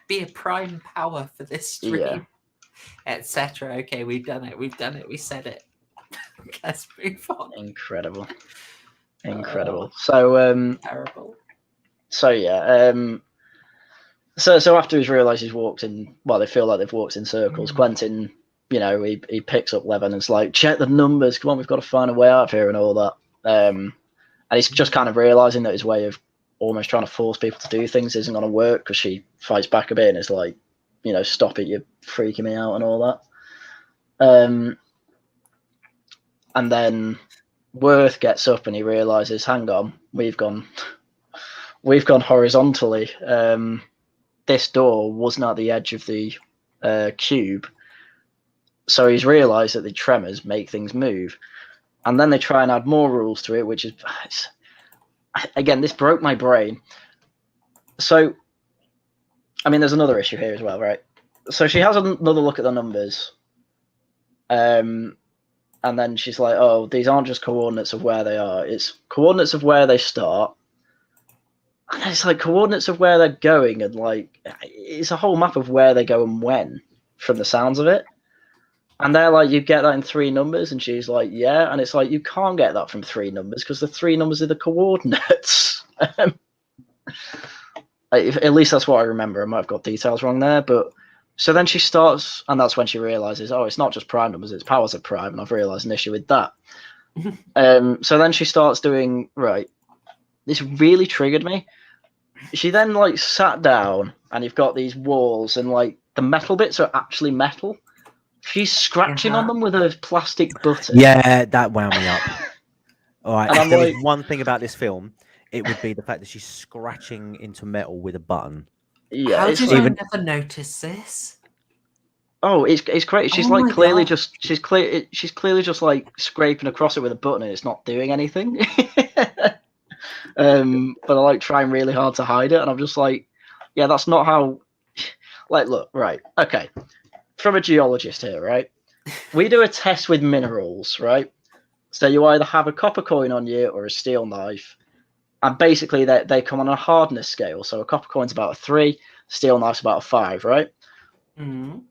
Be a prime power for this stream, etc. Okay, we've done it. We said it. Let's move on. Incredible. So terrible. So yeah. So after he's realised he's walked in, well, they feel like they've walked in circles. Quentin, you know, he picks up Levin and is like, check the numbers. Come on, we've got to find a way out of here and all that. And he's just kind of realising that his way of almost trying to force people to do things isn't going to work because she fights back a bit and is like, you know, stop it, you're freaking me out and all that. And then Worth gets up and he realizes, hang on, we've gone horizontally. This door wasn't at the edge of the cube, so he's realized that the tremors make things move. And then they try and add more rules to it, which is, again, this broke my brain. So, I mean, there's another issue here as well, right? So she has another look at the numbers. And then she's like, oh, these aren't just coordinates of where they are. It's coordinates of where they start. And it's like coordinates of where they're going. And like, it's a whole map of where they go and when, from the sounds of it. And they're like, you get that in 3 numbers? And she's like, yeah. And it's like, you can't get that from 3 numbers because the 3 numbers are the coordinates. At least that's what I remember. I might have got details wrong there. But so then she starts, and that's when she realizes, oh, it's not just prime numbers, it's powers of prime. And I've realized an issue with that. So then she starts doing, right, this really triggered me. She then like sat down and you've got these walls and like the metal bits are actually metal. She's scratching on them with a plastic button. Yeah, that wound me up. All right, And if I'm there like- was one thing about this film, it would be the fact that she's scratching into metal with a button. Yeah, How it's did like, I never notice this? oh, it's great. She's Oh like my clearly God. just she's clearly just like scraping across it with a button and it's not doing anything. But I like trying really hard to hide it, and I'm just like, yeah, that's not how. Like, look, right, okay. From a geologist here, right? We do a test with minerals, right? So you either have a copper coin on you or a steel knife, and basically they come on a hardness scale. So a copper coin's about a 3, steel knife's about a 5, right? Mm.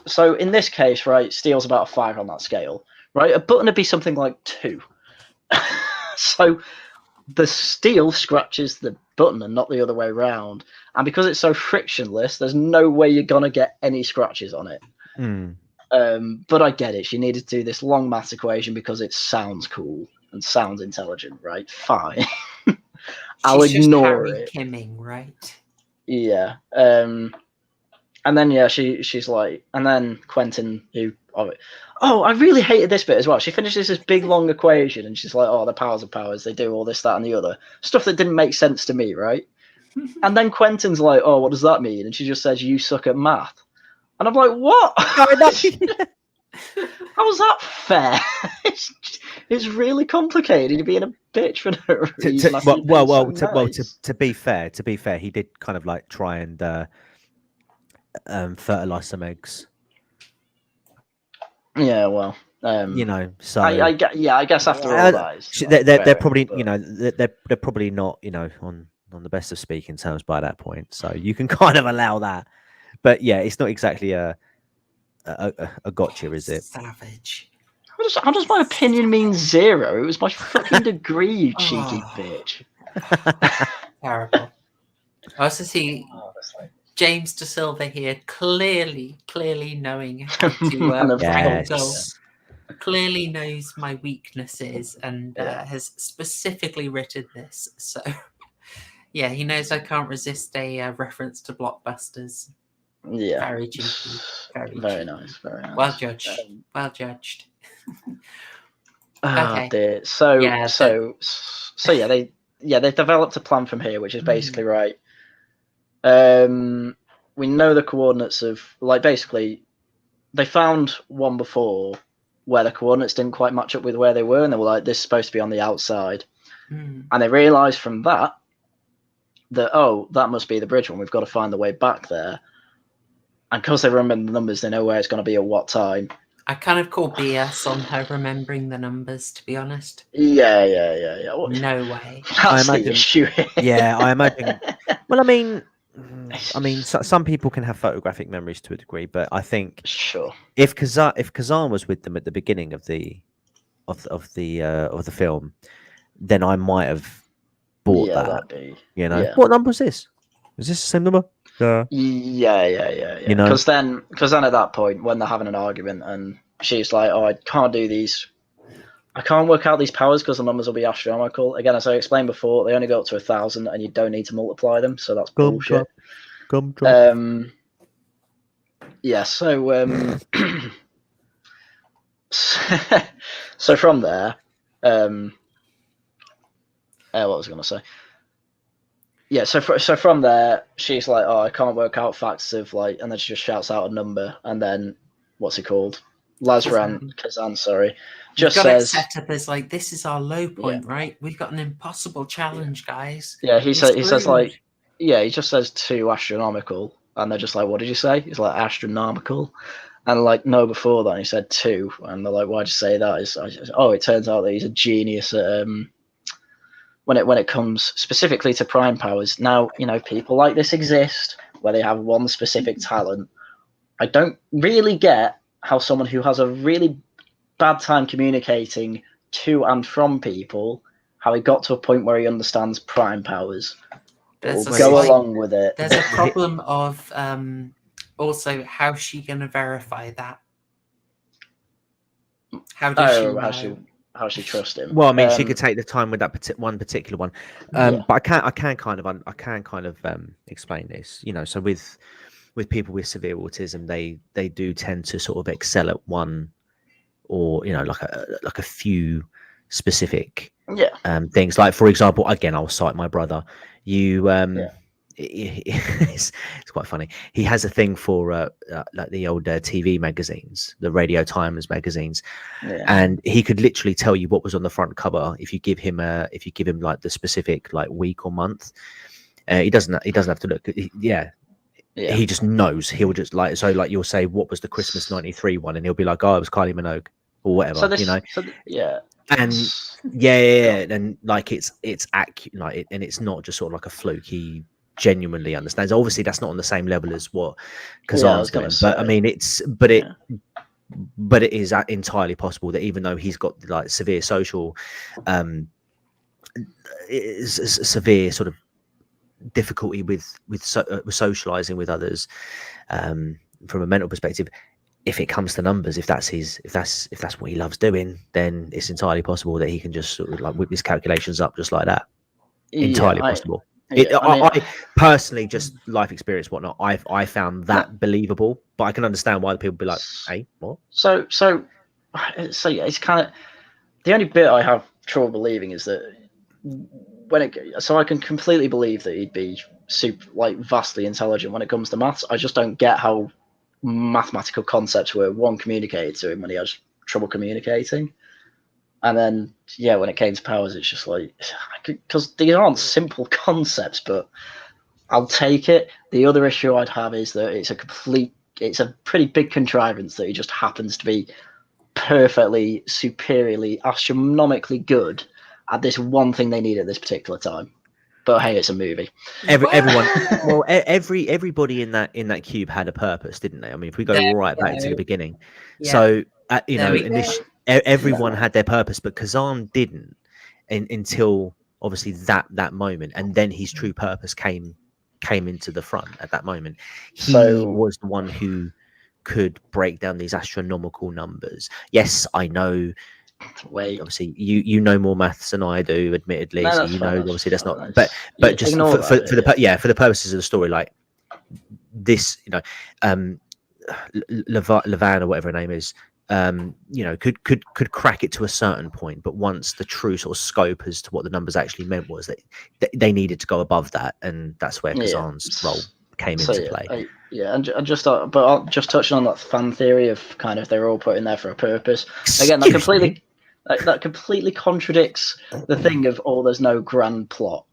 So in this case, right, steel's about a 5 on that scale, right? A button would be something like 2. So the steel scratches the button and not the other way around. And because it's so frictionless, there's no way you're going to get any scratches on it. But I get it. She needed to do this long maths equation because it sounds cool and sounds intelligent, right? Fine. I'll She's ignore just Harry it. Kimming, right? Yeah. And then, yeah, she's like, and then Quentin, who, oh, I really hated this bit as well. She finishes this big long equation and she's like, oh, the powers of powers, they do all this, that, and the other. Stuff that didn't make sense to me, right? And then Quentin's like, oh, what does that mean? And she just says, you suck at math. And I'm like, what? How's that fair? It's really complicated. You're being a bitch for no reason. To be fair, he did kind of like try and fertilize some eggs. Yeah, well, you know, so I guess after all that, is, they're probably, you know, they're probably not, you know, on the best of speaking terms by that point. So you can kind of allow that. But yeah, it's not exactly a gotcha, is it? Savage. How does my opinion mean 0? It was my fucking degree, you cheeky bitch. Terrible. I also see James De Silva here, clearly knowing how to Yes. clearly knows my weaknesses and has specifically written this. So, yeah, he knows I can't resist a reference to blockbusters. Yeah. Very cheeky. Very cheeky. Nice. Very nice. Well judged. Well judged. Oh Okay. dear. So yeah, they've developed a plan from here, which is basically right. We know the coordinates of, like, basically they found one before where the coordinates didn't quite match up with where they were, and they were like, this is supposed to be on the outside. And they realized from that that must be the bridge one. We've got to find the way back there. And because they remember the numbers, they know where it's going to be at what time. I kind of call BS on her remembering the numbers, to be honest. Yeah. No way. That's the issue. Yeah, I imagine. Well, I mean, some people can have photographic memories to a degree, but I think if Kazan was with them at the beginning of the film, then I might have bought that. You know, what number was this? Is this the same number? Yeah. You know, because then at that point, when they're having an argument, and she's like, "Oh, I can't do these. I can't work out these powers because the numbers will be astronomical." Again, as I explained before, they only go up to 1,000, and you don't need to multiply them, so that's bullshit. Yeah. So so from there, what was I going to say? Yeah, so from there, she's like, "Oh, I can't work out facts of, like," and then she just shouts out a number, and then what's it called? Kazan, sorry, just says, set up as like, this is our low point, right? We've got an impossible challenge, guys. Yeah, he says like, he just says 2 astronomical, and they're just like, "What did you say?" He's like, "Astronomical," and like, no, before that he said 2, and they're like, "Why'd you say that?" It turns out that he's a genius at when it comes specifically to prime powers. Now, you know, people like this exist where they have one specific talent. I don't really get how someone who has a really bad time communicating to and from people, how he got to a point where he understands prime powers. We'll go along with it. There's a problem of also, how's she going to verify that? How does she know? How she trust him? Well, I mean, she could take the time with that one particular one, but I can kind of explain this. You know, so with people with severe autism, they do tend to sort of excel at one, or, you know, like a few specific things. Like, for example, again, I'll cite my brother. It's quite funny. He has a thing for like the old TV magazines, the Radio Times magazines, and he could literally tell you what was on the front cover if you give him like the specific like week or month. He doesn't have to look. He just knows. He'll just like, so like, you'll say, what was the Christmas '93 one, and he'll be like, "Oh, it was Kylie Minogue," or whatever. And like, it's accurate, like, and it's not just sort of like a fluke. He genuinely understands. Obviously, that's not on the same level as what Kazan's doing, but I mean, it is entirely possible that even though he's got like severe social, severe sort of difficulty with socializing with others, from a mental perspective, if it comes to numbers, if that's what he loves doing, then it's entirely possible that he can just sort of like whip his calculations up just like that. Entirely possible. I personally, just life experience, whatnot, I found that believable, but I can understand why people be like, "Hey, what?" So it's kind of the only bit I have trouble believing is that so I can completely believe that he'd be vastly intelligent when it comes to maths. I just don't get how mathematical concepts were communicated to him when he has trouble communicating. And then, when it came to powers, it's just like, because these aren't simple concepts, but I'll take it. The other issue I'd have is that it's a pretty big contrivance that he just happens to be perfectly, superiorly, astronomically good at this one thing they need at this particular time. But hey, it's a movie. Everybody in that cube had a purpose, didn't they? I mean, if we go right back to the beginning, so everyone had their purpose, but Kazan didn't until obviously that moment, and then his true purpose came into the front at that moment. He was the one who could break down these astronomical numbers. Yes, I know. Wait, obviously you know more maths than I do, admittedly. No, So that's you fine, know, that's obviously that's fine, not. that's- But just ignore for that, the purposes of the story, like this, Levan or whatever her name is, could crack it to a certain point, but once the true sort of scope as to what the numbers actually meant was that they needed to go above that, and that's where Kazan's role came into play. And just but I'll just touching on that fan theory of kind of they're all put in there for a purpose. Again, that completely contradicts the thing of there's no grand plot.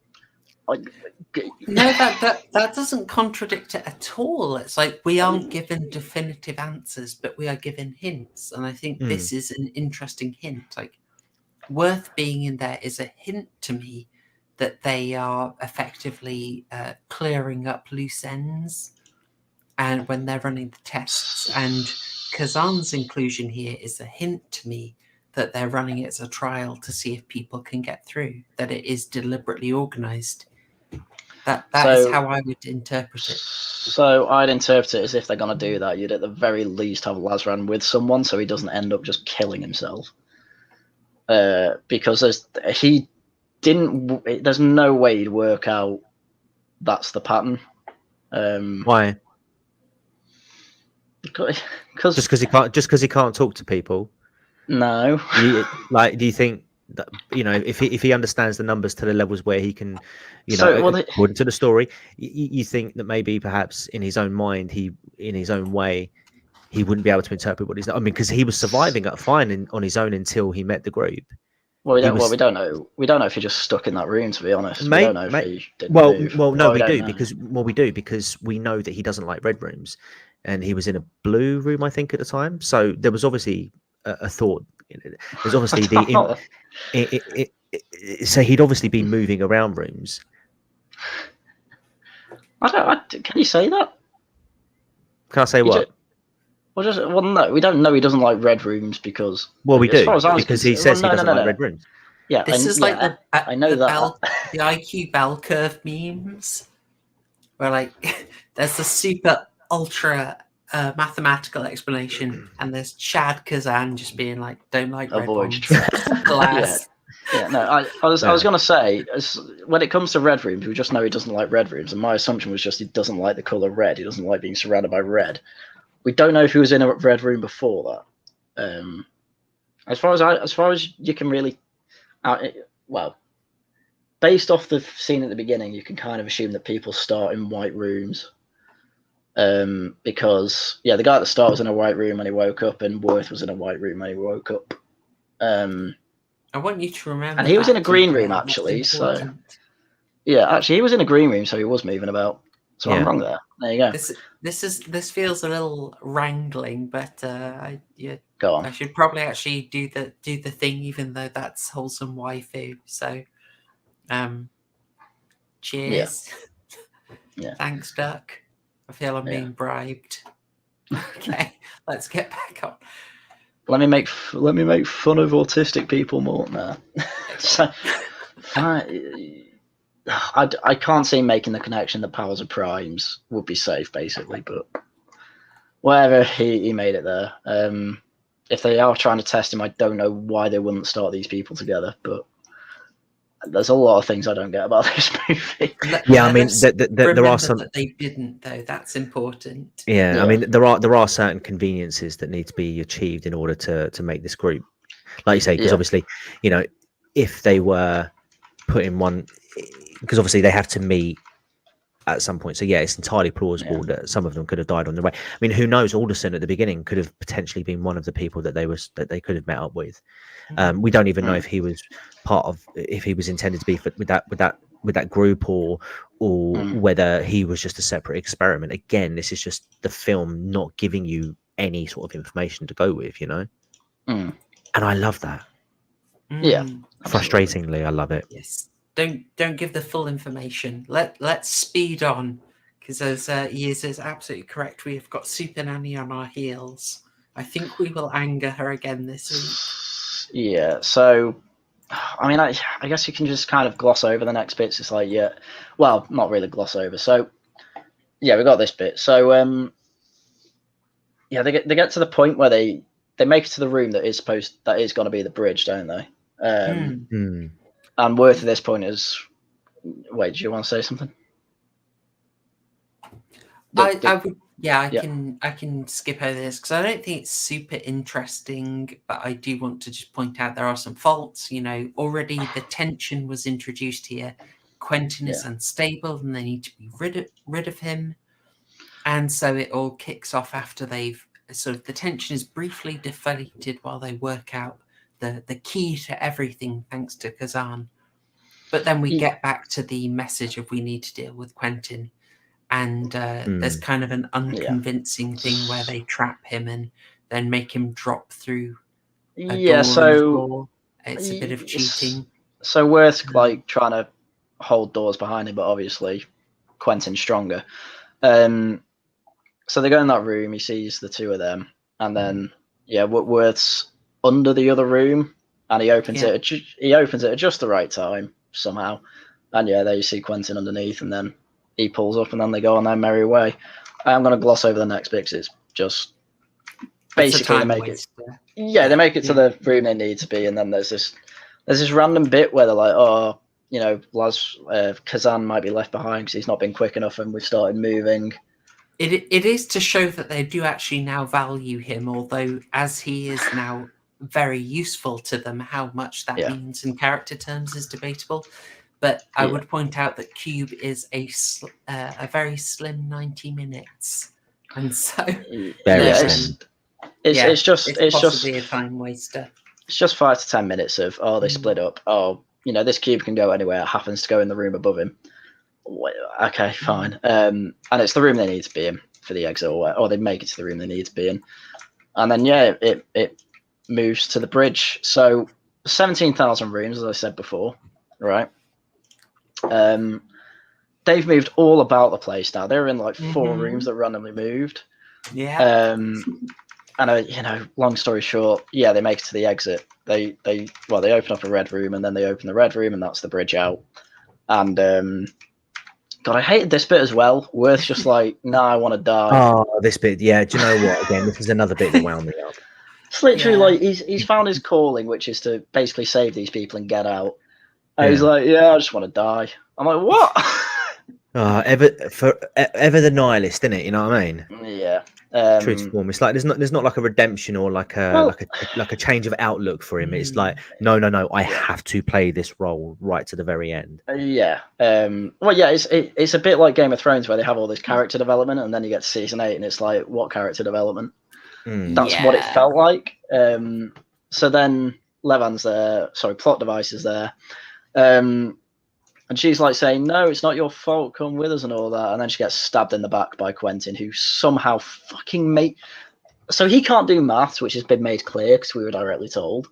No, that doesn't contradict it at all. It's like we aren't given definitive answers, but we are given hints, and I think this is an interesting hint. Like, worth being in there is a hint to me that they are effectively clearing up loose ends, and when they're running the tests, and Kazan's inclusion here is a hint to me that they're running it as a trial to see if people can get through. That it is deliberately organised. That is how I would interpret it. So I'd interpret it as if they're going to do that, you'd at the very least have Lazar with someone so he doesn't end up just killing himself. Because there's no way he'd work out that's the pattern. Why? Just because he can't talk to people. No. Do you think that, if he understands the numbers to the levels where he can, according to the story, you think that maybe perhaps in his own mind, in his own way, he wouldn't be able to interpret what he's. I mean, because he was surviving fine on his own until he met the group. Well, we don't know. We don't know if he just stuck in that room. To be honest, we don't know if he didn't move. We do because we know that he doesn't like red rooms, and he was in a blue room, I think, at the time. So there was obviously a thought. There's obviously so he'd obviously been moving around rooms. Can you say that? Can I say what? No, we don't know he doesn't like red rooms because. Well, we do because he says he doesn't like red rooms. Yeah, this is like I know that the IQ bell curve memes, where like there's the super ultra mathematical explanation, and there's Chad Kazan just being like, "Don't like red ones." Glass. I was gonna say, when it comes to red rooms, we just know he doesn't like red rooms, and my assumption was just he doesn't like the color red. He doesn't like being surrounded by red. We don't know if he was in a red room before that. As far as you can really, based off the scene at the beginning, you can kind of assume that people start in white rooms. Because the guy at the start was in a white room when he woke up, and Worth was in a white room when he woke up. I want you to remember. And he was in a green room actually. So actually he was in a green room, so he was moving about. So I'm wrong there. There you go. This feels a little wrangling, but go on. I should probably actually do the thing, even though that's wholesome waifu. So, cheers. Yeah. Thanks, Duck. I feel I'm being bribed. Okay, let's get back on. Let me make fun of autistic people more now. So, I can't see making the connection that powers of primes would be safe, basically, but whatever, he made it there. If they are trying to test him, I don't know why they wouldn't start these people together, but there's a lot of things I don't get about this movie. There are some that they didn't, though. That's important. Yeah, I mean, there are certain conveniences that need to be achieved in order to make this group, like you say, because obviously, if they were put in one, because obviously they have to meet at some point. So it's entirely plausible that some of them could have died on the way. I mean, who knows? Alderson at the beginning could have potentially been one of the people that they could have met up with. We don't even know if he was if he was intended to be with that group or whether he was just a separate experiment. Again, this is just the film not giving you any sort of information to go with, and I love that. Frustratingly, I love it. Yes. Don't give the full information. Let's speed on, because as Yez is absolutely correct, we have got Super Nanny on our heels. I think we will anger her again this week. Yeah. So I mean, I guess you can just kind of gloss over the next bits. It's like, yeah, well, not really gloss over. So, yeah, we got this bit. So, yeah, they get to the point where they make it to the room that is going to be the bridge, don't they? And Worth at this point is. Wait, do you want to say something? I would. Yeah, I can skip over this because I don't think it's super interesting, but I do want to just point out there are some faults. You know, already the tension was introduced here. Quentin is unstable, and they need to be rid of him, and so it all kicks off after they've sort of the tension is briefly deflated while they work out the key to everything, thanks to Kazan. But then we get back to the message of we need to deal with Quentin. And there's kind of an unconvincing thing where they trap him and then make him drop through a door so it's a bit of cheating. So Worth's like trying to hold doors behind him, but obviously Quentin's stronger. So they go in that room, he sees the two of them, and then Worth's under the other room, and he opens it at just the right time somehow. And there you see Quentin underneath, and then he pulls up, and then they go on their merry way. I'm going to gloss over the next bit because it's just basically they make it to the room they need to be, and then there's this random bit where they're like, oh, you know, Kazan might be left behind because he's not been quick enough, and we've started moving. It is to show that they do actually now value him, although as he is now very useful to them, how much that means in character terms is debatable. But I would point out that Cube is a very slim 90 minutes, and so it's just a time waster. It's just 5 to 10 minutes of they split up. Oh, you know, this cube can go anywhere. It happens to go in the room above him. Okay, fine. And it's the room they need to be in for the exit, or they make it to the room they need to be in, and then it moves to the bridge. So 17,000 rooms, as I said before, right? They've moved all about the place now. They're in like 4 rooms that randomly moved. Yeah. And you know, long story short, they make it to the exit. They open up a red room, and then they open the red room, and that's the bridge out. And God, I hated this bit as well. Worth's just like, nah, I want to die. Oh, this bit, yeah. Do you know what? Again, this is another bit that wound me up. It's literally like he's found his calling, which is to basically save these people and get out. And he's like, I just want to die. I'm like, what? Ever the nihilist, isn't it? You know what I mean? Yeah. True to form. It's like there's not like a redemption or like a change of outlook for him. It's like no, I have to play this role right to the very end. It's a bit like Game of Thrones where they have all this character development, and then you get to season 8, and it's like, what character development? That's what it felt like. So then Levan's there. Sorry, Plot Device is there. And she's like saying, no, it's not your fault, come with us and all that. And then she gets stabbed in the back by Quentin, who somehow fucking so he can't do maths, which has been made clear because we were directly told.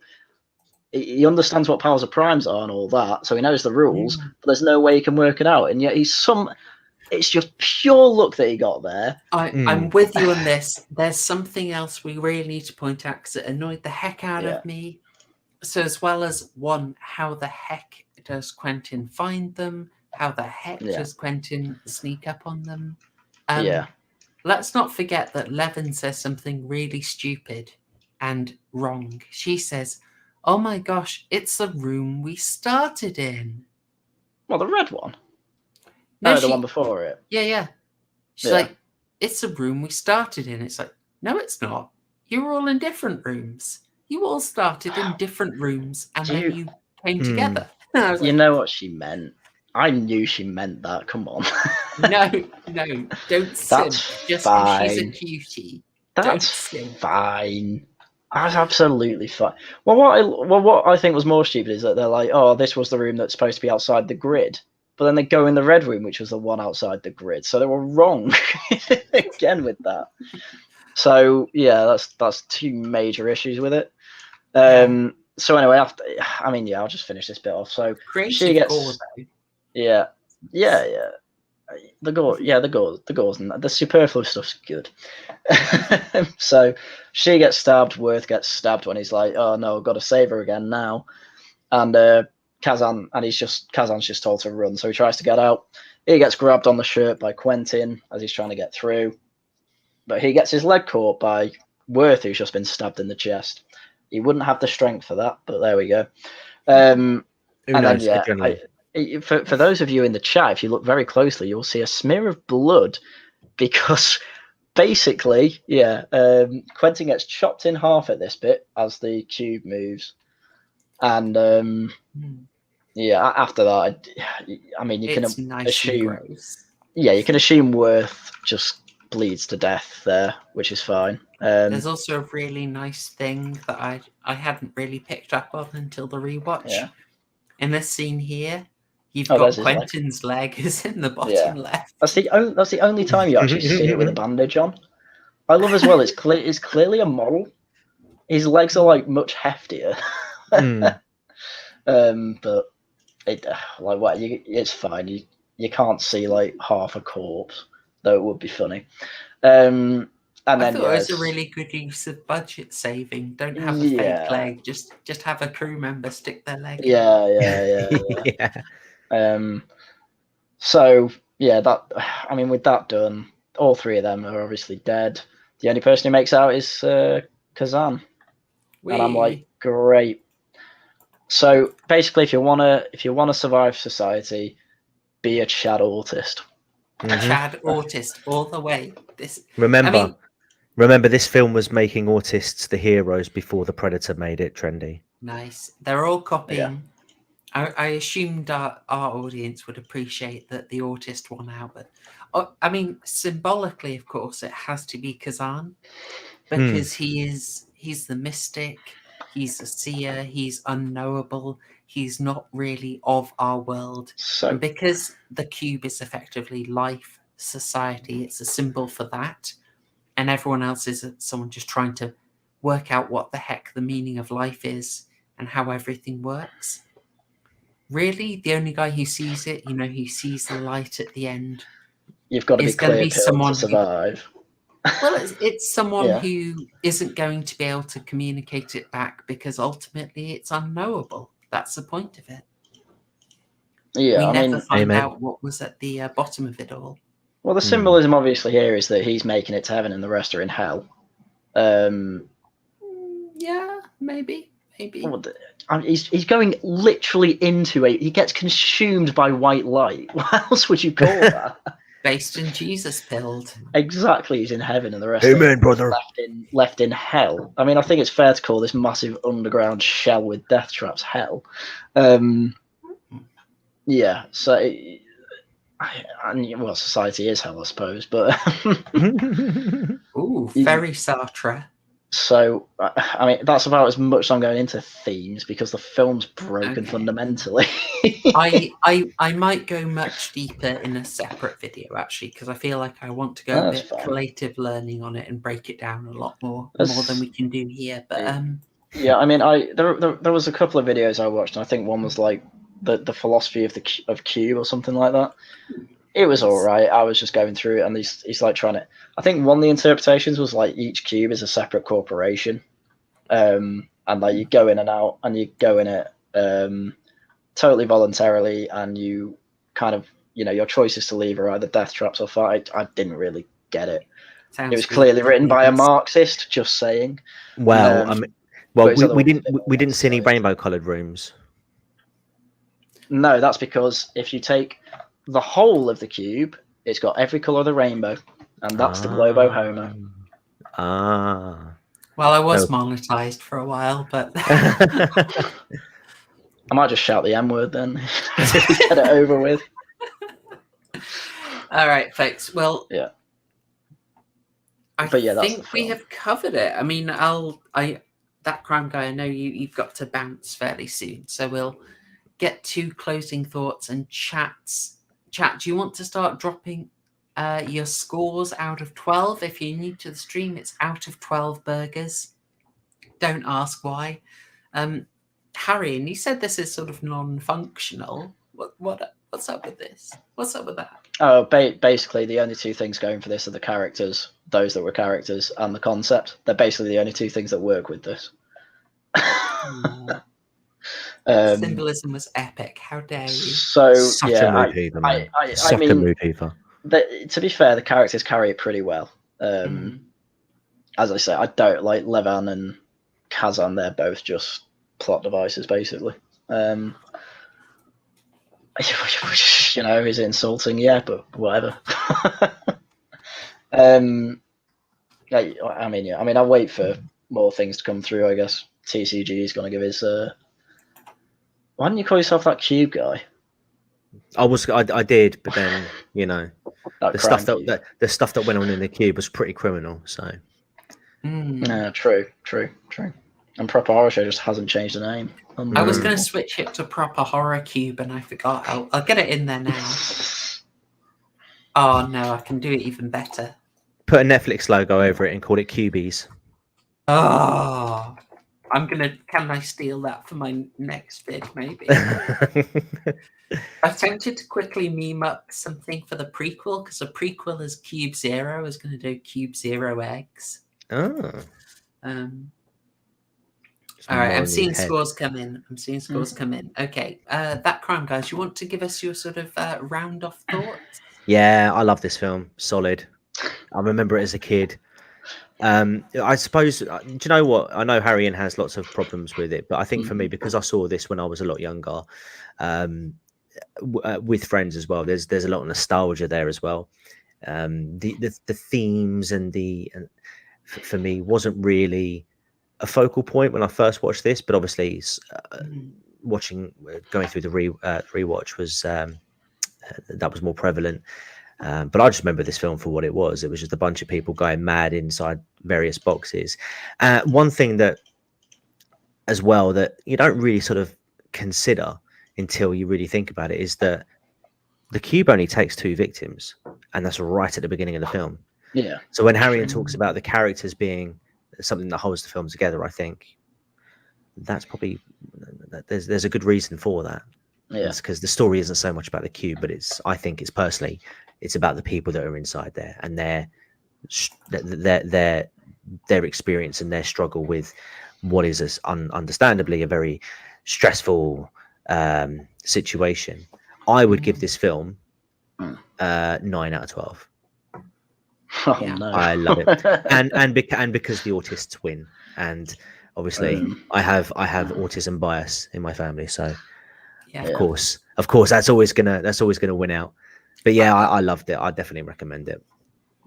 He understands what powers of primes are and all that, so he knows the rules, but there's no way he can work it out. And yet it's just pure luck that he got there. I'm with you on this. There's something else we really need to point out because it annoyed the heck out of me. So as well as how the heck does Quentin find them? How the heck does Quentin sneak up on them? Let's not forget that Levin says something really stupid and wrong. She says, oh my gosh, it's the room we started in. Well, the red one? No, the one before it. Yeah. She's like, it's the room we started in. It's like, no, it's not. You were all in different rooms. You all started in different rooms, and then you came together. You know what she meant. I knew she meant that. Come on. No, don't sim. Just because she's a cutie. That's fine. That's absolutely fine. Well, what I think was more stupid is that they're like, oh, this was the room that's supposed to be outside the grid. But then they go in the red room, which was the one outside the grid. So they were wrong again with that. So, that's 2 major issues with it. So anyway, I'll just finish this bit off. So she gets gore, the gauze, and the superfluous stuff's good. So she gets stabbed. Worth gets stabbed when he's like, "Oh no, I've got to save her again now." and Kazan's just told to run, so he tries to get out. He gets grabbed on the shirt by Quentin as he's trying to get through, but he gets his leg caught by Worth, who's just been stabbed in the chest. He wouldn't have the strength for that, but there we go. Who knows? For those of you in the chat, if you look very closely, you'll see a smear of blood because basically, Quentin gets chopped in half at this bit as the cube moves. And after that, I mean, you can assume, you can assume Worth just bleeds to death there, which is fine. There's also a really nice thing that I hadn't really picked up on until the rewatch. Yeah. In this scene here, you've got Quentin's leg is in the bottom left. That's the only time you actually see it with a bandage on. I love as well. It's clearly a model. His legs are like much heftier. But it's fine. You can't see like half a corpse, though it would be funny. And then I thought it was a really good use of budget saving. Don't have a fake leg. Just have a crew member stick their leg. Yeah. So that, I mean, with that done, all three of them are obviously dead. The only person who makes out is Kazan, and I'm like, great. So basically, if you wanna survive society, be a Chad autist. Chad autist all the way. Remember, this film was making autists the heroes before the Predator made it trendy. Nice. They're all copying. Yeah. I assumed our audience would appreciate that the autist won out, but I mean, symbolically, of course, it has to be Kazan because he's the mystic. He's a seer. He's unknowable. He's not really of our world. And because the cube is effectively life, society, it's a symbol for that. And everyone else is someone just trying to work out what the heck the meaning of life is and how everything works. Really, the only guy who sees it, he sees the light at the end. You've got to be clear to survive. Well, it's someone who isn't going to be able to communicate it back because ultimately it's unknowable. That's the point of it. Yeah, we never find out what was at the bottom of it all. Well, the symbolism obviously here is that he's making it to heaven and the rest are in hell. Yeah, maybe. Well, he's going literally into he gets consumed by white light. What else would you call that? Based in Jesus pilled. Exactly, he's in heaven and the rest brother. left in hell. I mean, I think it's fair to call this massive underground shell with death traps hell. So society is hell, I suppose, but ooh, very Sartre. So, I mean, that's about as much as I'm going into themes because the film's broken fundamentally. I might go much deeper in a separate video, actually, because I feel like I want to go a bit creative learning on it and break it down a lot more than we can do here. But I mean, there was a couple of videos I watched, and I think one was like the philosophy of Cube or something like that. It was all right. I was just going through it, and he's like trying to. I think one of the interpretations was like each cube is a separate corporation, and like you go in and out, and you go in it totally voluntarily, and you kind of your choices to leave are either death traps or fight. I didn't really get it. It was clearly written by a Marxist. Just saying. Well, we didn't see any rainbow-colored rooms. No, that's because if you take the whole of the cube, it's got every colour of the rainbow, and that's the Globo Homo. Well, I was monetized for a while, but I might just shout the M word then. Get it over with. All right, folks. Well, I think we have covered it. I mean, that crime guy. I know you've got to bounce fairly soon, so we'll get to closing thoughts and chats. Chat, do you want to start dropping your scores out of 12? If you're new to the stream, it's out of 12 burgers. Don't ask why. Haryan, you said this is sort of non-functional. What's up with this? What's up with that? Oh, basically the only two things going for this are the characters, those that were characters, and the concept. They're basically the only two things that work with this. Symbolism was epic. How dare you? So Such a mood heaver, man. Such a mood heaver. To be fair, the characters carry it pretty well. As I say, I don't like Levan and Kazan. They're both just plot devices, basically. You know, is it insulting? Yeah, but whatever. I mean, I'll wait for more things to come through. I guess TCG is going to give his. Why didn't you call yourself that cube guy? I did, but then you know, the stuff cube. the stuff that went on in the cube was pretty criminal. So. True. And Proper Horror Show just hasn't changed the name. I was going to switch it to Proper Horror Cube, and I forgot. I'll get it in there now. Oh no, I can do it even better. Put a Netflix logo over it and call it Cubies. Oh, can I steal that for my next vid, maybe? I attempted to quickly meme up something for the prequel, because the prequel is Cube Zero is going to do Cube Zero eggs. Oh. All right, I'm seeing scores come in. Okay, That Crime Guys, you want to give us your sort of round off thoughts? Yeah, I love this film. Solid. I remember it as a kid. I suppose, do you know what? I know Haryan has lots of problems with it, but I think for me, because I saw this when I was a lot younger, with friends as well, there's a lot of nostalgia there as well. The themes and for me wasn't really a focal point when I first watched this, but obviously going through the rewatch was that was more prevalent. But I just remember this film for what it was. It was just a bunch of people going mad inside various boxes. One thing that as well that you don't really sort of consider until you really think about it is that the cube only takes 2 victims, and that's right at the beginning of the film. Yeah. So when Haryan talks about the characters being something that holds the film together, I think that's probably there's a good reason for that. Yeah, because the story isn't so much about the cube, but I think it's about the people that are inside there and their experience and their struggle with what is understandably a very stressful situation. I would give this film 9 out of 12. Oh, yeah. No. I love it, and because the autists win, and obviously I have autism bias in my family, so of course that's always gonna win out. But yeah, I loved it. I definitely recommend it.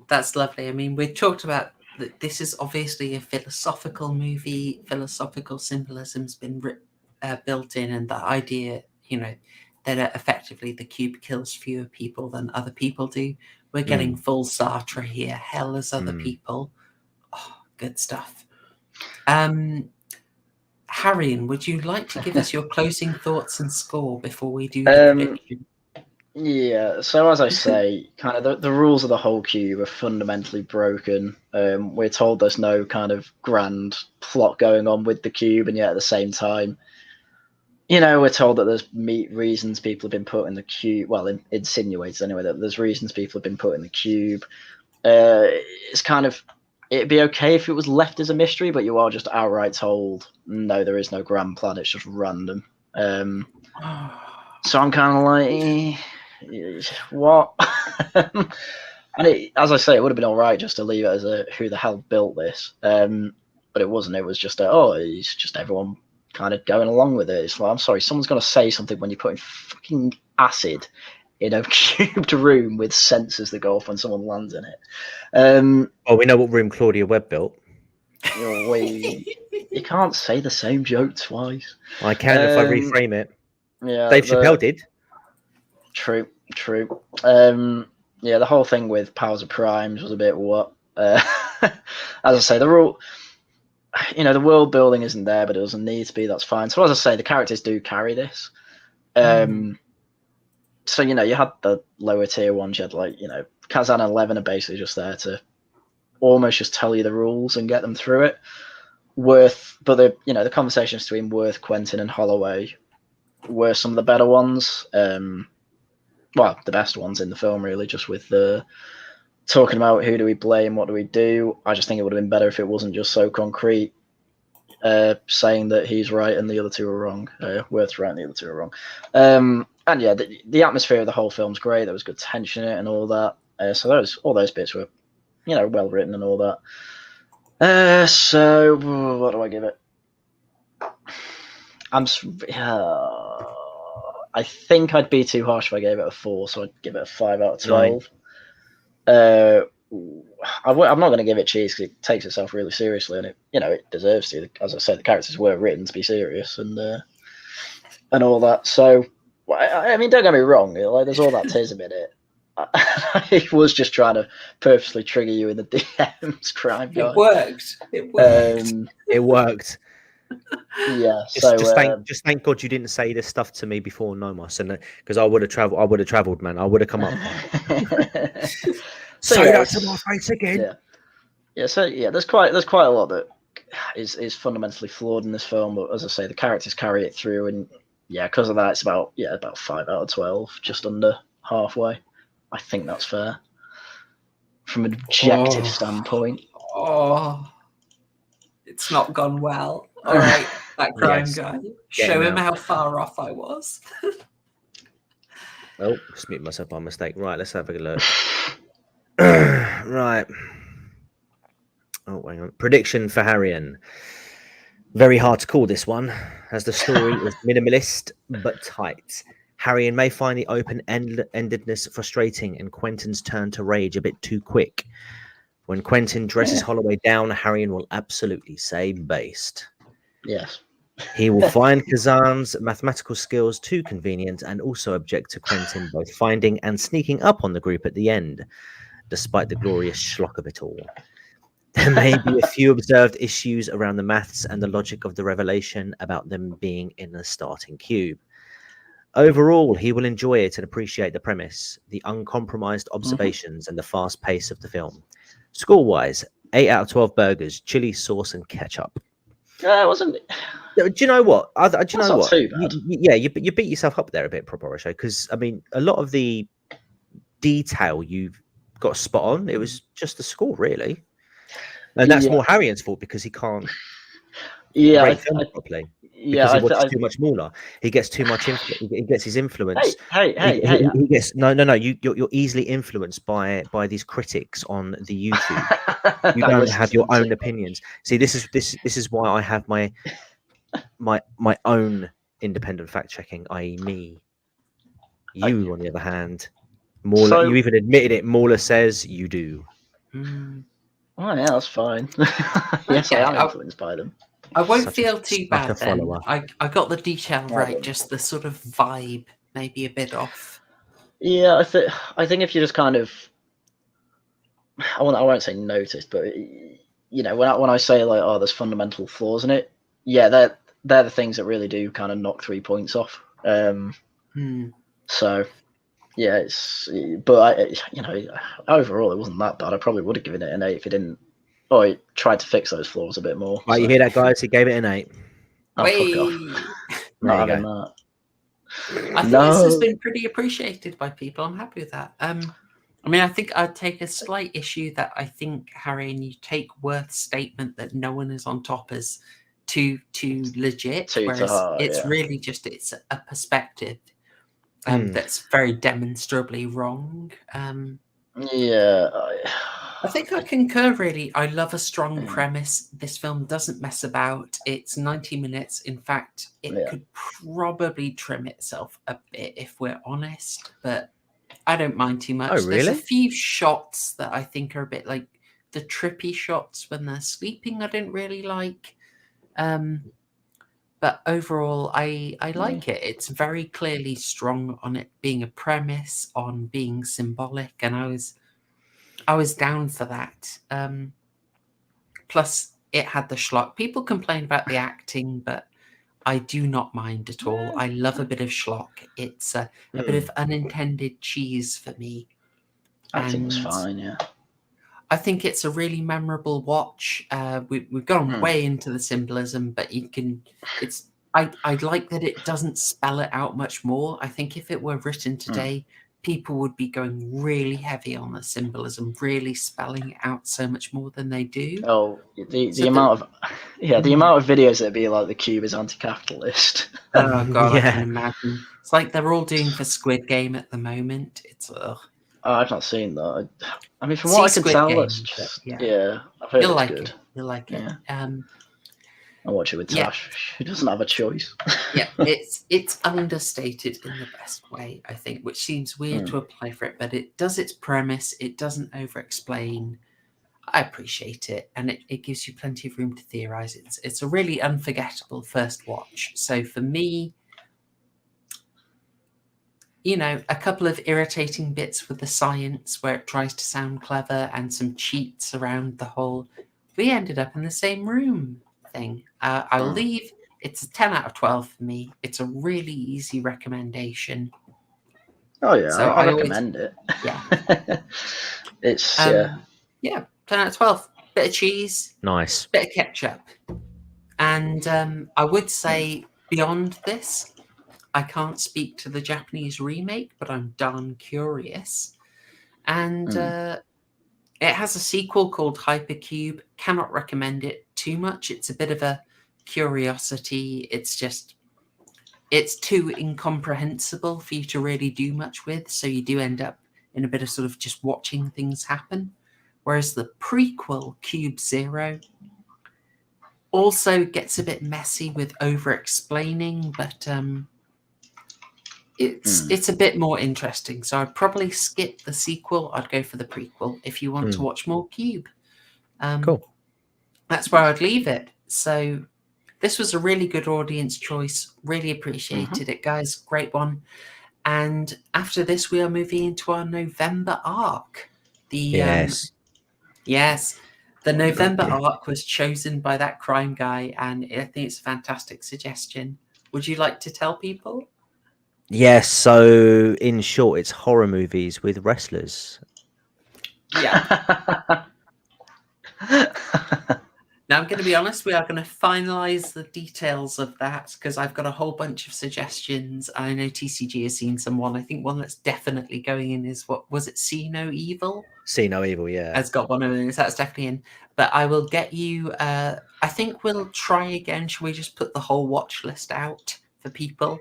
That's lovely. I mean, we talked about that. This is obviously a philosophical movie. Philosophical symbolism's been built in, and the idea, that effectively the cube kills fewer people than other people do. We're getting full Sartre here. Hell as other people. Oh, good stuff. Haryan, would you like to give us your closing thoughts and score before we do the prediction? Yeah, so as I say, kind of the rules of the whole cube are fundamentally broken. We're told there's no kind of grand plot going on with the cube, and yet at the same time, we're told that there's reasons people have been put in the cube. Well, it insinuates anyway that there's reasons people have been put in the cube. It's kind of, it'd be okay if it was left as a mystery, but you are just outright told, no, there is no grand plan. It's just random. So I'm kind of like, what? And as I say, it would have been all right just to leave it as who the hell built this. But it wasn't. It was just it's just everyone kind of going along with it. It's like, I'm sorry, someone's going to say something when you're putting fucking acid in a cubed room with sensors that go off when someone lands in it. We know what room Claudia Webb built. You can't say the same joke twice. I can if I reframe it. Yeah, Dave Chappelle did. True. The whole thing with Powers of Primes was a bit what. As I say, the rule. The world building isn't there, but it doesn't need to be. That's fine. So as I say, the characters do carry this. So you had the lower tier ones. You had Kazan and 11 are basically just there to almost just tell you the rules and get them through it. But the conversations between Worth, Quentin, and Holloway were some of the better ones. The best ones in the film, really, just with the talking about who do we blame, what do we do. I just think it would have been better if it wasn't just so concrete. saying that he's right and the other two are wrong. Worth's right and the other two are wrong. And yeah, the atmosphere of the whole film's great. There was good tension in it and all that. So all those bits were, well written and all that. So what do I give it? I think I'd be too harsh if I gave it a 4, so I'd give it a 5 out of 12. I'm not going to give it cheese because it takes itself really seriously, and it deserves to. As I said, the characters were written to be serious and all that. So, I mean, don't get me wrong. There's all that tism in it. He was just trying to purposely trigger you in the DMs, crime guy. It worked. It worked. Yeah. Just thank God you didn't say this stuff to me before Nomos, and because I would have traveled, man. I would have come up. Say that to my face again. Yeah. So there's quite a lot that is fundamentally flawed in this film, but as I say, the characters carry it through, and because of that, it's about 5 out of 12, just under halfway. I think that's fair from an objective standpoint. It's not gone well. All right, that crime guy. Show him how far off I was. Oh, just muted myself by mistake. Right, let's have a look. Right. Oh, hang on. Prediction for Haryan. Very hard to call this one, as the story is minimalist but tight. Haryan may find the open-endedness frustrating and Quentin's turn to rage a bit too quick. When Quentin dresses Holloway down, Haryan will absolutely say based. Yes. He will find Kazan's mathematical skills too convenient and also object to Quentin both finding and sneaking up on the group at the end, despite the glorious schlock of it all. There may be a few observed issues around the maths and the logic of the revelation about them being in the starting cube. Overall, he will enjoy it and appreciate the premise, the uncompromised observations, and the fast pace of the film. Score-wise, 8 out of 12 burgers, chili sauce, and ketchup. It wasn't. Do you know what? Do you know not what? too bad. You beat yourself up there a bit, Horrorshow, because I mean, a lot of the detail you've got spot on. It was just the score, really, and that's more Haryan's fault because he can't. Rate film properly. Because he watches too much Mauler. He gets too much influence. He gets his influence. Hey. He gets no. You're easily influenced by these critics on the YouTube. You don't have your own opinions. See, this is why I have my own independent fact checking, i.e., me. You, on the other hand, Mauler. You even admitted it. Mauler says you do. Oh yeah, that's fine. Yes, I am influenced by them. I won't feel too bad then. I got the detail right, just the sort of vibe maybe a bit off. Yeah, I think if you just kind of, I won't say noticed, but when I say like, oh, there's fundamental flaws in it, they're the things that really do kind of knock 3 points off. So but overall it wasn't that bad. I probably would have given it an 8 if it didn't. Oh, he tried to fix those flaws a bit more. Right, so. You hear that, guys? He gave it an 8. Oh, fuck off. Not having that. I think this has been pretty appreciated by people. I'm happy with that. I mean, I think I'd take a slight issue that I think, Haryan, you take Worth's statement that no one is on top as too legit, whereas it's really just it's a perspective that's very demonstrably wrong. I think I concur, really. I love a strong premise. This film doesn't mess about. It's 90 minutes. In fact, it could probably trim itself a bit if we're honest, but I don't mind too much. Oh, really? There's a few shots that I think are a bit like the trippy shots when they're sleeping I didn't really like. But overall, I like it. It's very clearly strong on it being a premise, on being symbolic, and I was down for that. Plus, it had the schlock. People complain about the acting, but I do not mind at all. I love a bit of schlock. It's a bit of unintended cheese for me. Acting was fine, yeah. I think it's a really memorable watch. We've gone way into the symbolism, but I like that it doesn't spell it out much more. I think if it were written today, people would be going really heavy on the symbolism, really spelling it out so much more than they do. Oh, the amount Yeah, the amount of videos that'd be like the cube is anti-capitalist. Oh god, I can Yeah. imagine. It's like they're all doing for Squid Game at the moment. It's Oh, I've not seen that. I mean, from See what I can Squid tell, Game, that's but just yeah. I've heard You'll it's like good. it. You'll like it. Yeah. I'll watch it with Tash. Who doesn't have a choice. Yeah, it's understated in the best way, I think, which seems weird to apply for it, but it does its premise. It doesn't over-explain. I appreciate it, and it gives you plenty of room to theorize. It's a really unforgettable first watch. So for me, a couple of irritating bits with the science where it tries to sound clever and some cheats around the whole we ended up in the same room thing. I'll leave. It's a 10 out of 12 for me. It's a really easy recommendation. Oh yeah, So I recommend it. Yeah. It's 10 out of 12. Bit of cheese, Nice. bit of ketchup. And I would say beyond this, I can't speak to the Japanese remake, but I'm darn curious. And it has a sequel called Hypercube. Cannot recommend it too much. It's a bit of a curiosity. It's too incomprehensible for you to really do much with. So you do end up in a bit of sort of just watching things happen. Whereas the prequel, Cube Zero, also gets a bit messy with over-explaining, but it's a bit more interesting. So I'd probably skip the sequel. I'd go for the prequel if you want to watch more Cube. Cool. That's where I'd leave it. So this was a really good audience choice. Really appreciated it, guys. Great one. And after this, we are moving into our November arc. Yes. The November arc was chosen by that crime guy, and I think it's a fantastic suggestion. Would you like to tell people? Yes. So, in short, it's horror movies with wrestlers. Yeah. Now, I'm going to be honest, we are going to finalise the details of that because I've got a whole bunch of suggestions. I know TCG has seen someone. I think one that's definitely going in is, what was it, See No Evil? See No Evil, yeah. Has got one of those. That's definitely in. But I will get you, I think we'll try again. Shall we just put the whole watch list out for people?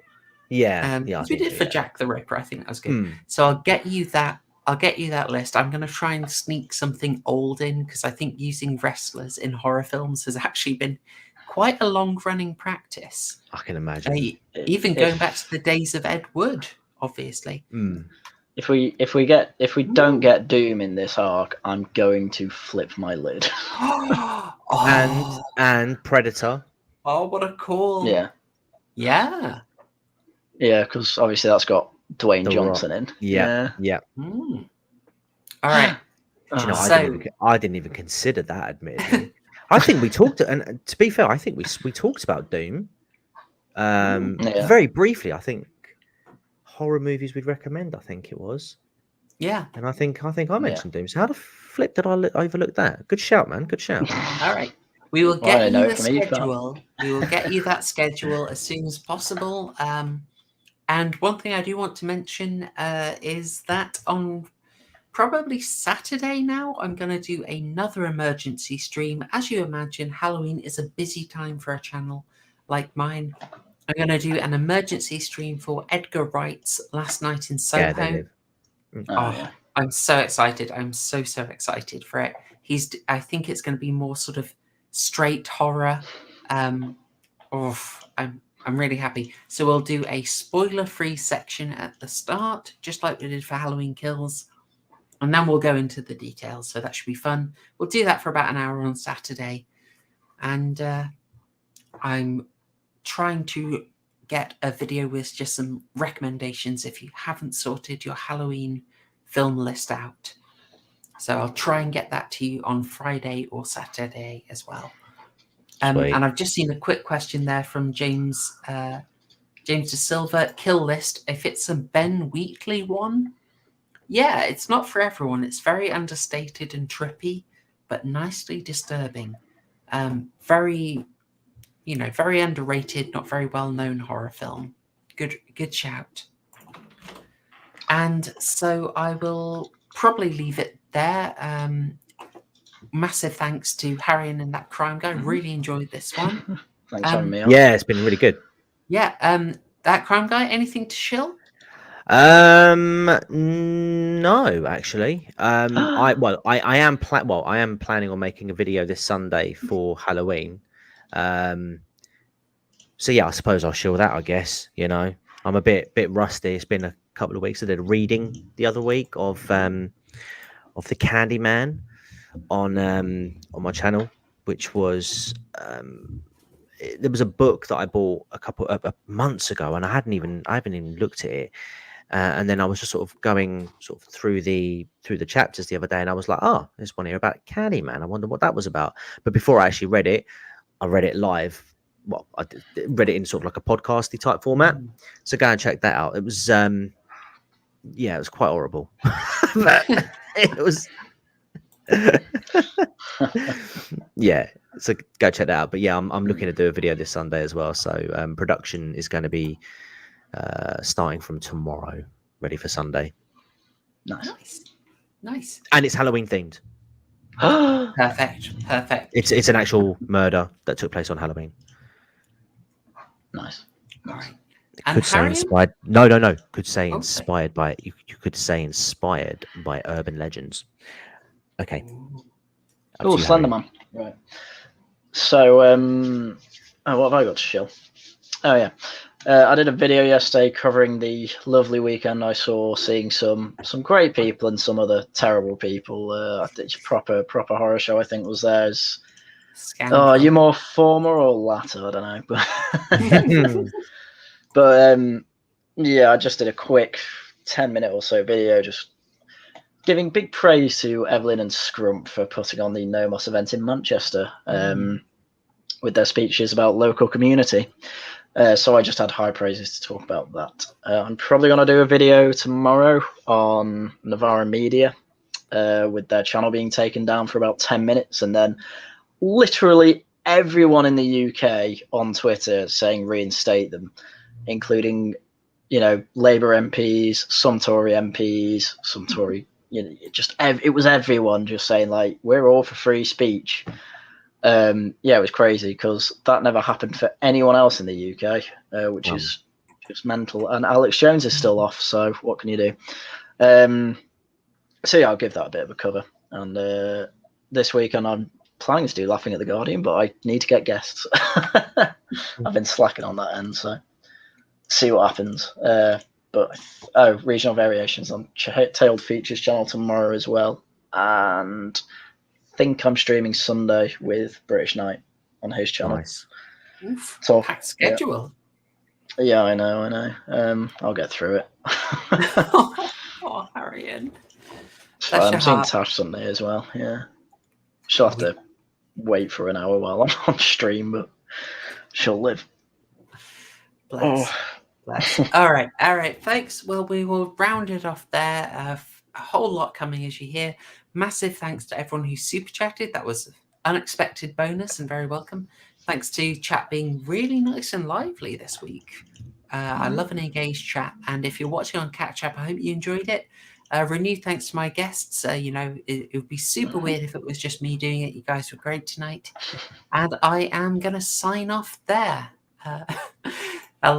Yeah. We did for Jack the Ripper. I think that was good. So I'll get you that. I'll get you that list. I'm going to try and sneak something old in because I think using wrestlers in horror films has actually been quite a long-running practice. I can imagine. Even going back to the days of Ed Wood, obviously. If we don't get Doom in this arc, I'm going to flip my lid. And Predator. Oh, what a call! Yeah. Because obviously that's got Dwayne Johnson in. Yeah. All right. Do you know, I didn't even consider that, admittedly. I think we talked, and to be fair, I think we talked about Doom very briefly. I think horror movies we'd recommend. I think it was. Yeah. And I think I mentioned Doom. So how the flip did I overlook that? Good shout, man. Good shout. All right. We will get you the schedule. We will get you that schedule as soon as possible. And one thing I do want to mention is that on probably Saturday now, I'm going to do another emergency stream. As you imagine, Halloween is a busy time for a channel like mine. I'm going to do an emergency stream for Edgar Wright's Last Night in Soho. I'm so excited. I'm so excited for it. I think it's going to be more sort of straight horror. I'm really happy. So we'll do a spoiler-free section at the start, just like we did for Halloween Kills. And then we'll go into the details. So that should be fun. We'll do that for about an hour on Saturday. And I'm trying to get a video with just some recommendations if you haven't sorted your Halloween film list out. So I'll try and get that to you on Friday or Saturday as well. And I've just seen a quick question there from James De Silva. Kill list, if it's a Ben Wheatley one, yeah, it's not for everyone. It's very understated and trippy, but nicely disturbing. Very underrated, not very well-known horror film. Good shout. And so I will probably leave it there. massive thanks to Haryan and That Crime Guy. Really enjoyed this one. Thanks for having me on. Yeah, it's been really good. Yeah, That Crime Guy, anything to shill? No, actually. I am planning on making a video this Sunday for Halloween. So yeah, I suppose I'll shill that, I guess. You know, I'm a bit rusty. It's been a couple of weeks. I did a reading the other week of the Candyman on my channel, which was there was a book that I bought a couple of months ago, and I haven't even looked at it. And then I was just sort of going through the chapters the other day, and I was like, oh, there's one here about Candyman. I wonder what that was about. But before I actually read it, I read it live. Well, I read it in sort of like a podcasty type format. So go and check that out. It was it was quite horrible. But it was yeah. So go check that out. But yeah, I'm looking to do a video this Sunday as well. So production is going to be starting from tomorrow, ready for Sunday. Nice. And it's Halloween themed. Perfect. It's an actual murder that took place on Halloween. Nice. All right. Could say inspired. No. Could say inspired by. You could say inspired by urban legends. Okay. Oh, Slenderman. Right. So, what have I got to show? Oh yeah, I did a video yesterday covering the lovely weekend I saw, seeing some great people and some other terrible people. I think proper horror show. I think was theirs. Oh, are you more former or latter? I don't know, but yeah, I just did a quick 10-minute or so video, just giving big praise to Evelyn and Scrump for putting on the No Moss event in Manchester, with their speeches about local community. So I just had high praises to talk about that. I'm probably going to do a video tomorrow on Navarra Media, with their channel being taken down for about 10 minutes, and then literally everyone in the UK on Twitter saying reinstate them, including, Labour MPs, some Tory MPs, some Tory, it was everyone just saying, like, we're all for free speech. It was crazy because that never happened for anyone else in the UK, which is just mental. And Alex Jones is still off, so what can you do? So yeah, I'll give that a bit of a cover. And this weekend I'm planning to do Laughing at the Guardian, but I need to get guests. I've been slacking on that end, so see what happens. But regional variations on Tailed Features channel tomorrow as well, and think I'm streaming Sunday with British Knight on his channel. Nice. So packed schedule. Yeah, I know. I'll get through it. Oh, Haryan. So I'm seeing Tash Sunday as well. Yeah, she'll have to wait for an hour while I'm on stream, but she'll live. Bless. All right, folks. Well, we will round it off there. A whole lot coming, as you hear. Massive thanks to everyone who super chatted. That was an unexpected bonus and very welcome. Thanks to chat being really nice and lively this week. I love an engaged chat. And if you're watching on Catch Up, I hope you enjoyed it. Renewed thanks to my guests. It would be super weird if it was just me doing it. You guys were great tonight. And I am going to sign off there.